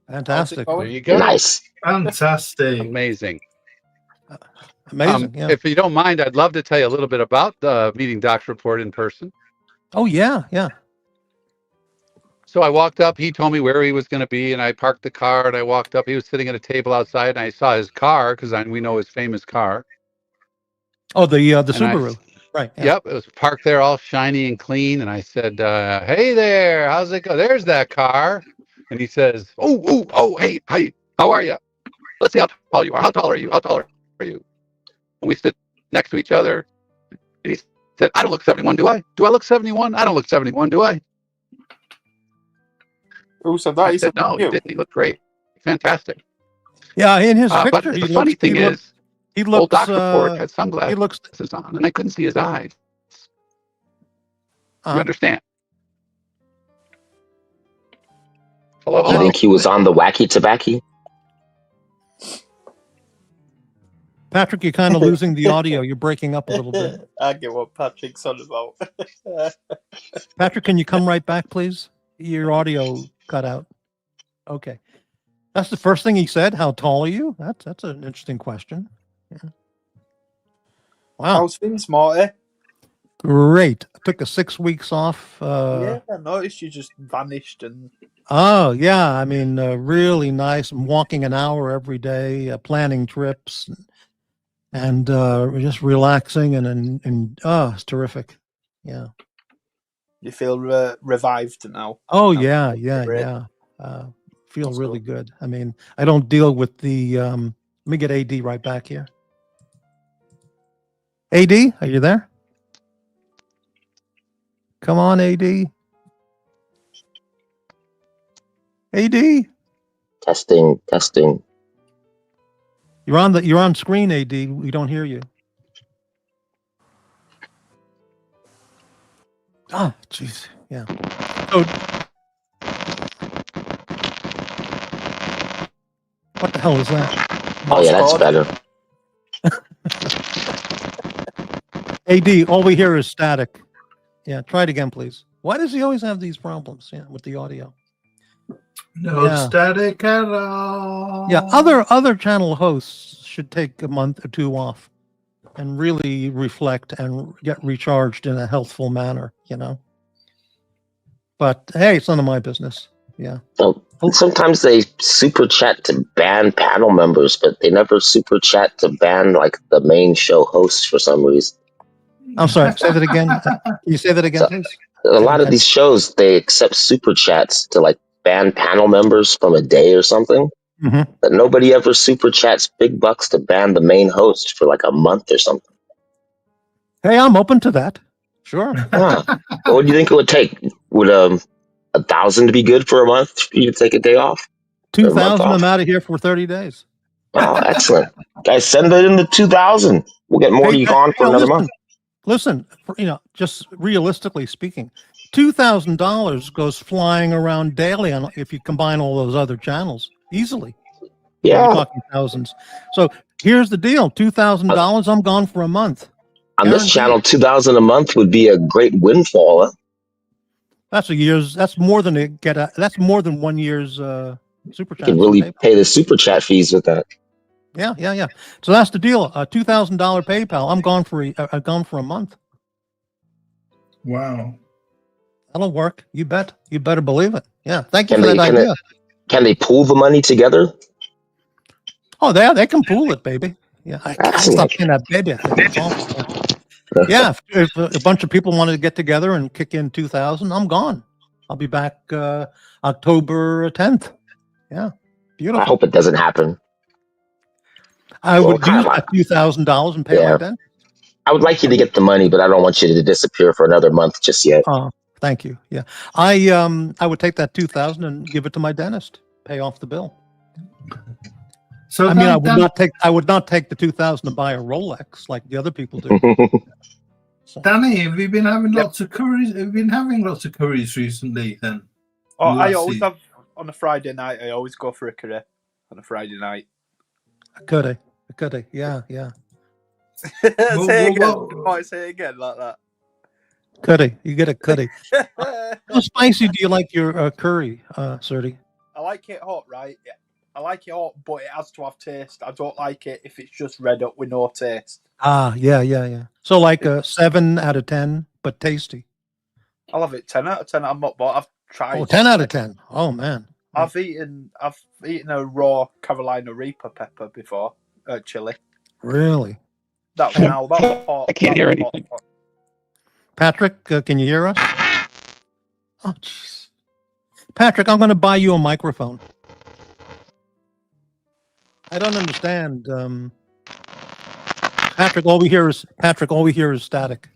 Fantastic. There you go. Nice. Fantastic. Amazing. Amazing. Yeah. If you don't mind, I'd love to tell you a little bit about the Meeting Docs report in person. Oh, yeah. Yeah. So I walked up, he told me where he was going to be, and I parked the car, and I walked up. He was sitting at a table outside, and I saw his car, because we know his famous car. Oh, the Subaru. Right. Yeah. Yep, it was parked there all shiny and clean, and I said, hey there, how's it go? There's that car. And he says, oh, hey, hi, how are you? Let's see how tall you are. How tall are you? How tall are you? And we stood next to each other, and he said, I don't look 71, do I? Do I look 71? I don't look 71, do I? Who said that? I said, no, you didn't. He looked great. Fantastic. Yeah, in his picture, but the funny thing is, he looks, old Doc Report had sunglasses he looks on, and I couldn't see his eyes. You understand? Hello? Do you think he was on the wacky tobacco? Patrick, you're kind of losing the audio. You're breaking up a little bit. I get what Patrick's on about. Patrick, can you come right back, please? Your audio cut out. Okay. That's the first thing he said. How tall are you? That's an interesting question. Yeah. Wow. How's things, Morty? Great. I took a 6 weeks off. Yeah, I noticed you just vanished and. Oh yeah, I mean, really nice. I'm walking an hour every day, planning trips, and just relaxing, and it's terrific. Yeah. You feel revived now. Oh yeah. Feel That's really cool. good. I mean, I don't deal with the. Let me get AD right back here. AD, are you there? Come on, AD. AD. Testing. You're on screen, AD. We don't hear you. Ah, jeez. Yeah. So, what the hell is that? Oh yeah, that's better. AD, all we hear is static. Yeah, try it again, please. Why does he always have these problems? Yeah, with the audio. No static at all. Yeah, other channel hosts should take a month or two off and really reflect and get recharged in a healthful manner, But hey, it's none of my business. Yeah. So, sometimes they super chat to ban panel members, but they never super chat to ban like the main show hosts for some reason. I'm sorry. Say that again. Can you say that again, please? A lot of these shows, they accept super chats to like ban panel members from a day or something. that nobody ever super chats big bucks to ban the main host for like a month or something. Hey, I'm open to that. Sure. Huh. What do you think it would take? Would 1,000 be good for a month for you to take a day off? Or a month 2,000. off? I'm out of here for 30 days. Oh, excellent. Guys, send it in the 2,000. We'll get Morty on for another month. Listen, just realistically speaking, $2,000 goes flying around daily if you combine all those other channels easily. Yeah. You're talking thousands. So here's the deal: $2,000. I'm gone for a month. On this channel, 2,000 a month would be a great windfall. Huh? That's a year's. That's more than that's more than 1 year's super chat. You can really pay the super chat fees with that. Yeah. So that's the deal. $2,000 PayPal. I'm gone for a month. Wow. That'll work. You bet. You better believe it. Yeah. Thank you for that idea. Can they pool the money together? Oh, they can pool it, baby. Yeah, I can't stop saying that, baby. Yeah, if a bunch of people wanted to get together and kick in 2,000, I'm gone. I'll be back October 10th. Yeah, beautiful. I hope it doesn't happen. I would use that $2,000 and pay my dent. I would like you to get the money, but I don't want you to disappear for another month just yet. Oh, thank you. Yeah, I would take that 2,000 and give it to my dentist. Pay off the bill. So I mean, I would not take the 2,000 to buy a Rolex like the other people do. So. Danny, have you been having lots of curries? Have you been having lots of curries recently? Then. Oh, I always have on a Friday night. I always go for a curry on a Friday night. A curry. Yeah. Say it again like that. Curry. You get a curry. How spicy do you like your curry, Serty? I like it hot, right? Yeah. I like it hot, but it has to have taste. I don't like it if it's just red up with no taste. Ah, yeah. So like a 7 out of 10, but tasty. I'll have it 10 out of 10. I'm not bought. I've tried. 10 out of 10. Oh man. I've eaten a raw Carolina Reaper pepper before, chili. Really? That was hot. I can't hear anything. Hot. Patrick, can you hear us? Oh, jeez. Patrick, I'm going to buy you a microphone. I don't understand. Patrick, all we hear is static.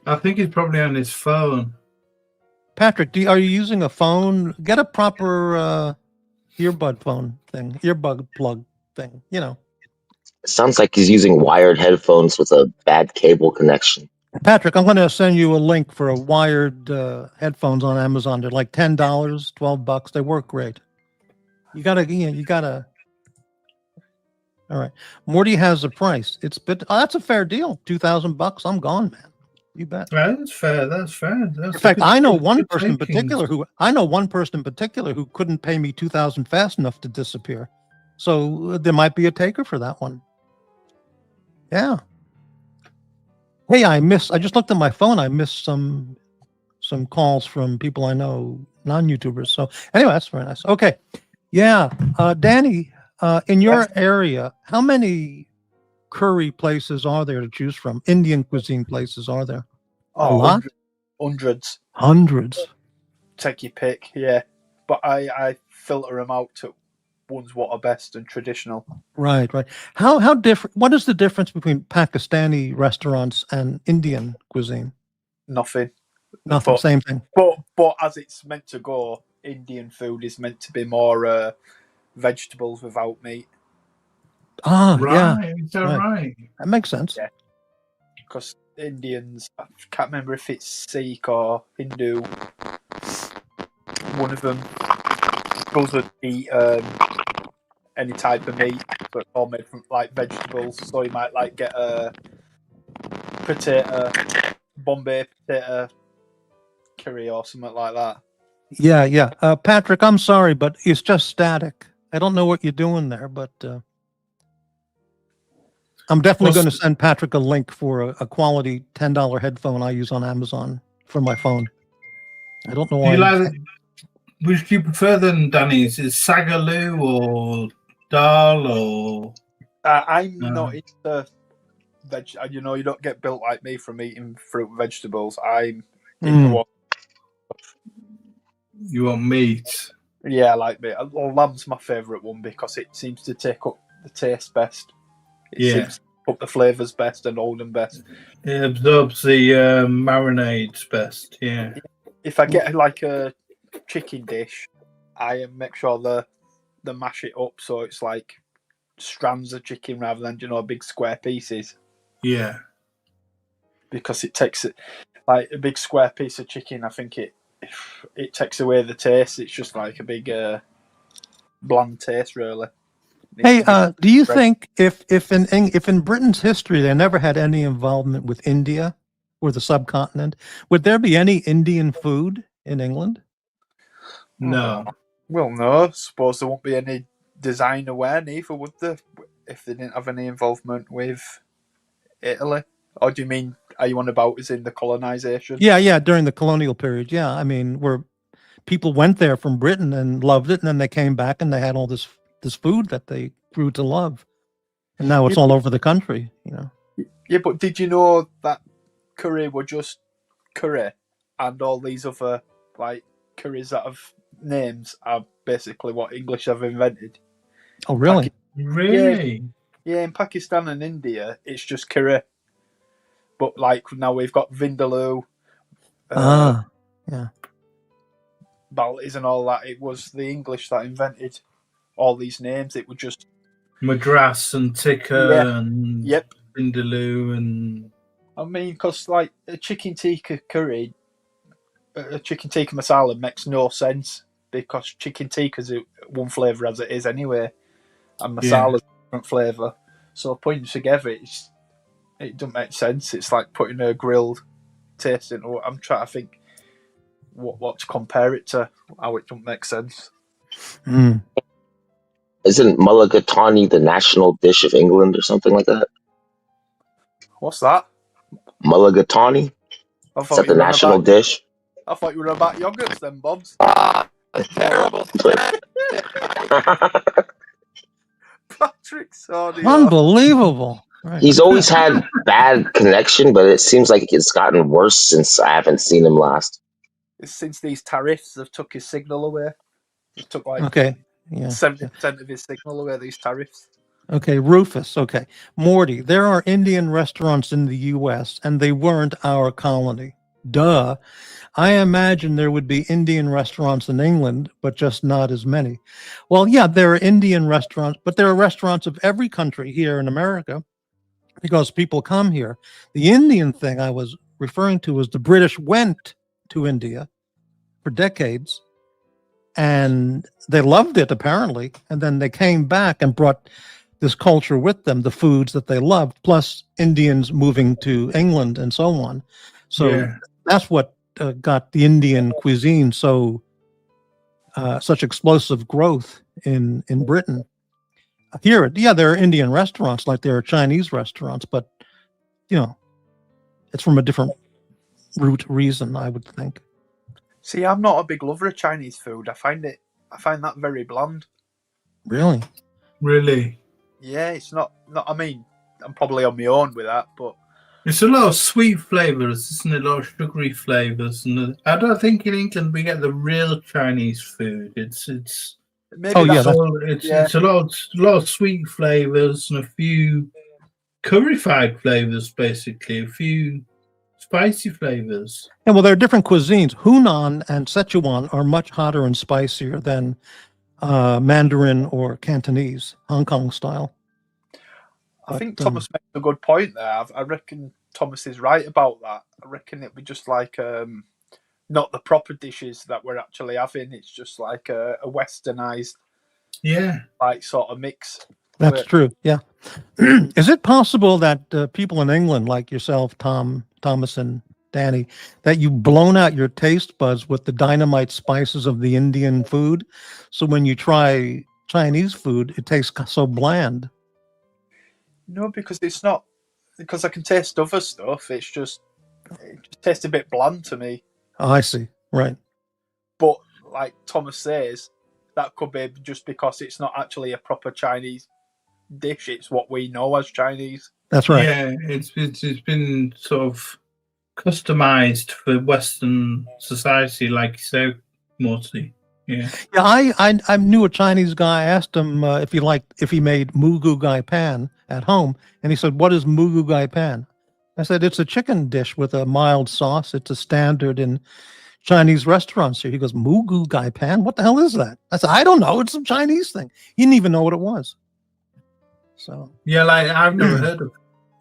I think he's probably on his phone. Patrick, are you using a phone? Get a proper earbud plug thing, It sounds like he's using wired headphones with a bad cable connection. Patrick, I'm going to send you a link for a wired headphones on Amazon. They're like $10, $12. They work great. You gotta. All right. Morty has a price. That's a fair deal. $2,000. I'm gone, man. You bet. That's fair. In fact, I know one person in particular who couldn't pay me $2,000 fast enough to disappear. So there might be a taker for that one. Yeah. Hey, I just looked at my phone. I missed some calls from people I know, non-YouTubers. So anyway, that's very nice. Okay. Yeah. Danny, in your area, how many curry places are there to choose from? Indian cuisine places are there? A lot? Hundreds. Take your pick, yeah. But I filter them out to ones what are best and traditional. Right. How different? What is the difference between Pakistani restaurants and Indian cuisine? Nothing. Same thing. But as it's meant to go, Indian food is meant to be more vegetables without meat. Ah, right. Yeah. Is that right? That makes sense. Yeah. Because Indians, I can't remember if it's Sikh or Hindu, one of them doesn't eat any type of meat, but it's all made from like vegetables. So you might like get a Bombay potato curry or something like that. Yeah. Patrick, I'm sorry, but it's just static. I don't know what you're doing there, but I'm definitely going to send Patrick a link for a quality $10 headphone I use on Amazon for my phone. I don't know why. Which do you prefer then, Danny? Is it sagaloo or dal or? I'm not into veg. You don't get built like me from eating fruit and vegetables. I'm into what. You want meat? Yeah, like me. Lamb's my favourite one because it seems to take up the taste best. It Yeah. seems to take up the flavours best and hold them best. It absorbs the marinades best. Yeah. If I get like a chicken dish, I make sure they mash it up so it's like strands of chicken rather than big square pieces, Yeah. because it takes it like a big square piece of chicken. I think it takes away the taste. It's just like a big bland taste, really. Hey, do you think if in Britain's history they never had any involvement with India or the subcontinent, would there be any Indian food in England? No. Well, no. I suppose there won't be any designer wear neither, would there? If they didn't have any involvement with Italy, or do you mean? Are you on about as in the colonisation? Yeah, during the colonial period. Yeah, I mean, where people went there from Britain and loved it, and then they came back and they had all this food that they grew to love, and now it's all over the country. Yeah, but did you know that curry were just curry, and all these other like curries that have names are basically what English have invented? Oh, really? Really? Yeah, in Pakistan and India, it's just curry. But like now we've got vindaloo, Yeah. baltis and all that. It was the English that invented all these names. It was just Madras and tikka and Yep. vindaloo and I mean, because like a chicken tikka curry, a chicken tikka masala makes no sense because chicken tikka's one flavour as it is anyway, and masala's a different flavour. So putting it together, it doesn't make sense. It's like putting a grilled taste into. I'm trying to think what to compare it to, how it doesn't make sense. Mm. Isn't mulligatawny the national dish of England or something like that? What's that? Mulligatawny? I Is thought that the you were national about. dish? I thought you were about yogurts then, Bobs. Terrible. Patrick Sardio. Unbelievable. Right. He's always had bad connection, but it seems like it's gotten worse since I haven't seen him last. Since these tariffs have took his signal away. It took like Okay. Yeah. 70% of his signal away, these tariffs. Okay, Rufus. Okay, Morty. There are Indian restaurants in the U.S. and they weren't our colony. Duh. I imagine there would be Indian restaurants in England, but just not as many. Well, yeah, there are Indian restaurants, but there are restaurants of every country here in America because people come here. The Indian thing I was referring to was the British went to India for decades and they loved it apparently. And then they came back and brought this culture with them, the foods that they loved, plus Indians moving to England and so on. So that's what got the Indian cuisine so such explosive growth in Britain. Here, yeah, there are Indian restaurants like there are Chinese restaurants, but it's from a different root reason, I would think. See, I'm not a big lover of Chinese food. I find that very bland. Really? Really? Yeah, it's not. I mean, I'm probably on my own with that, but it's a lot of sweet flavours, isn't it? A lot of sugary flavours, and I don't think in England we get the real Chinese food. It's maybe it's a lot of sweet flavours and a few currified flavours, basically, a few spicy flavours. And well, there are different cuisines. Hunan and Sichuan are much hotter and spicier than Mandarin or Cantonese, Hong Kong style. I think Thomas makes a good point there. I reckon Thomas is right about that. I reckon it'd be just like not the proper dishes that we're actually having. It's just like a westernized, like sort of mix. That's true. Yeah. Is it possible that people in England, like yourself, Thomas, and Danny, that you've blown out your taste buds with the dynamite spices of the Indian food? So when you try Chinese food, it tastes so bland. No, because it's not. Because I can taste other stuff. It just tastes a bit bland to me. Oh, I see. Right. But like Thomas says, that could be just because it's not actually a proper Chinese dish. It's what we know as Chinese. That's right. Yeah, it's been sort of customized for Western society, like you say, Morty. Yeah. Yeah, I knew a Chinese guy. I asked him if he made mugu gai pan at home, and he said, "What is mugu gai pan?" I said, "It's a chicken dish with a mild sauce. It's a standard in Chinese restaurants here." He goes, "Mugu gai pan? What the hell is that?" I said, "I don't know. It's some Chinese thing." He didn't even know what it was. So Yeah, like I've never heard of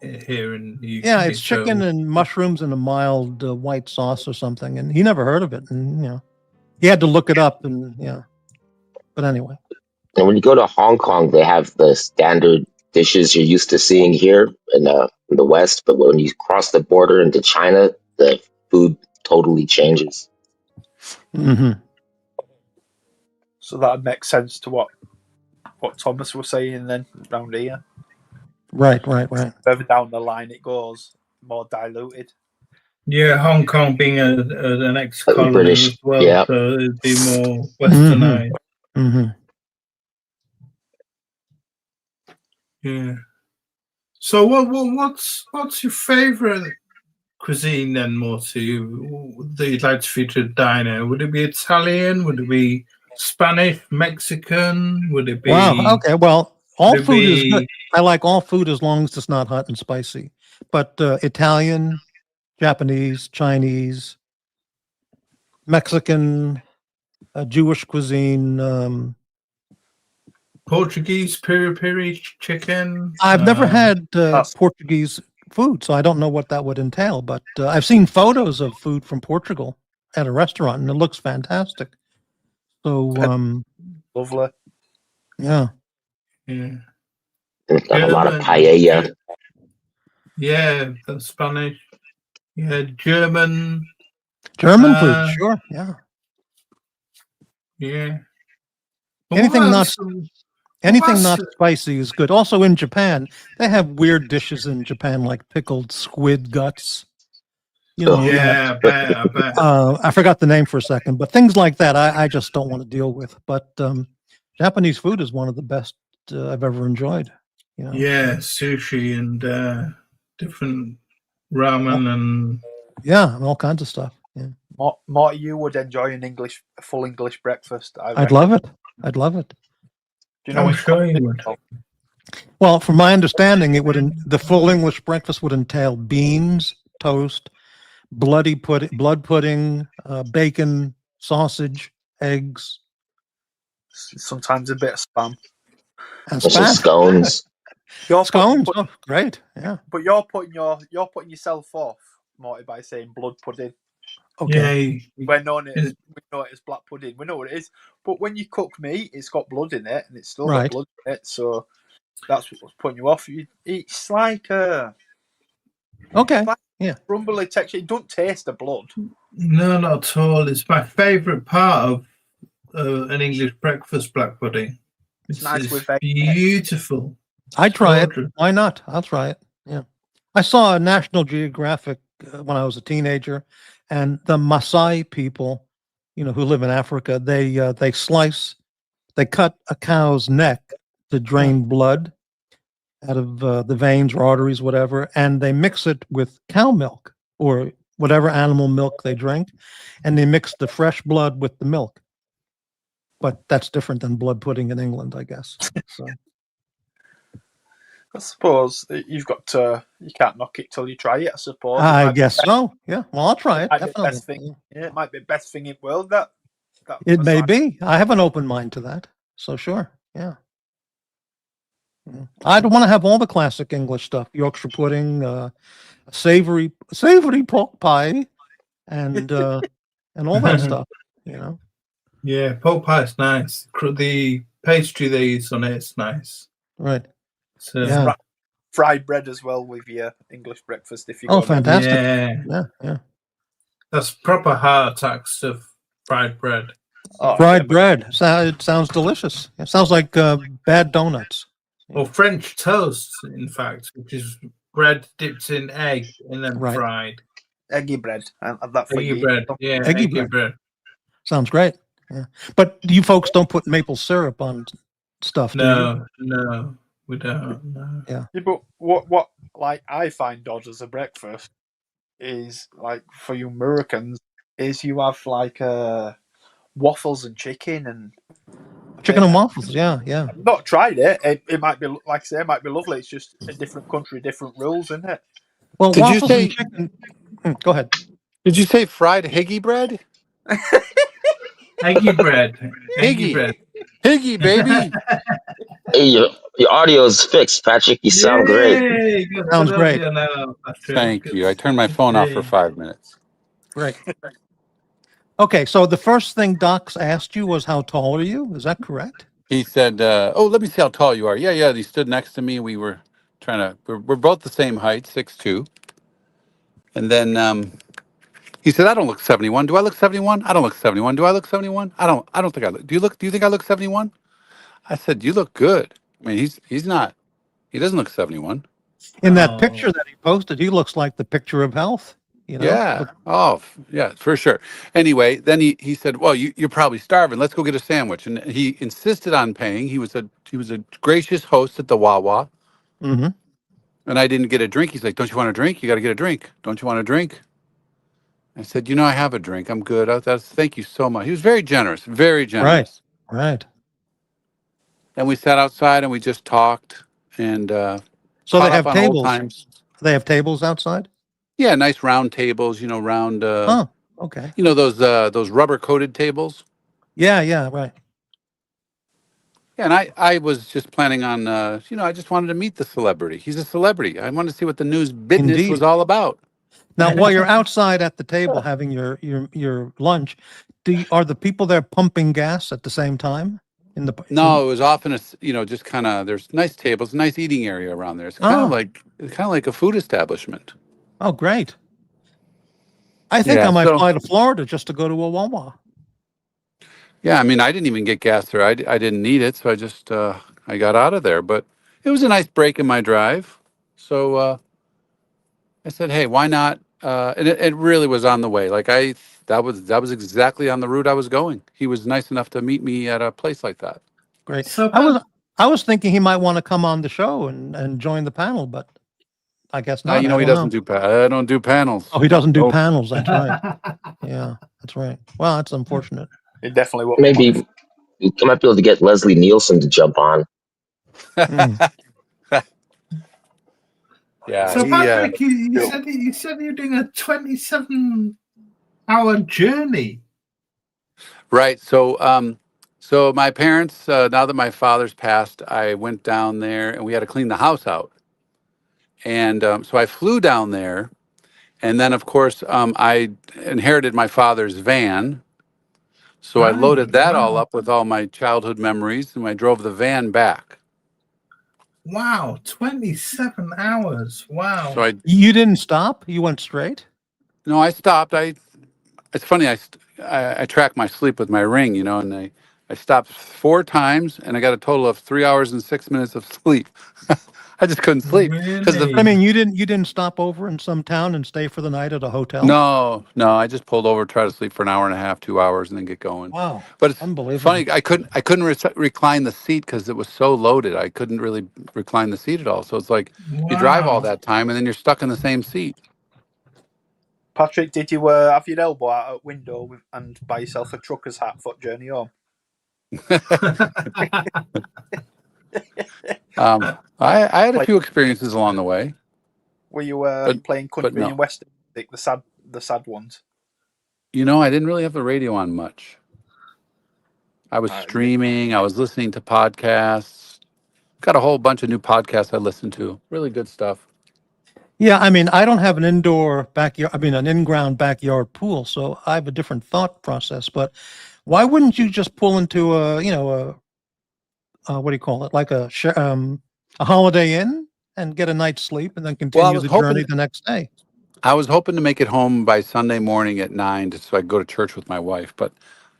it here in the UK. yeah, it's so- chicken and mushrooms and a mild white sauce or something, and he never heard of it. And he had to look it up, and But anyway. And when you go to Hong Kong, they have the standard dishes you're used to seeing here in the West. But when you cross the border into China, the food totally changes. Hmm. So that makes sense to what Thomas was saying then round here. Right. Further down the line it goes, more diluted. Yeah, Hong Kong being an ex-colony British, as well, yeah. so it'd be more westernized. Hmm. Yeah. So what's your favorite cuisine then, Morty, that you'd like to feature at diner? Would it be Italian? Would it be Spanish, Mexican? Would it be Wow. Okay. Well, all would it food is good. be I like all food as long as it's not hot and spicy. But Italian, Japanese, Chinese, Mexican, Jewish cuisine. Portuguese piri piri chicken? I've never had That's- Portuguese food, so I don't know what that would entail. But I've seen photos of food from Portugal at a restaurant, and it looks fantastic. So, Lovely. yeah. Yeah. And a lot of German- paella. Yeah, that's Spanish. Yeah, German. German food, sure. Yeah. Yeah. Anything What not else? Anything else? not spicy is good. Also in Japan, they have weird dishes in Japan like pickled squid guts. Yeah, I bet. I forgot the name for a second, but things like that I just don't want to deal with. But Japanese food is one of the best I've ever enjoyed. Yeah, sushi and different ramen and Yeah, and all kinds of stuff. Yeah, Morty, you would enjoy a full English breakfast. I'd love it. I'd love it. Do you know I'm what sure you would. Well, from my understanding, the full English breakfast would entail beans, toast, blood pudding, bacon, sausage, eggs, Sometimes a bit of spam. and There's some spam. scones. You're Scones. putting- Oh, great. Yeah. but you're putting yourself off, Morty, by saying blood pudding. Okay. yeah, We know it as black pudding. We know what it is. But when you cook meat, it's got blood in it, and it's still Right. got blood in it. So that's what's putting you off. It's like a Okay. Yeah. crumbly texture. It don't taste the blood. no, not at all. It's my favourite part of an English breakfast, black pudding. It's nice with egg. beautiful. I'd try it. Gorgeous. Why not? I'll try it. Yeah. I saw a National Geographic when I was a teenager, and the Maasai people, who live in Africa, they cut a cow's neck to drain blood out of the veins or arteries, whatever, and they mix it with cow milk or whatever animal milk they drink, and they mix the fresh blood with the milk. But that's different than blood pudding in England, I guess. So. I suppose you can't knock it till you try it. I suppose. I guess so. Yeah. Well, I'll try it. Might be the Definitely. best thing. Yeah, it might be the best thing in the world. That It may Maasai- be. I have an open mind to that. So sure. Yeah. I'd want to have all the classic English stuff: Yorkshire pudding, savory pork pie, and all that stuff. Yeah, pork pie's nice. The pastry they use on it's nice. Right. So, Yeah. fried bread as well with your English breakfast. If you Oh, go fantastic. Yeah, Yeah. that's proper heart attack stuff. Fried bread. Fried bread. It sounds delicious. It sounds like bad donuts. Or French toast, in fact, which is bread dipped in egg and then Right. fried. eggy bread and that for Eggy you. bread. Yeah, Eggy eggy bread. Sounds great. Yeah. But you folks don't put maple syrup on stuff, do you? No, we don't. No. Yeah, but what like I find odd as a breakfast is like for you Americans is you have like waffles and chicken and Chicken and waffles. Yeah, yeah. I've not tried it. It might be, like I say, it might be lovely. It's just a different country, different rules, isn't it? Well, Did you waffles and say? chicken. Go ahead. Did you say fried higgy bread? Eggy bread. Eggy Higgy, bread. higgy, baby. Hey, your audio is fixed, Patrick. You sound great. Yay! Good Sounds for great. you now, Patrick. Thank Good you. I to turned my phone off for see. 5 minutes. Great. Okay, so the first thing Docs asked you was, how tall are you? Is that correct? He said, "Oh, let me see how tall you are." Yeah, yeah. He stood next to me. We were trying to. We're both the same height, 6'2". And then he said, "I don't look 71. Do I look 71? I don't look 71. Do I look 71? I don't. I don't think I look. Do you look? Do you think I look 71?" I said, "You look good." I mean, he's not. He doesn't look 71. In that Oh, picture that he posted, he looks like the picture of health. Yeah. Look, Oh, yeah, for sure. Anyway, then he said, "Well, you're probably starving. Let's go get a sandwich." And he insisted on paying. He was a gracious host at the Wawa, hmm and I didn't get a drink. He's like, "Don't you want a drink? You got to get a drink. Don't you want a drink?" I said, "I have a drink. I'm good. Thank you so much." He was very generous, very Right, generous. right. And we sat outside and we just talked and So they caught up have on old tables. times. They have tables outside. Yeah, nice round tables. Round. Oh, okay. Those rubber coated tables. Yeah, yeah, right. Yeah, and I was just planning on, I just wanted to meet the celebrity. He's a celebrity. I wanted to see what the news business Indeed. was all about. Now, while you're outside at the table having your lunch, are the people there pumping gas at the same time? No, it was often just kind of, there's nice tables, nice eating area around there. It's kind of Oh, like a food establishment. oh, great. I think I Yeah. might So fly to Florida just to go to a Wawa. yeah, I mean, I didn't even get gas there. I didn't need it, so I got out of there. But it was a nice break in my drive. So I said, hey, why not? And it really was on the way. That was exactly on the route I was going. He was nice enough to meet me at a place like that. Great. so I was thinking he might want to come on the show and join the panel, but I guess not. He I don't doesn't know. do. I don't do panels. Oh, he doesn't do Nope. panels. That's right. Yeah, that's right. Well, that's unfortunate. It definitely won't. Maybe you might be able to get Leslie Nielsen to jump on. Mm. Yeah. So He. Patrick, you said you're doing a 27-hour journey. Right. So my parents. Now that my father's passed, I went down there and we had to clean the house out. And so I flew down there, and then of course I inherited my father's van. So I Right. loaded that all Wow. up with all my childhood memories, and I drove the van back. Wow. 27 hours. Wow. So You didn't stop? You went straight? I stopped. It's funny. I track my sleep with my ring, and I stopped 4 times, and I got a total of 3 hours and 6 minutes of sleep. I just couldn't sleep because Really? I mean, you didn't stop over in some town and stay for the night at a hotel? no, I just pulled over, try to sleep for an hour and a half, 2 hours, and then get going. Wow. But it's Unbelievable. funny. I couldn't recline the seat because it was so loaded. I couldn't really recline the seat at all. So it's like you drive all Wow. that time, and then you're stuck in the same seat. Patrick, did you have your elbow out a window and buy yourself a trucker's hat for journey home? I had a few experiences along the way. Were you But- playing country no. and western music, the sad ones? I didn't really have the radio on much. I was streaming. I was listening to podcasts. Got a whole bunch of new podcasts I listened to. Really good stuff. Yeah, I mean, I don't have an indoor backyard, I mean, an in-ground backyard pool, so I have a different thought process. But why wouldn't you just pull into what do you call it? Like a Holiday Inn and get a night's sleep and then continue was the hoping- journey the next day? I was hoping to make it home by Sunday morning at 9 so I could go to church with my wife, but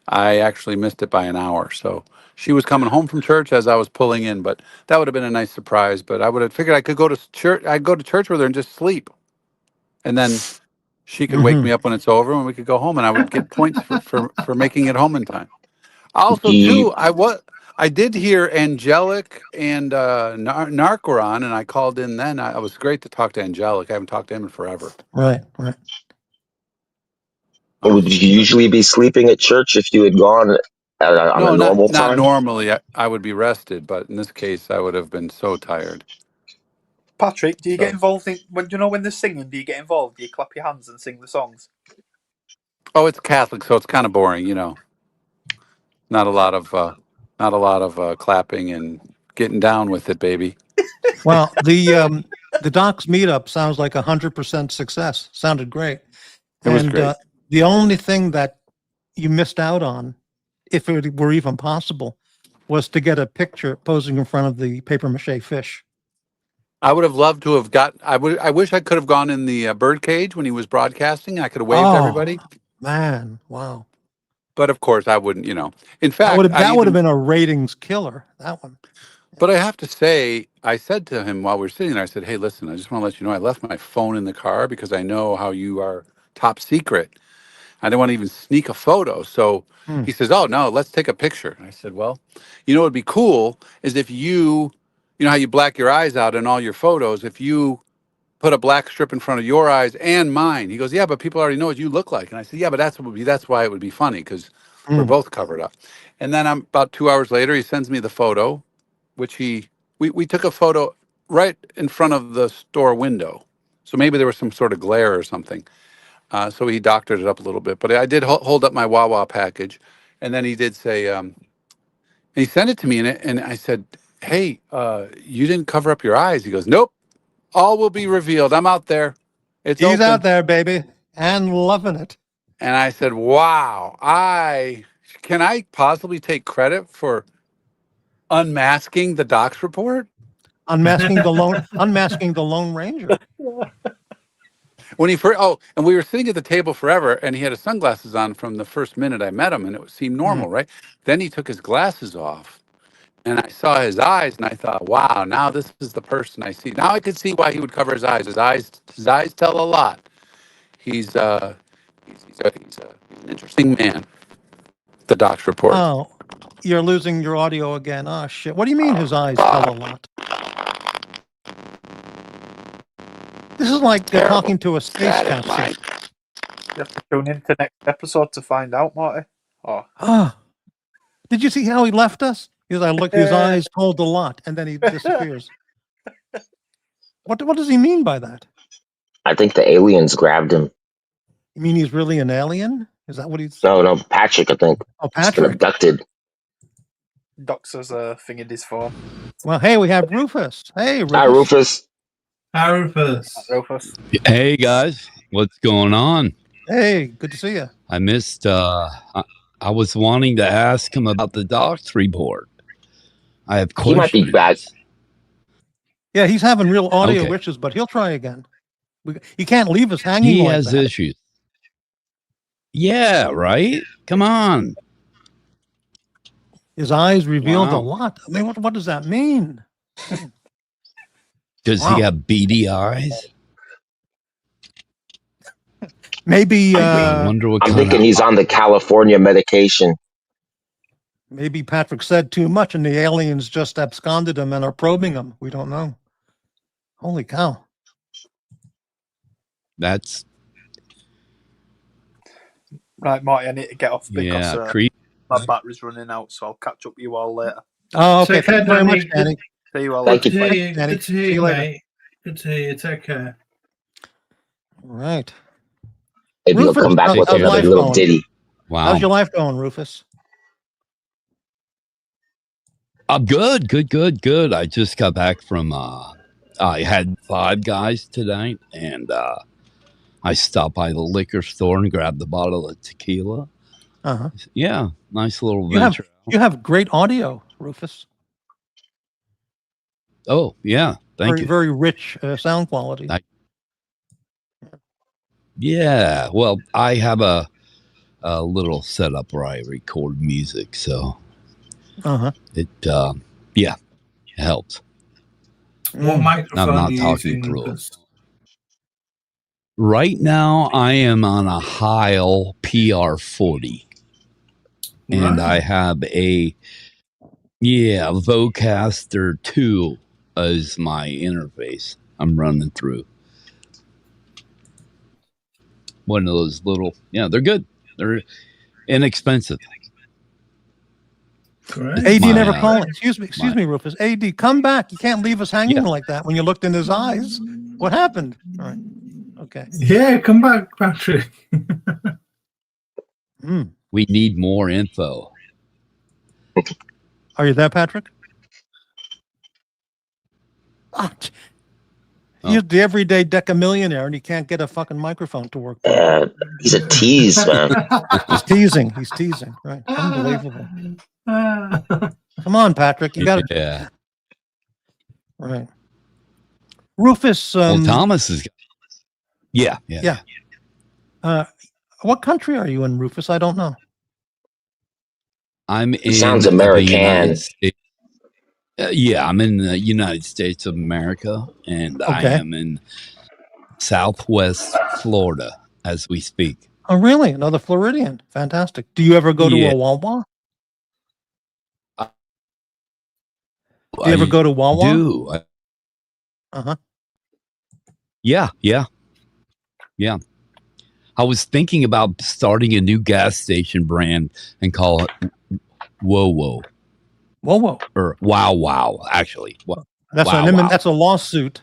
I actually missed it by an hour. So she was coming home from church as I was pulling in, but that would have been a nice surprise. But I would have figured I could go to church. I'd go to church with her and just sleep, and then she could wake Mhm. me up when it's over, and we could go home, and I would get points for making it home in time. Also, Do you- too, I did hear Angelic and Narc were on, and I called in then. It was great to talk to Angelic. I haven't talked to him in forever. Right, right. Would you usually be sleeping at church if you had gone on a No, normal not time? normally. I would be rested, but in this case, I would have been so tired. Patrick, do you get So- involved in when when they're singing? Do you get involved? Do you clap your hands and sing the songs? Oh, it's Catholic, so it's kind of boring, you know. Not a lot of clapping and getting down with it, baby. Well, the Docs meetup sounds like 100% success. Sounded great. It was And great. the only thing that you missed out on, if it were even possible, was to get a picture posing in front of the paper mache fish. I would have loved to have got. I wish I could have gone in the bird cage when he was broadcasting. I could have waved to everybody. Man, wow. But of course, I wouldn't. You know. In That fact, would have I that would have even. been a ratings killer, that one. But I have to say, I said to him while we were sitting there, I said, "Hey, listen, I just want to let you know I left my phone in the car because I know how you are top secret. I didn't want to even sneak a photo." So Hmm. he says, "Oh no, let's take a picture." And I said, "Well, you know what would be cool is if you know how you black your eyes out in all your photos, if you put a black strip in front of your eyes and mine." He goes, "Yeah, but people already know what you look like." And I said, "Yeah, but that's why it would be funny because we're Hmm. both covered up." And then about 2 hours later, he sends me the photo, which we took a photo right in front of the store window. So maybe there was some sort of glare or something. So he doctored it up a little bit. But I did hold up my Wawa package, and then he did say, he sent it to me, and I said, "Hey, you didn't cover up your eyes." He goes, "Nope. All will be revealed. I'm out there. It's He's out open." there, baby, and loving it. And I said, "Wow, can I possibly take credit for unmasking the docs report?" Unmasking the Lone Ranger. When he first, and we were sitting at the table forever, and he had his sunglasses on from the first minute I met him, and it seemed normal, right? Then he took his glasses off, and I saw his eyes, and I thought, "Wow, now this is the person I see." Now I could see why he would cover his eyes. His eyes tell a lot. He's an interesting man. The doc's report. Oh, you're losing your audio again. Oh shit. What do you mean his eyes tell a lot? This is like talking to a space capsule. You have to tune in to next episode to find out, Morty. Oh, Ah. Did you see how he left us? Because I looked, his eyes told a lot, and then he disappears. What does he mean by that? I think the aliens grabbed him. You mean he's really an alien? Is that what he's? No, Patrick, I think. Oh, He's been Patrick. abducted. Doc's has a thing in his phone. Well, hey, we have Rufus. Hey, Rufus. Hi, Rufus. Hi, Rufus. Rufus. Hey guys, what's going on? Hey, good to see you. I missed. I was wanting to ask him about the docs report. I have He questions. might be back. Yeah, he's having real audio Okay. issues, but he'll try again. He can't leave us hanging He like has that. issues. Yeah, right. Come on. His eyes revealed a Wow. lot. I mean, what does that mean? Does Wow. he have beady eyes? Maybe I wonder what I'm kind thinking of. he's on the California medication. maybe Patrick said too much, and the aliens just absconded him and are probing him. We don't know. Holy cow! That's Right, Morty, I need to get off because creep. my battery's running out, so I'll catch up with you all later. Oh, okay. Take care, Thank you very much, Danny. Danny. See you all Thank later. you. Good to hear you. Danny. Good to hear See you you, later. mate. Good to hear you. Take care. All right. Maybe he'll Rufus, come back with how's another life little going? ditty. Wow. How's your life going, Rufus? I'm good. I just got back from. I had 5 guys tonight, and I stopped by the liquor store and grabbed a bottle of tequila. Uh-huh. Yeah, nice little You have venture. you have great audio, Rufus. Oh yeah, thank Very you. very rich sound quality. Yeah, well, I have a little setup where I record music, so Uh-huh. it it helps. What microphone I'm not are you talking using, through Rufus? Right now, I am on a Heil PR40, and Right. I have a Vocaster 2 as my interface. I'm running through. one of those little. Yeah, they're good. They're inexpensive. Great. AD My, never uh, called. Excuse me, Rufus. AD, come back. You can't leave us hanging like that when you looked in his eyes. What happened? All right. Okay. Yeah, come back, Patrick. We need more info. Are you there, Patrick? Ah, Oh. He's the everyday decamillionaire, and he can't get a fucking microphone to work. For him. He's a tease, man. He's teasing. He's teasing. Right. Unbelievable. Come on, Patrick. You got to. Yeah. Right. Rufus. Well, Thomas is. Yeah. What country are you in, Rufus? I don't know. I'm in sounds the American. United States. Yeah, I'm in the United States of America, and I am in Southwest Florida as we speak. Oh, really? Another Floridian. Fantastic. Do you ever go to a Wawa? Do you ever go to Wawa? Do. Uh-huh. Yeah. I was thinking about starting a new gas station brand and call it Whoa. Or Wow, actually. That's that's a lawsuit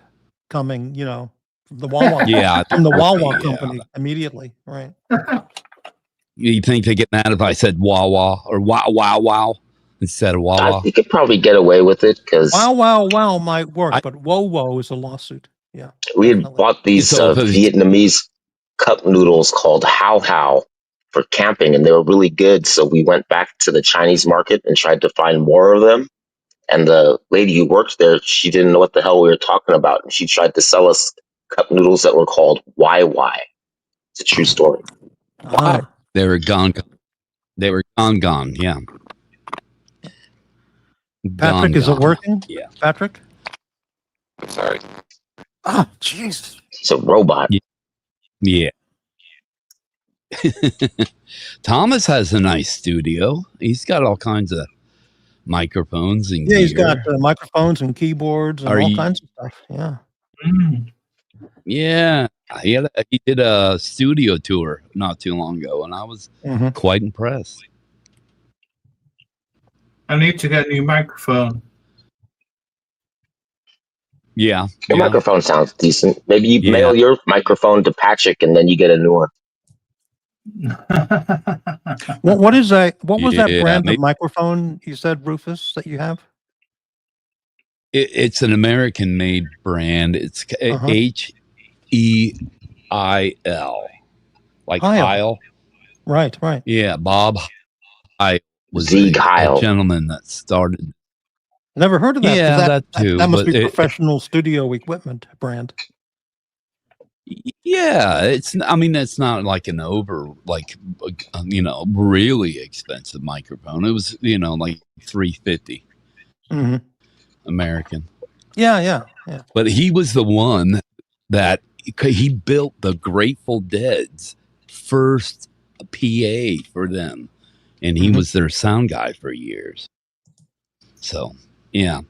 coming, from the Wawa. Yeah. From the Wawa company immediately. Right. You think they get mad if I said Wawa or Wow instead of Wawa? You could probably get away with it because Wow might work, but Whoa is a lawsuit. Yeah. We had bought these Vietnamese cup noodles called How for camping, and they were really good. So we went back to the Chinese market and tried to find more of them. And the lady who worked there, she didn't know what the hell we were talking about. And she tried to sell us cup noodles that were called YY. It's a true story. They were gone. Yeah. Patrick, is it working? Yeah. Patrick? Sorry. Oh, jeez. He's a robot. Yeah. Thomas has a nice studio. He's got all kinds of microphones and he's got microphones and keyboards and all kinds of stuff. Yeah. Yeah. He did a studio tour not too long ago, and I was quite impressed. I need to get a new microphone. Yeah. Your microphone sounds decent. Maybe you mail your microphone to Patrick and then you get a new one. What is that? What was that brand of microphone you said, Rufus, that you have? It's an American-made brand. It's HEIL, like Heil. Right. Yeah, Bob. I was a gentleman that started. Never heard of that. Yeah, that too. That must be professional studio equipment brand. Yeah, it's not like an really expensive microphone. It was, like $350 American. Yeah. But he was the one that he built the Grateful Dead's first PA for them, and he was their sound guy for years. So, yeah.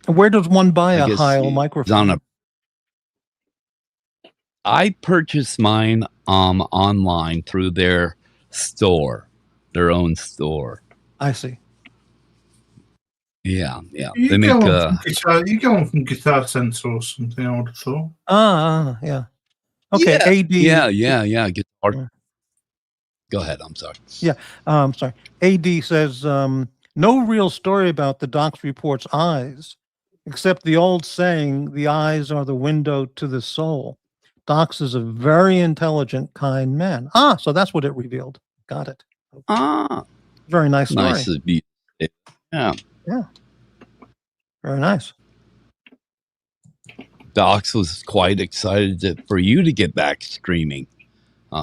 Where does one buy a Heil microphone? I purchased mine online through their store, their own store. I see. Yeah. You They make you go on from Guitar Center or something, I would have thought. Yeah. Okay, AD. Yeah. Guitar. Go ahead. I'm sorry. Yeah. Sorry. AD says no real story about the Doc's report's eyes, except the old saying, the eyes are the window to the soul. Docs is a very intelligent, kind man. So that's what it revealed. Got it. Very nice story. Nice of you. Yeah. Very nice. Docs was quite excited for you to get back streaming,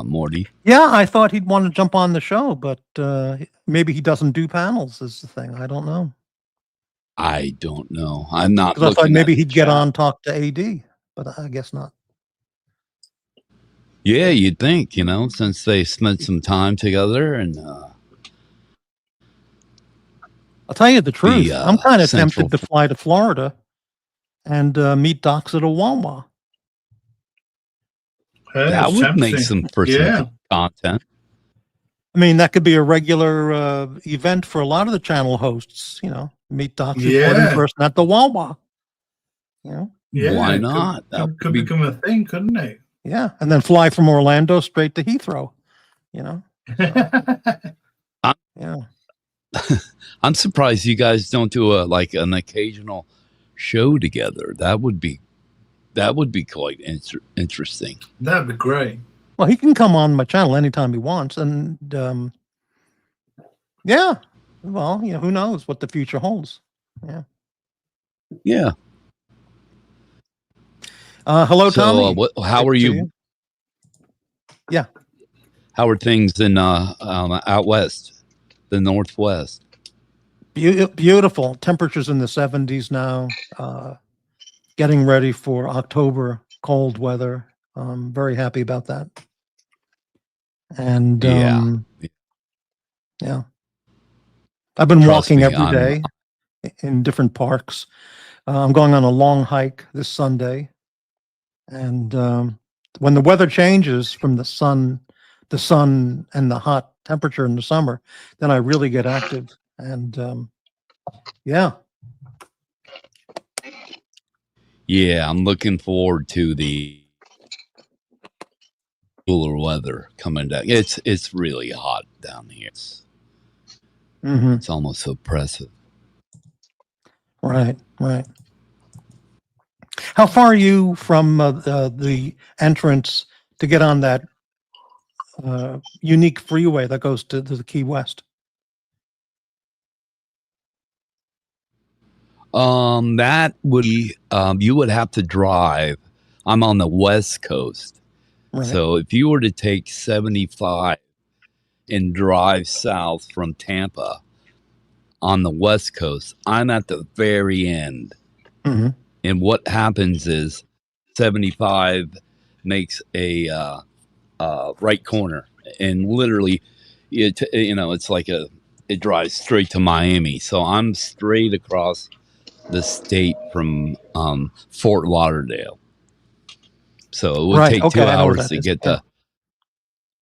Morty. Yeah, I thought he'd want to jump on the show, but maybe he doesn't do panels is the thing. I don't know. I don't know. I'm not. Because I thought maybe he'd get on, talk to AD, but I guess not. Yeah, you'd think, since they spent some time together, and I'll tell you the truth. I'm kind of tempted to fly to Florida and meet Docs at a Wawa. Hey, That it's would make tempting. for Yeah. some content. I mean, that could be a regular event for a lot of the channel hosts. Meet Doc's reporting Yeah. person at the Wawa. Yeah. Why it not? That Could, would could be- become a thing, couldn't it? Yeah, and then fly from Orlando straight to Heathrow. Yeah. I'm surprised you guys don't do an occasional show together. That would be quite interesting. That'd be great. Well, he can come on my channel anytime he wants, and yeah. Well, who knows what the future holds? Yeah. Yeah. Hello, So, Tommy. how are you? Yeah. How are things in out west, the Northwest? Beautiful temperatures in the 70s now. Getting ready for October cold weather. Very happy about that. And yeah. I've been walking every day in different parks. I'm going on a long hike this Sunday. And when the weather changes from the sun and the hot temperature in the summer, then I really get active. And yeah. Yeah, I'm looking forward to the cooler weather coming down. It's really hot down here. It's almost oppressive. Right. How far are you from the entrance to get on that unique freeway that goes to the Key West? That would be, you would have to drive. I'm on the West Coast. Right. So if you were to take 75 and drive south from Tampa on the West Coast, I'm at the very end. Mm-hmm. And what happens is 75 makes a right corner, and literally, it's like it drives straight to Miami. So I'm straight across the state from Fort Lauderdale. So it would take 2 hours to get to.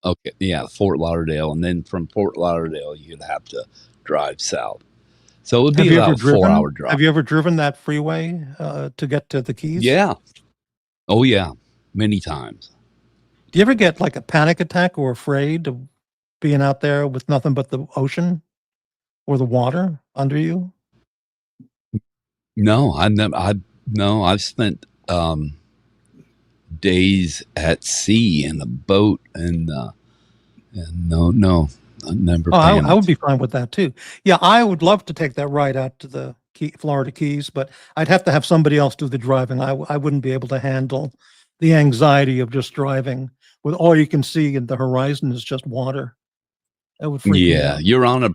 Okay, yeah, Fort Lauderdale, and then from Fort Lauderdale you'd have to drive south. So it would be about a 4-hour drive. Have you ever driven that freeway to get to the Keys? Yeah. Oh yeah, many times. Do you ever get like a panic attack or afraid of being out there with nothing but the ocean or the water under you? No, I've spent days at sea in a boat, and no, I never. I would be fine with that too. Yeah, I would love to take that ride out to the Florida Keys, but I'd have to have somebody else do the driving. I wouldn't be able to handle the anxiety of just driving with all you can see in the horizon is just water. That would freak me out. You're on a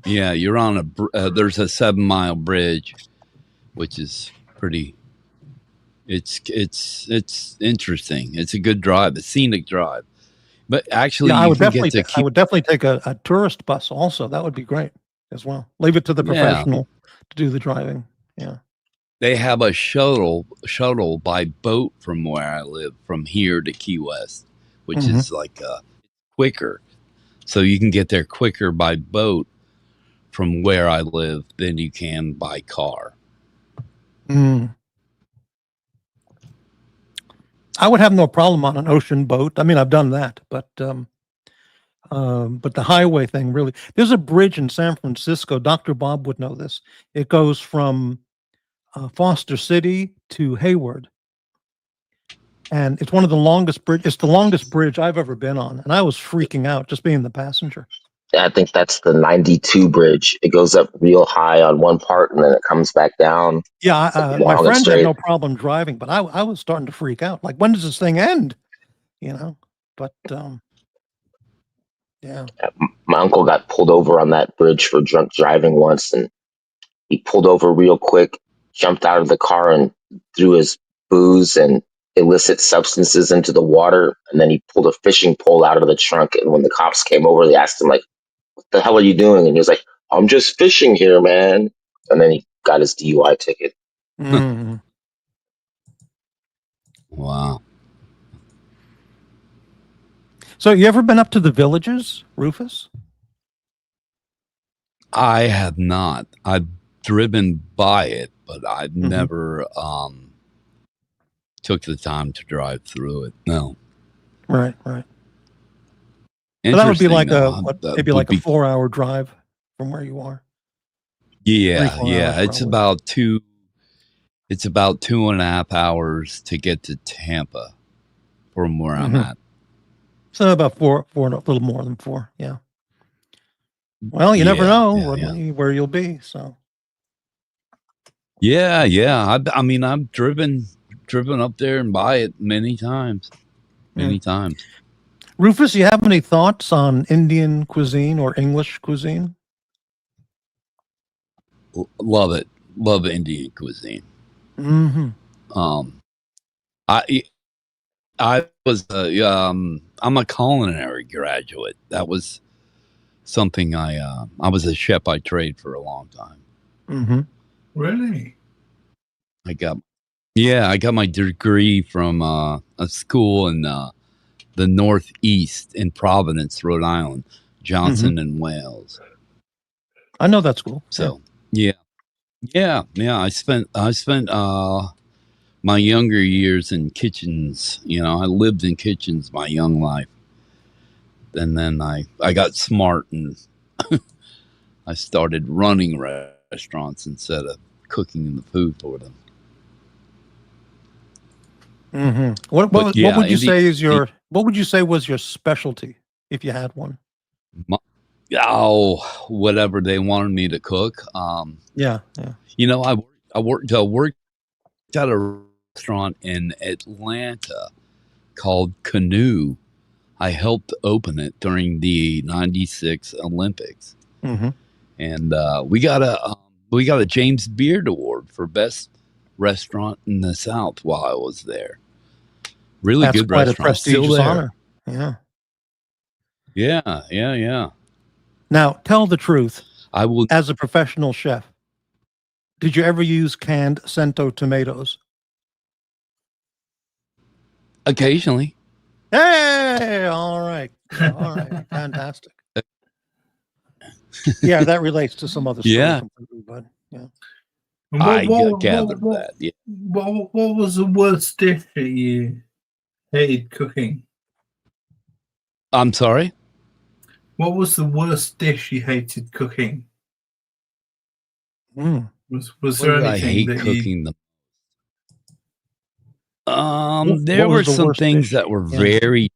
there's a 7-mile bridge, which is pretty. It's interesting. It's a good drive, a scenic drive. But actually, I would definitely take a tourist bus also. That would be great as well. Leave it to the professional to do the driving. Yeah. They have a shuttle by boat from where I live, from here to Key West, which is like quicker. So you can get there quicker by boat from where I live than you can by car. I would have no problem on an ocean boat. I mean, I've done that, but the highway thing really. There's a bridge in San Francisco. Dr. Bob would know this. It goes from Foster City to Hayward, and it's one of the longest bridge. It's the longest bridge I've ever been on, and I was freaking out just being the passenger. I think that's the 92 bridge. It goes up real high on one part and then it comes back down. Yeah, my friend had no problem driving, but I was starting to freak out. Like, when does this thing end? But yeah. My uncle got pulled over on that bridge for drunk driving once, and he pulled over real quick, jumped out of the car and threw his booze and illicit substances into the water, and then he pulled a fishing pole out of the trunk. And when the cops came over, they asked him, like, "What the hell are you doing?" And he was like, "I'm just fishing here, man." And then he got his DUI ticket. Wow. So you ever been up to the Villages, Rufus? I have not. I've driven by it, but I've Mhm. never took the time to drive through it. No. Right. So that would be Interesting, like though. That maybe would like a be 4-hour drive from where you are. yeah, 3-4 hours yeah. It's probably. about two. It's about 2.5 hours to get to Tampa from where I'm Mhm. at. So about four, a little more than 4. Yeah. Well, you never Yeah, know yeah. where you'll be. So Yeah. I mean, I've driven up there and by it many times. Mm. Many times. Rufus, you have any thoughts on Indian cuisine or English cuisine? Love it. Love Indian cuisine. Mm-hmm. I I was I'm a culinary graduate. That was something I was a chef by trade for a long time. Mm-hmm. Really? I got my degree from a school in the Northeast in Providence, Rhode Island, Johnson and Wales. I know that school. So yeah. I spent my younger years in kitchens. I lived in kitchens my young life. And then I got smart and I started running restaurants instead of cooking the food for them. Mm-hmm. But What yeah, would you say is what would you say was your specialty if you had one? Whatever they wanted me to cook. Yeah. I worked at a restaurant in Atlanta called Canoe. I helped open it during the '96 Olympics, Mm-hmm. and we got a James Beard Award for best restaurant in the South while I was there. Really That's good quite a restaurant, still prestigious there. honor. Yeah. Yeah. Now, tell the truth. I will. As a professional chef, did you ever use canned Cento tomatoes? Occasionally. Hey, all right, fantastic. Yeah, that relates to some other story Yeah. completely, but yeah. And I gathered that. Yeah. What was the worst dish that you hated cooking? I'm sorry. What was the worst dish you hated cooking? Mm. Was What there did I anything hate that cooking them? What There was were the some worst things dish? that were Yeah. very.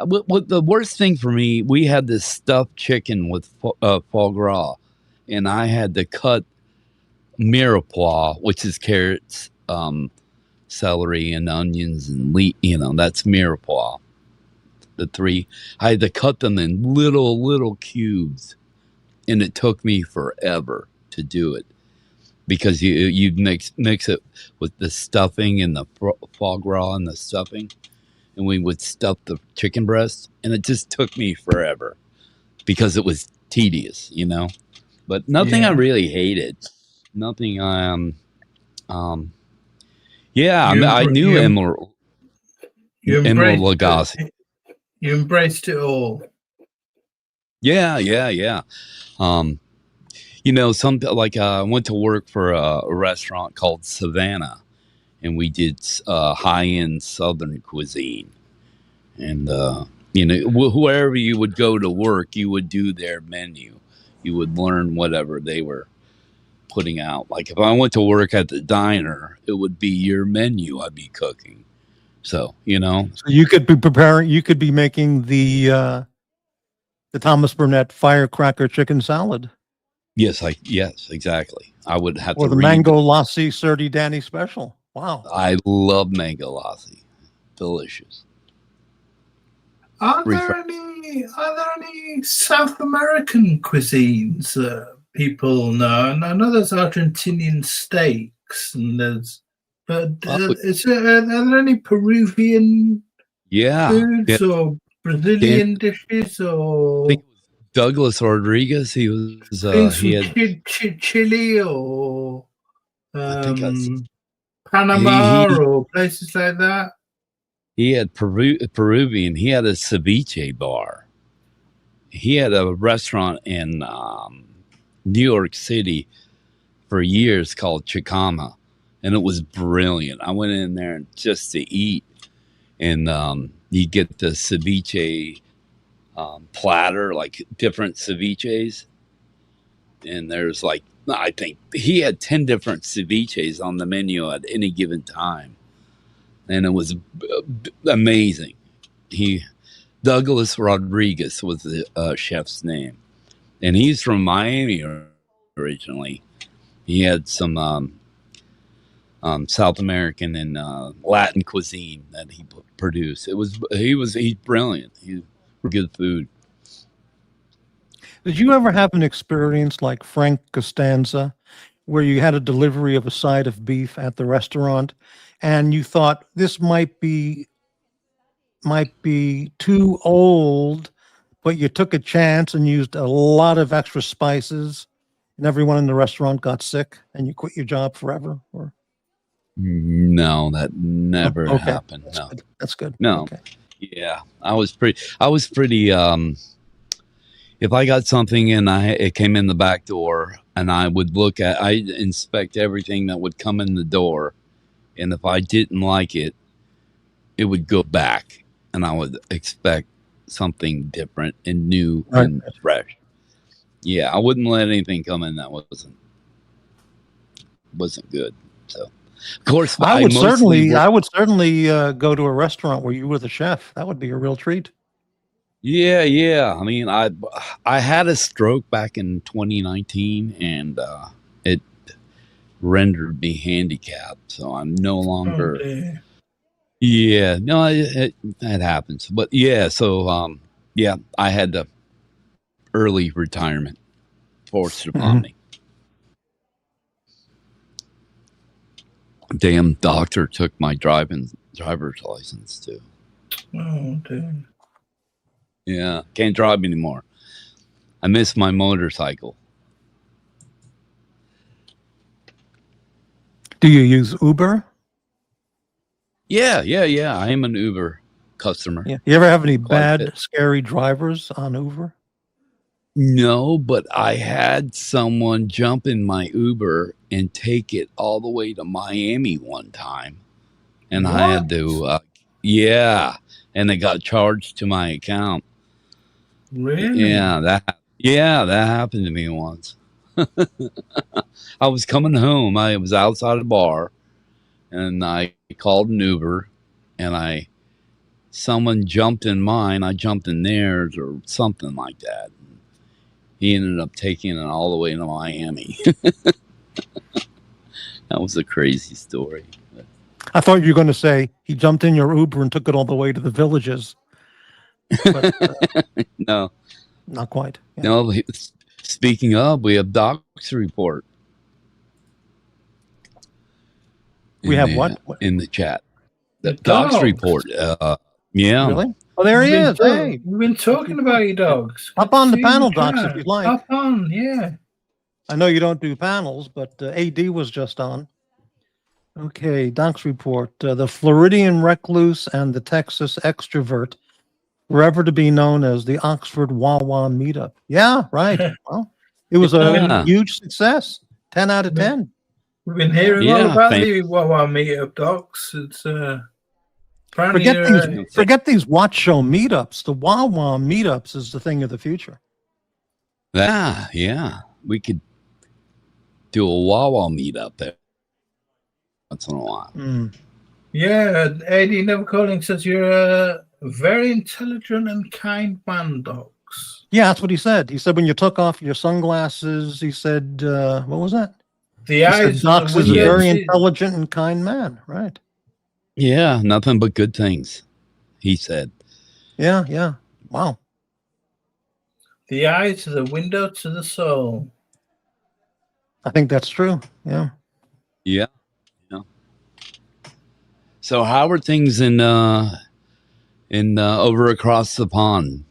What the worst thing for me? We had this stuffed chicken with foie gras, and I had to cut mirepoix, which is carrots, celery, and onions, and that's mirepoix. The three, I had to cut them in little cubes, and it took me forever to do it because you mix it with the stuffing and the foie gras and the stuffing, and we would stuff the chicken breast, and it just took me forever because it was tedious, But nothing I Yeah. really hated. Nothing. Yeah, You I knew Emerald embraced Lagasse. it. You embraced it all. Yeah. Some I went to work for a restaurant called Savannah, and we did high-end Southern cuisine. And whoever you would go to work, you would do their menu. You would learn whatever they were putting out. Like if I went to work at the diner, it would be your menu I'd be cooking. So So you could be preparing. You could be making the Thomas Burnett firecracker chicken salad, yes, exactly. I would have or to the read. mango lassi surdi Danny special. Wow. I love mango lassi. Delicious. Are there any South American cuisines that people know? And I know there's Argentinian steaks, and but are there any Peruvian foods or Brazilian dishes or? I think it was Douglas Rodriguez. He was things he from had Chile or I think Panama he or places like that. He had Peruvian. He had a ceviche bar. He had a restaurant in New York City for years called Chicama, and it was brilliant. I went in there just to eat, and you get the ceviche platter, like different ceviches, and there's like, I think he had 10 different ceviches on the menu at any given time, and it was amazing. Douglas Rodriguez was the chef's name, and he's from Miami originally. He had some South American and Latin cuisine that he produced. He's brilliant. He's good food. Did you ever have an experience like Frank Costanza, where you had a delivery of a side of beef at the restaurant, and you thought this might be too old, but you took a chance and used a lot of extra spices, and everyone in the restaurant got sick, and you quit your job forever? Or No, that never okay, happened. that's No, good. That's good. no. Okay. Yeah, I was pretty. If I got something and it came in the back door, and I'd inspect everything that would come in the door, and if I didn't like it, it would go back, and I would expect something different and new Right. and fresh. Yeah, I wouldn't let anything come in that wasn't good. So, of course, I would mostly certainly go to a restaurant where you were the chef. That would be a real treat. Yeah. I mean, I had a stroke back in 2019, and it rendered me handicapped, so I'm no longer. dear. Yeah, no, it happens, but yeah. So yeah, I had the early retirement forced upon Mhm. me. Damn doctor took my driver's license too. Oh dear. Yeah, can't drive anymore. I miss my motorcycle. Do you use Uber? Yeah. I am an Uber customer. Yeah. You ever have any Quite a bad, bit. scary drivers on Uber? No, but I had someone jump in my Uber and take it all the way to Miami one time, and I had to, yeah, and it got charged to my account. Really? Yeah, that happened to me once. I was coming home. I was outside a bar, and I called an Uber, and someone jumped in mine. I jumped in theirs or something like that. He ended up taking it all the way to Miami. That was a crazy story. I thought you were going to say he jumped in your Uber and took it all the way to the Villages, but No, not quite. Yeah. no. Speaking of, we have Doc's report. We have what? In the chat? The Doc's dogs. report. Yeah. Really? Oh, there he is. Hey, We've been talking about your dogs. hop Good on to the see you in panel, Docs, if chat. you'd like. Hop on, yeah. I know you don't do panels, but AD was just on. Okay, Doc's report. The Floridian recluse and the Texas extrovert, forever to be known as the Oxford Wawa meetup. Yeah, right. Well, it was a Yeah. huge success. 10 out of 10. We've been hearing Yeah, all about thank- the Wawa meetup, Docs. It's apparently Forget these watch show meetups. The Wawa meetups is the thing of the future. Yeah. We could do a Wawa meetup there once in a while. Yeah, AD Never Calling says you're a very intelligent and kind man, Docs. Yeah, that's what he said. He said when you took off your sunglasses, he said, what was that? The He said eyes Docs when is a you very see- intelligent and kind man. Right. Yeah, nothing but good things, he said. Yeah. Wow. The eyes is a window to the soul. I think that's true. Yeah. Yeah. So how are things in over across the pond?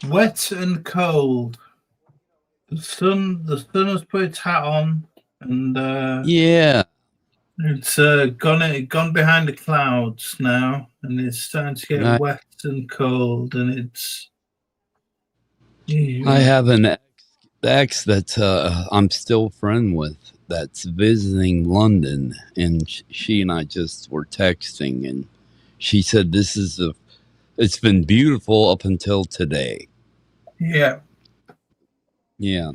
Wet and cold. The sun has put its hat on, and Yeah. It's gone behind the clouds now, and it's starting to get wet and cold, and it's. I have an ex that I'm still friend with that's visiting London, and she and I just were texting, and she said it's been beautiful up until today. Yeah. Yeah.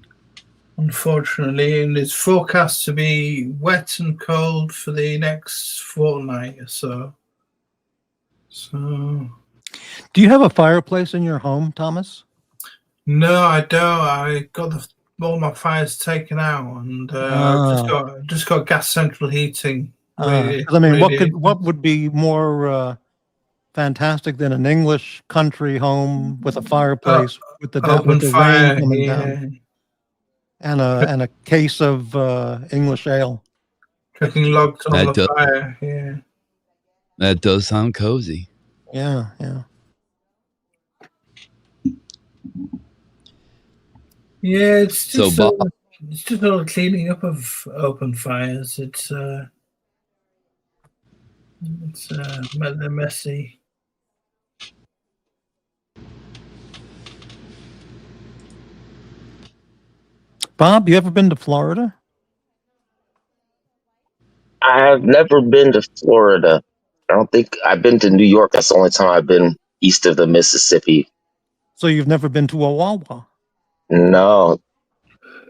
Unfortunately, and it's forecast to be wet and cold for the next fortnight or so. So. Do you have a fireplace in your home, Thomas? No, I don't. I got all my fires taken out, and I've just got gas central heating. I mean, what would be more fantastic than an English country home with a fireplace with the rain coming down, and a case of English ale, cooking logs on the fire. Yeah, that does sound cozy. Yeah. Yeah, it's just it's just all cleaning up of open fires. They're messy. Bob, you ever been to Florida? I have never been to Florida. I don't think I've been to New York. That's the only time I've been east of the Mississippi. So you've never been to a Wawa? No.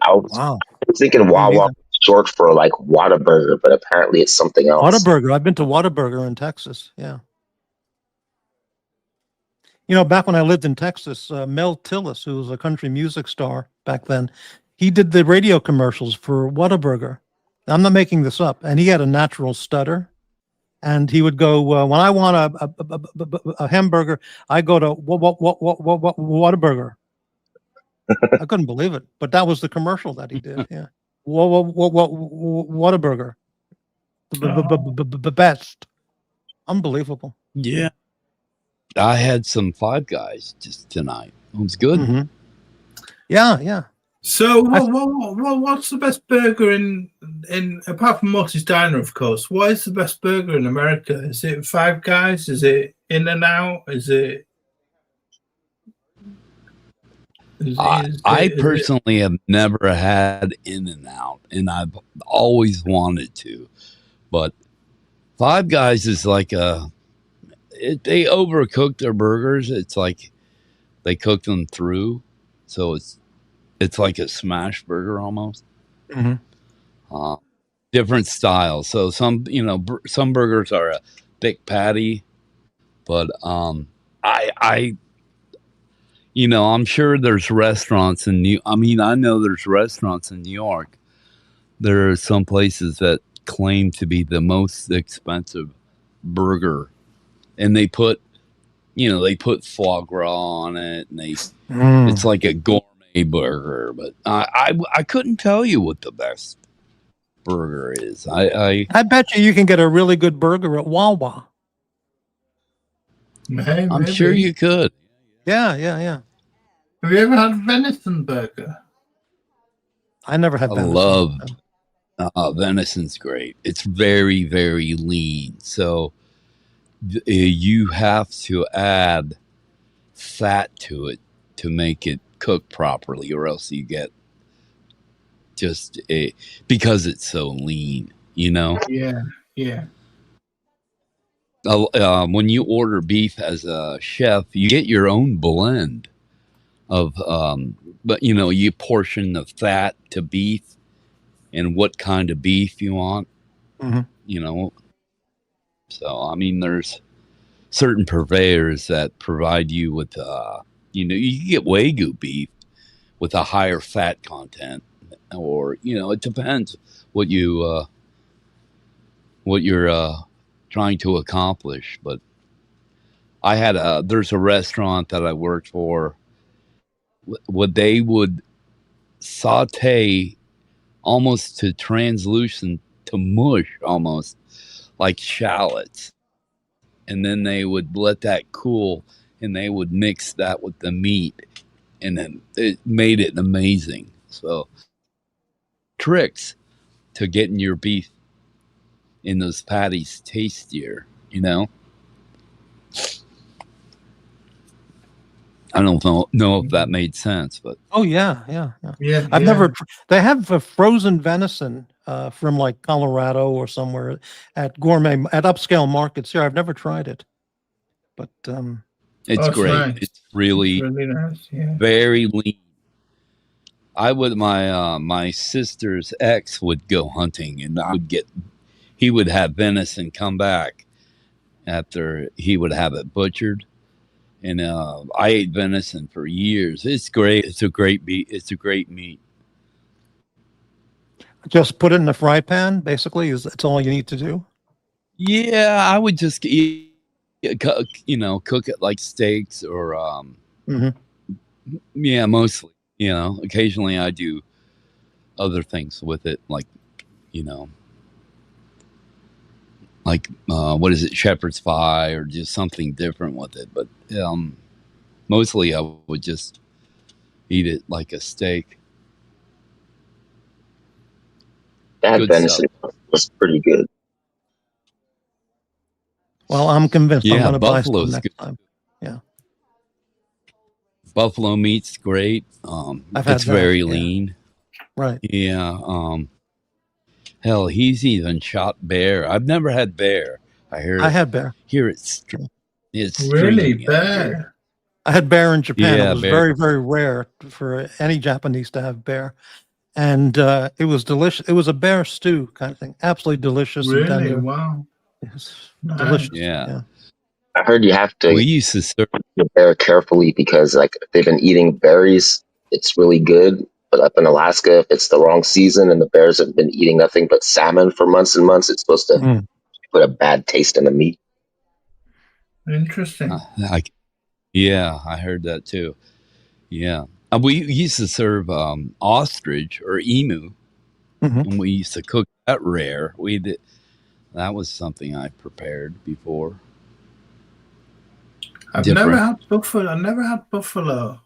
I was thinking Wawa was short for like Whataburger, but apparently it's something else. Whataburger. I've been to Whataburger in Texas. Yeah. You know, back when I lived in Texas, Mel Tillis, who was a country music star back then, he did the radio commercials for Whataburger. I'm not making this up. And he had a natural stutter. And he would go, when I want a hamburger, I go to Whataburger. I couldn't believe it. But that was the commercial that he did. Yeah. Whataburger. The best. Unbelievable. Yeah. I had some Five Guys just tonight. It was good. Mm-hmm. Yeah. So, what's the best burger in apart from Morty's Diner, of course? What is the best burger in America? Is it Five Guys? Is it In-N-Out? Is it? I personally have never had In-N-Out, and I've always wanted to, but Five Guys is like they overcook their burgers. It's like they cook them through, so it's like a smash burger almost. Mm-hmm. Different styles. So some burgers are a thick patty, but I'm sure there's restaurants I know there's restaurants in New York. There are some places that claim to be the most expensive burger, and they put foie gras on it, and it's like a gourmet burger. But I couldn't tell you what the best burger is. I bet you can get a really good burger at Wawa. I'm sure you could. Yeah. Have you ever had venison burger? I never had venison. I love venison's great. It's very, very lean. So you have to add fat to it to make it cook properly, or else you get because it's so lean, Yeah. When you order beef as a chef, you get your own blend of but you portion the fat to beef and what kind of beef you want. Mm-hmm. So I mean, there's certain purveyors that provide you with you can get Wagyu beef with a higher fat content, or it depends what you're trying to accomplish. But I had there's a restaurant that I worked for. What they would saute almost to translucent to mush, almost like shallots, and then they would let that cool, and they would mix that with the meat, and then it made it amazing. So tricks to getting your beef and those patties tastier, you know? I don't know if that made sense, but Oh yeah. Yeah, I've yeah. never. They have a frozen venison from like Colorado or somewhere at upscale markets here. I've never tried it, but it's It's great. nice. It's really really nice. Yeah. very lean. I would my sister's ex would go hunting, and he would have venison come back after he would have it butchered. And I ate venison for years. It's great. It's a great meat. It's a great meat. just put it in the fry pan. Basically, that's all you need to do. Yeah, I would just eat, cook it like steaks or Hmm. yeah, mostly. Occasionally I do other things with it, like you know, what is it, shepherd's pie, or just something different with it. But mostly I would just eat it like a steak. That Good venison was pretty good. Well, I'm convinced I'm Yeah, going to buy some buffalo's next good. time. Yeah, Buffalo meat's great. I've had It's that. very Yeah, lean. right. Yeah. Hell, he's even shot bear. I've never had bear. I I had bear. hear it's Really stringy. I hear. bad. I had bear in Japan. It Yeah, was bear. very, very rare for any Japanese to have bear, and it was delicious. It was a bear stew kind of thing. Absolutely delicious and Really? tender. Wow. It's Nice. delicious. Yeah. I heard you have to We used to serve. the bear carefully because like if they've been eating berries, it's really good. But up in Alaska, if it's the wrong season and the bears have been eating nothing but salmon for months and months, it's supposed to Mm. put a bad taste in the meat. Interesting. Yeah, I heard that too. Yeah. We used to serve ostrich or emu, Mhm. and we used to cook that rare. That was something I prepared before. I've Different. never had buffalo. I've never had buffalo.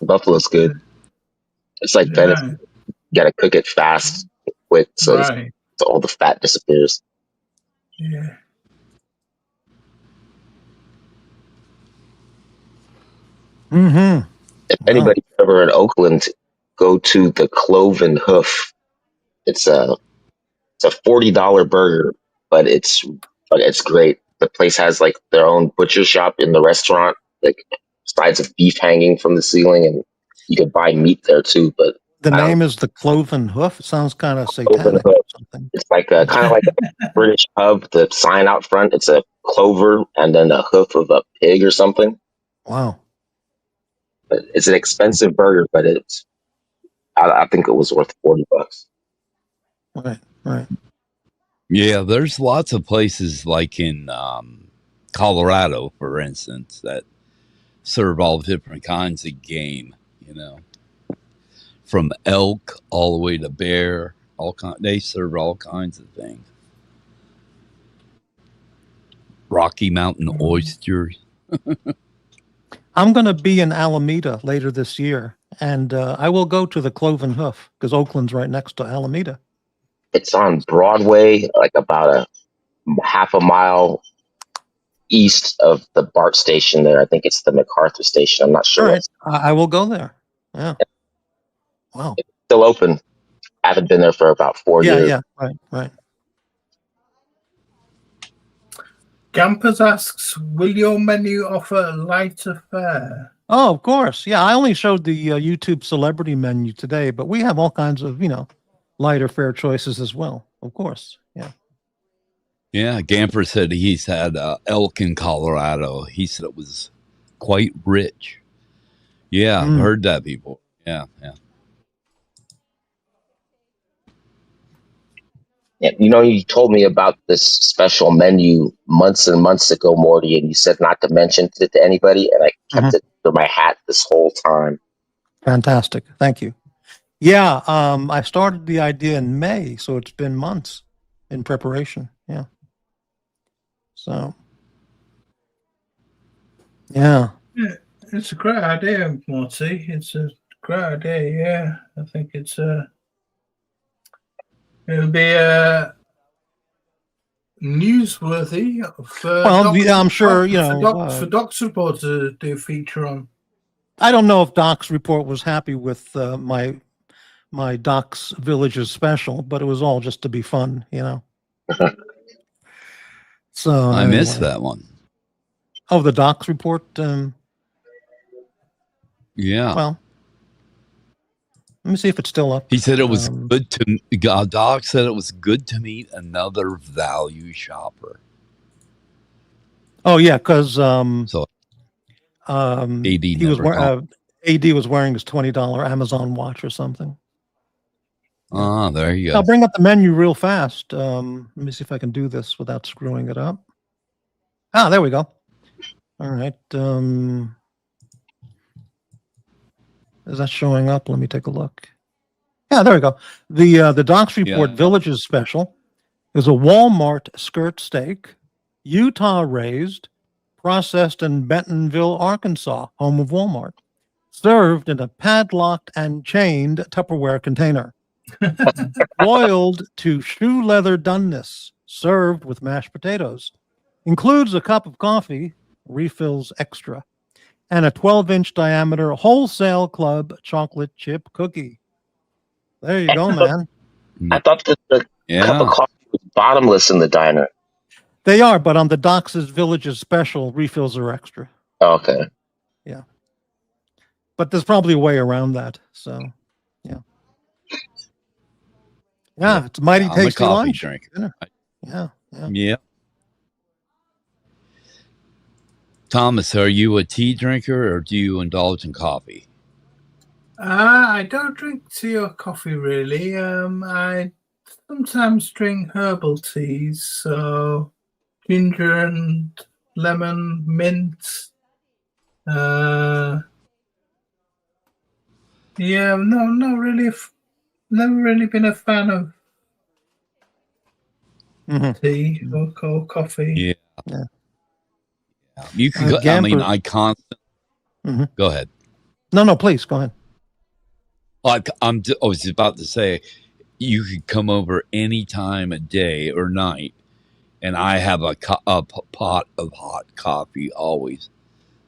Buffalo's good. It's like venison. You gotta cook it fast, quick, so Right. all the fat disappears. Yeah. Mm-hmm. If Wow. anybody's ever in Oakland, go to the Cloven Hoof. It's a $40 burger, but it's great. The place has like their own butcher shop in the restaurant, like sides of beef hanging from the ceiling, and you could buy meat there too. But The I don't- name is the Cloven Hoof. It sounds kind of Cloven satanic Hoof. or something. It's like kind of like a British pub. The sign out front, it's a clover and then a hoof of a pig or something. Wow. But it's an expensive burger, but I think it was worth $40. Right. Yeah, there's lots of places like in Colorado, for instance, that serve all different kinds of game. From elk all the way to bear. They serve all kinds of things. Rocky Mountain oysters. I'm going to be in Alameda later this year, and I will go to the Cloven Hoof because Oakland's right next to Alameda. It's on Broadway, like about a half a mile east of the BART station there. I think it's the MacArthur station. I'm not sure. All right. I will go there. Yeah. Wow. It's still open. I haven't been there for about 4 years. Yeah. Right. Gampers asks, will your menu offer lighter fare? Oh, of course. Yeah, I only showed the YouTube celebrity menu today, but we have all kinds of, lighter fare choices as well. Of course. Yeah. Yeah, Gamper said he's had elk in Colorado. He said it was quite rich. Yeah, I've heard that before. Yeah. Yeah, you told me about this special menu months and months ago, Morty, and you said not to mention it to anybody, and I kept it under my hat this whole time. Fantastic. Thank you. Yeah, I started the idea in May, so it's been months in preparation. Yeah. So, yeah. It's a great idea, Morty. It's a great idea. Yeah, I think it'll be newsworthy for Well, yeah, I'm sure, for Doc's report to do a feature on. I don't know if Doc's report was happy with my Doc's Villages special, but it was all just to be fun, So I missed anyway. that one. Oh, the Doc's report. Yeah. Well, let me see if it's still up. He said it was good to. Doc said it was good to meet another value shopper. Oh yeah, because So AD he was AD was wearing his $20 Amazon watch or something. Ah, there you go. I'll bring up the menu real fast. Let me see if I can do this without screwing it up. Ah, there we go. All right. Is that showing up? Let me take a look. Yeah, there we go. The Doc's Report Villages special is a Walmart skirt steak, Utah raised, processed in Bentonville, Arkansas, home of Walmart, served in a padlocked and chained Tupperware container. Boiled to shoe leather doneness, served with mashed potatoes. Includes a cup of coffee, refills extra, and a 12-inch diameter wholesale club chocolate chip cookie. There you go, man. I thought the cup of coffee was bottomless in the diner. They are, but on the Doc's Villages special, refills are extra. Oh, okay. Yeah. But there's probably a way around that. So, yeah. Yeah, it's a mighty tasty lunch. Drinker. Yeah. Thomas, are you a tea drinker or do you indulge in coffee? I don't drink tea or coffee really. I sometimes drink herbal teas, so ginger and lemon, mint. Not really. Never really been a fan of tea or coffee. Yeah. You can go. I mean, I constantly. Go ahead. No, please go ahead. I was about to say, you could come over any time of day or night, and I have a pot of hot coffee always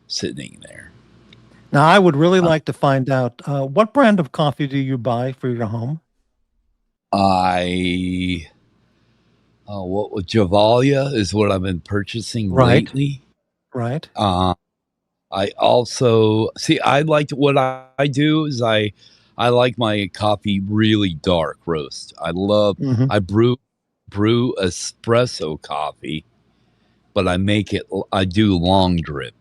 sitting there. Now, I would really like to find out what brand of coffee do you buy for your home? Javalia is what I've been purchasing lately. Right. I also what I do is I like my coffee really dark roast. I love I brew espresso coffee, but I do long drip.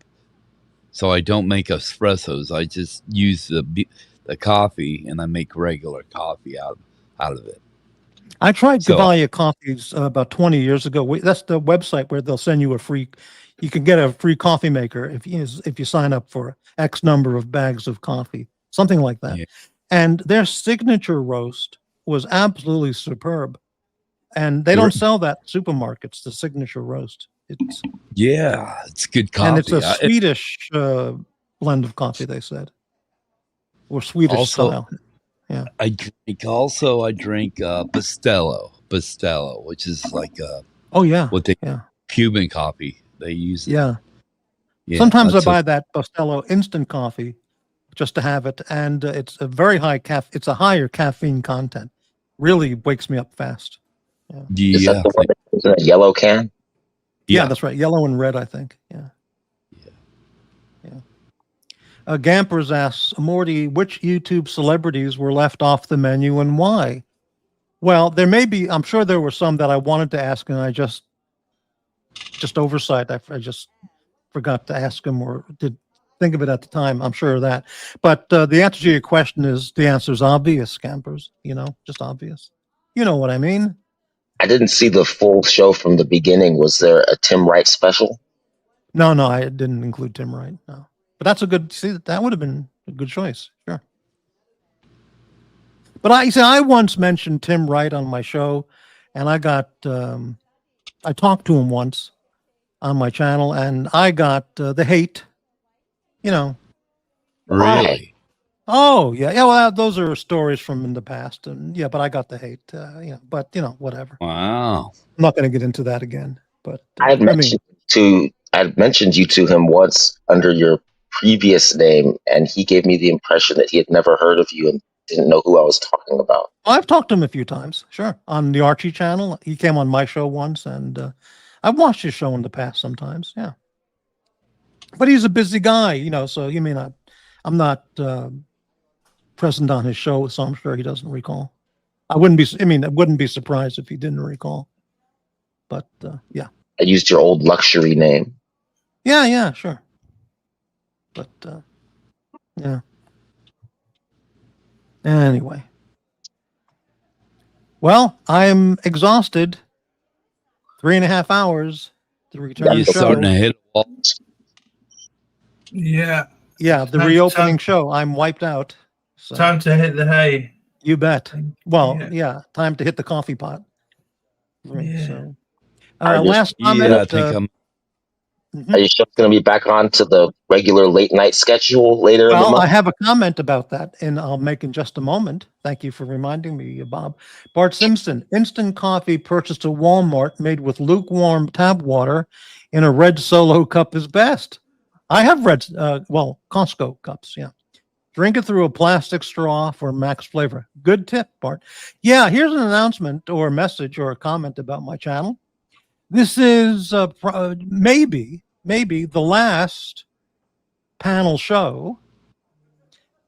So I don't make espressos. I just use the coffee and I make regular coffee out of it. I tried Javalia coffees about 20 years ago. That's the website where they'll send you you can get a free coffee maker if you sign up for X number of bags of coffee, something like that. Yeah. And their signature roast was absolutely superb. And they don't sell that in supermarkets, the signature roast. It's good coffee. And it's a Swedish blend of coffee, they said. Or Swedish style. Yeah. I drink Bustelo, which is like Cuban coffee. They use it. Yeah. Sometimes I buy that Bustelo instant coffee just to have it, and it's a very high it's a higher caffeine content. Really wakes me up fast. Yeah. Is that the one that's in a yellow can? Yeah, that's right. Yellow and red, I think. Yeah. Gampers asks, Morty, which YouTube celebrities were left off the menu and why? Well, there may be, I'm sure there were some that I wanted to ask and I just oversight. I just forgot to ask them or did think of it at the time. I'm sure of that. But the answer to your question is, the answer is obvious, Gampers. Just obvious. You know what I mean? I didn't see the full show from the beginning. Was there a Tim Wright special? No, I didn't include Tim Wright. No. But that's that would have been a good choice. Sure. But I once mentioned Tim Wright on my show, and I talked to him once on my channel, and I got the hate. Really? Oh yeah, yeah. Well, those are stories from in the past, and yeah. But I got the hate, But whatever. Wow. I'm not going to get into that again. But I had mentioned you to him once under your previous name, and he gave me the impression that he had never heard of you and didn't know who I was talking about. I've talked to him a few times. Sure, on the Archie channel, he came on my show once, and I've watched his show in the past sometimes. Yeah, but he's a busy guy, So you mean I'm not present on his show, so I'm sure he doesn't recall. I wouldn't be surprised if he didn't recall. But yeah. I used your old luxury name. Yeah, sure. But yeah. Anyway. Well, I'm exhausted. 3.5 hours to return You're show. starting to hit a wall. Yeah. Yeah, the reopening show. I'm wiped out. So Time to hit the hay. you bet. Well, Yeah. yeah, time to hit the coffee pot. Right, Yeah. so Are last comment. Yeah, I think I'm. Are you sure it's going to be back on to the regular late night schedule later in the Well, month? I have a comment about that, and I'll make in just a moment. Thank you for reminding me, Bob. Bart Simpson, instant coffee purchased at Walmart made with lukewarm tap water in a red Solo cup is best. I have red, Costco cups, yeah. Drink it through a plastic straw for max flavor. Good tip, Bart. Yeah, here's an announcement or a message or a comment about my channel. This is maybe the last panel show,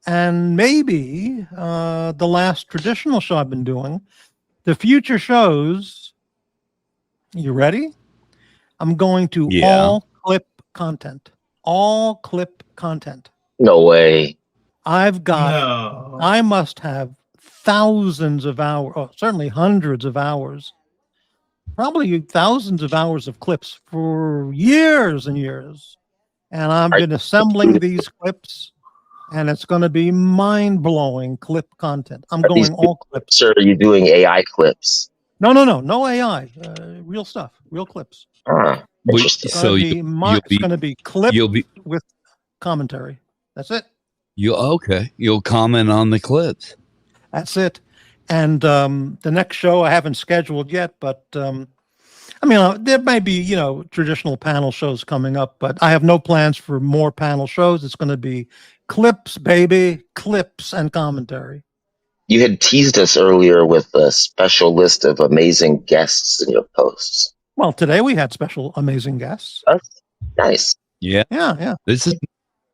and maybe the last traditional show I've been doing. The future shows, you ready? I'm going to all clip content. All clip content. No way. I must have thousands of hours, certainly hundreds of hours, probably thousands of hours of clips for years and years. And I've been assembling these clips, and it's going to be mind-blowing clip content. I'm going all clips. Sir, are you doing AI clips? No AI. Real stuff, real clips. Interesting. So It's going to be clips with commentary. That's it. You'll comment on the clips. That's it. And the next show I haven't scheduled yet, but there may be, traditional panel shows coming up, but I have no plans for more panel shows. It's going to be clips, baby, clips and commentary. You had teased us earlier with a special list of amazing guests in your posts. Well, today we had special amazing guests. That's nice. Yeah. This is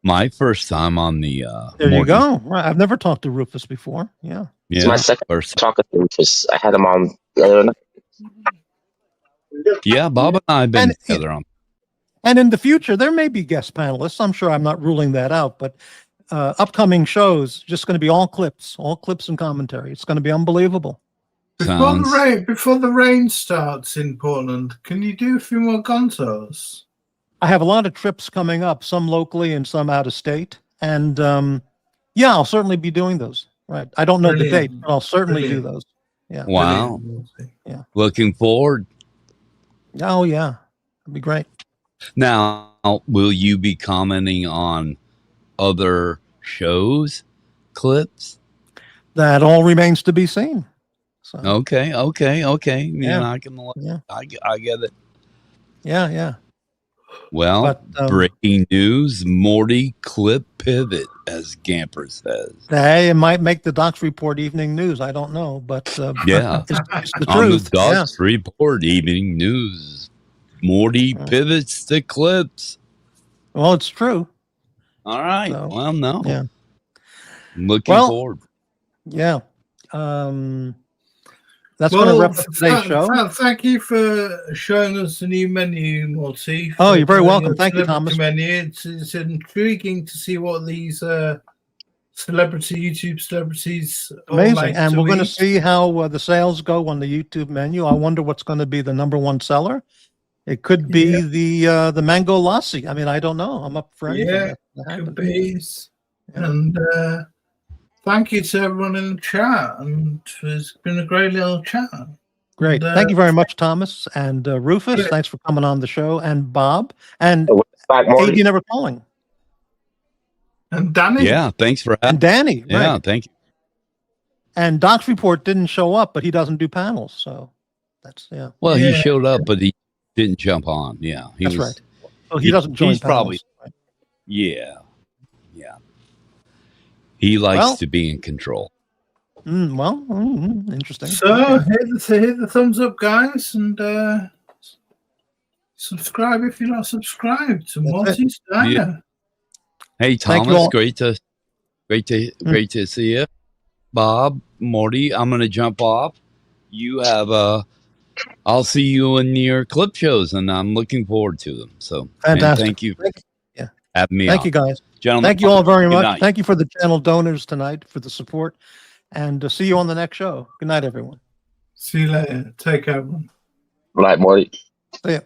my first time on the there Morty. You go. Right. I've never talked to Rufus before. Yeah. It's my second talking to Rufus. I had him on the other night. Yeah, Bob and I have been together on. And in the future, there may be guest panelists. I'm sure I'm not ruling that out, but upcoming shows, just going to be all clips and commentary. It's going to be unbelievable. Before the rain starts in Portland, can you do a few more gonzos? I have a lot of trips coming up, some locally and some out of state. And I'll certainly be doing those. Right. I don't know the date, but I'll certainly do those. Yeah. Wow. Yeah. Looking forward. Oh, yeah. It'd be great. Now, will you be commenting on other shows, clips? That all remains to be seen. So. Okay. Yeah. I get it. Yeah. Well, breaking news, Morty clip pivot, as Gamper says. Hey, it might make the Docs Report evening news. I don't know, but it's the On truth. the Docs Report evening news, Morty pivots to clips. Well, it's true. All right. So, well, no. Yeah. Looking forward. Yeah. That's going to wrap up today's show. Thank you for showing us the new menu, Morty. Oh, you're very welcome. Thank you, Thomas. Menu. It's intriguing to see what these YouTube celebrities amazing. And we're going to see how the sales go on the YouTube menu. I wonder what's going to be the number one seller. It could be the mango lassi. I mean, I don't know. I'm up for anything. Yeah, could be. And thank you to everyone in the chat, and it's been a great little chat. Great. And, thank you very much, Thomas. And Rufus, thanks for coming on the show. And Bob. And Back, AD Never Calling. And Danny? Yeah, thanks for And having. Danny. Yeah, Right. thank you. And Doc's report didn't show up, but he doesn't do panels, so that's Well, he Yeah. showed up, but he didn't jump on. Yeah, he that's was. right. So he doesn't join he's panels. probably- Right. Yeah. He likes Well- to be in control. Interesting. So Okay. hit the thumbs up, guys, and subscribe if you're not subscribed to That's Morty's Diner. Hey, Thank you Thomas, all. great to see you. Bob, Morty, I'm gonna jump off. You have I'll see you in your clip shows, and I'm looking forward to them. So, man, Fantastic. thank you. Yeah. Having me Thank on. you, guys. Gentlemen. Thank you all very good much. night. Thank you for the channel donors tonight for the support, and see you on the next show. Good night, everyone. See you later. Take care, everyone. Good night, Morty. See ya.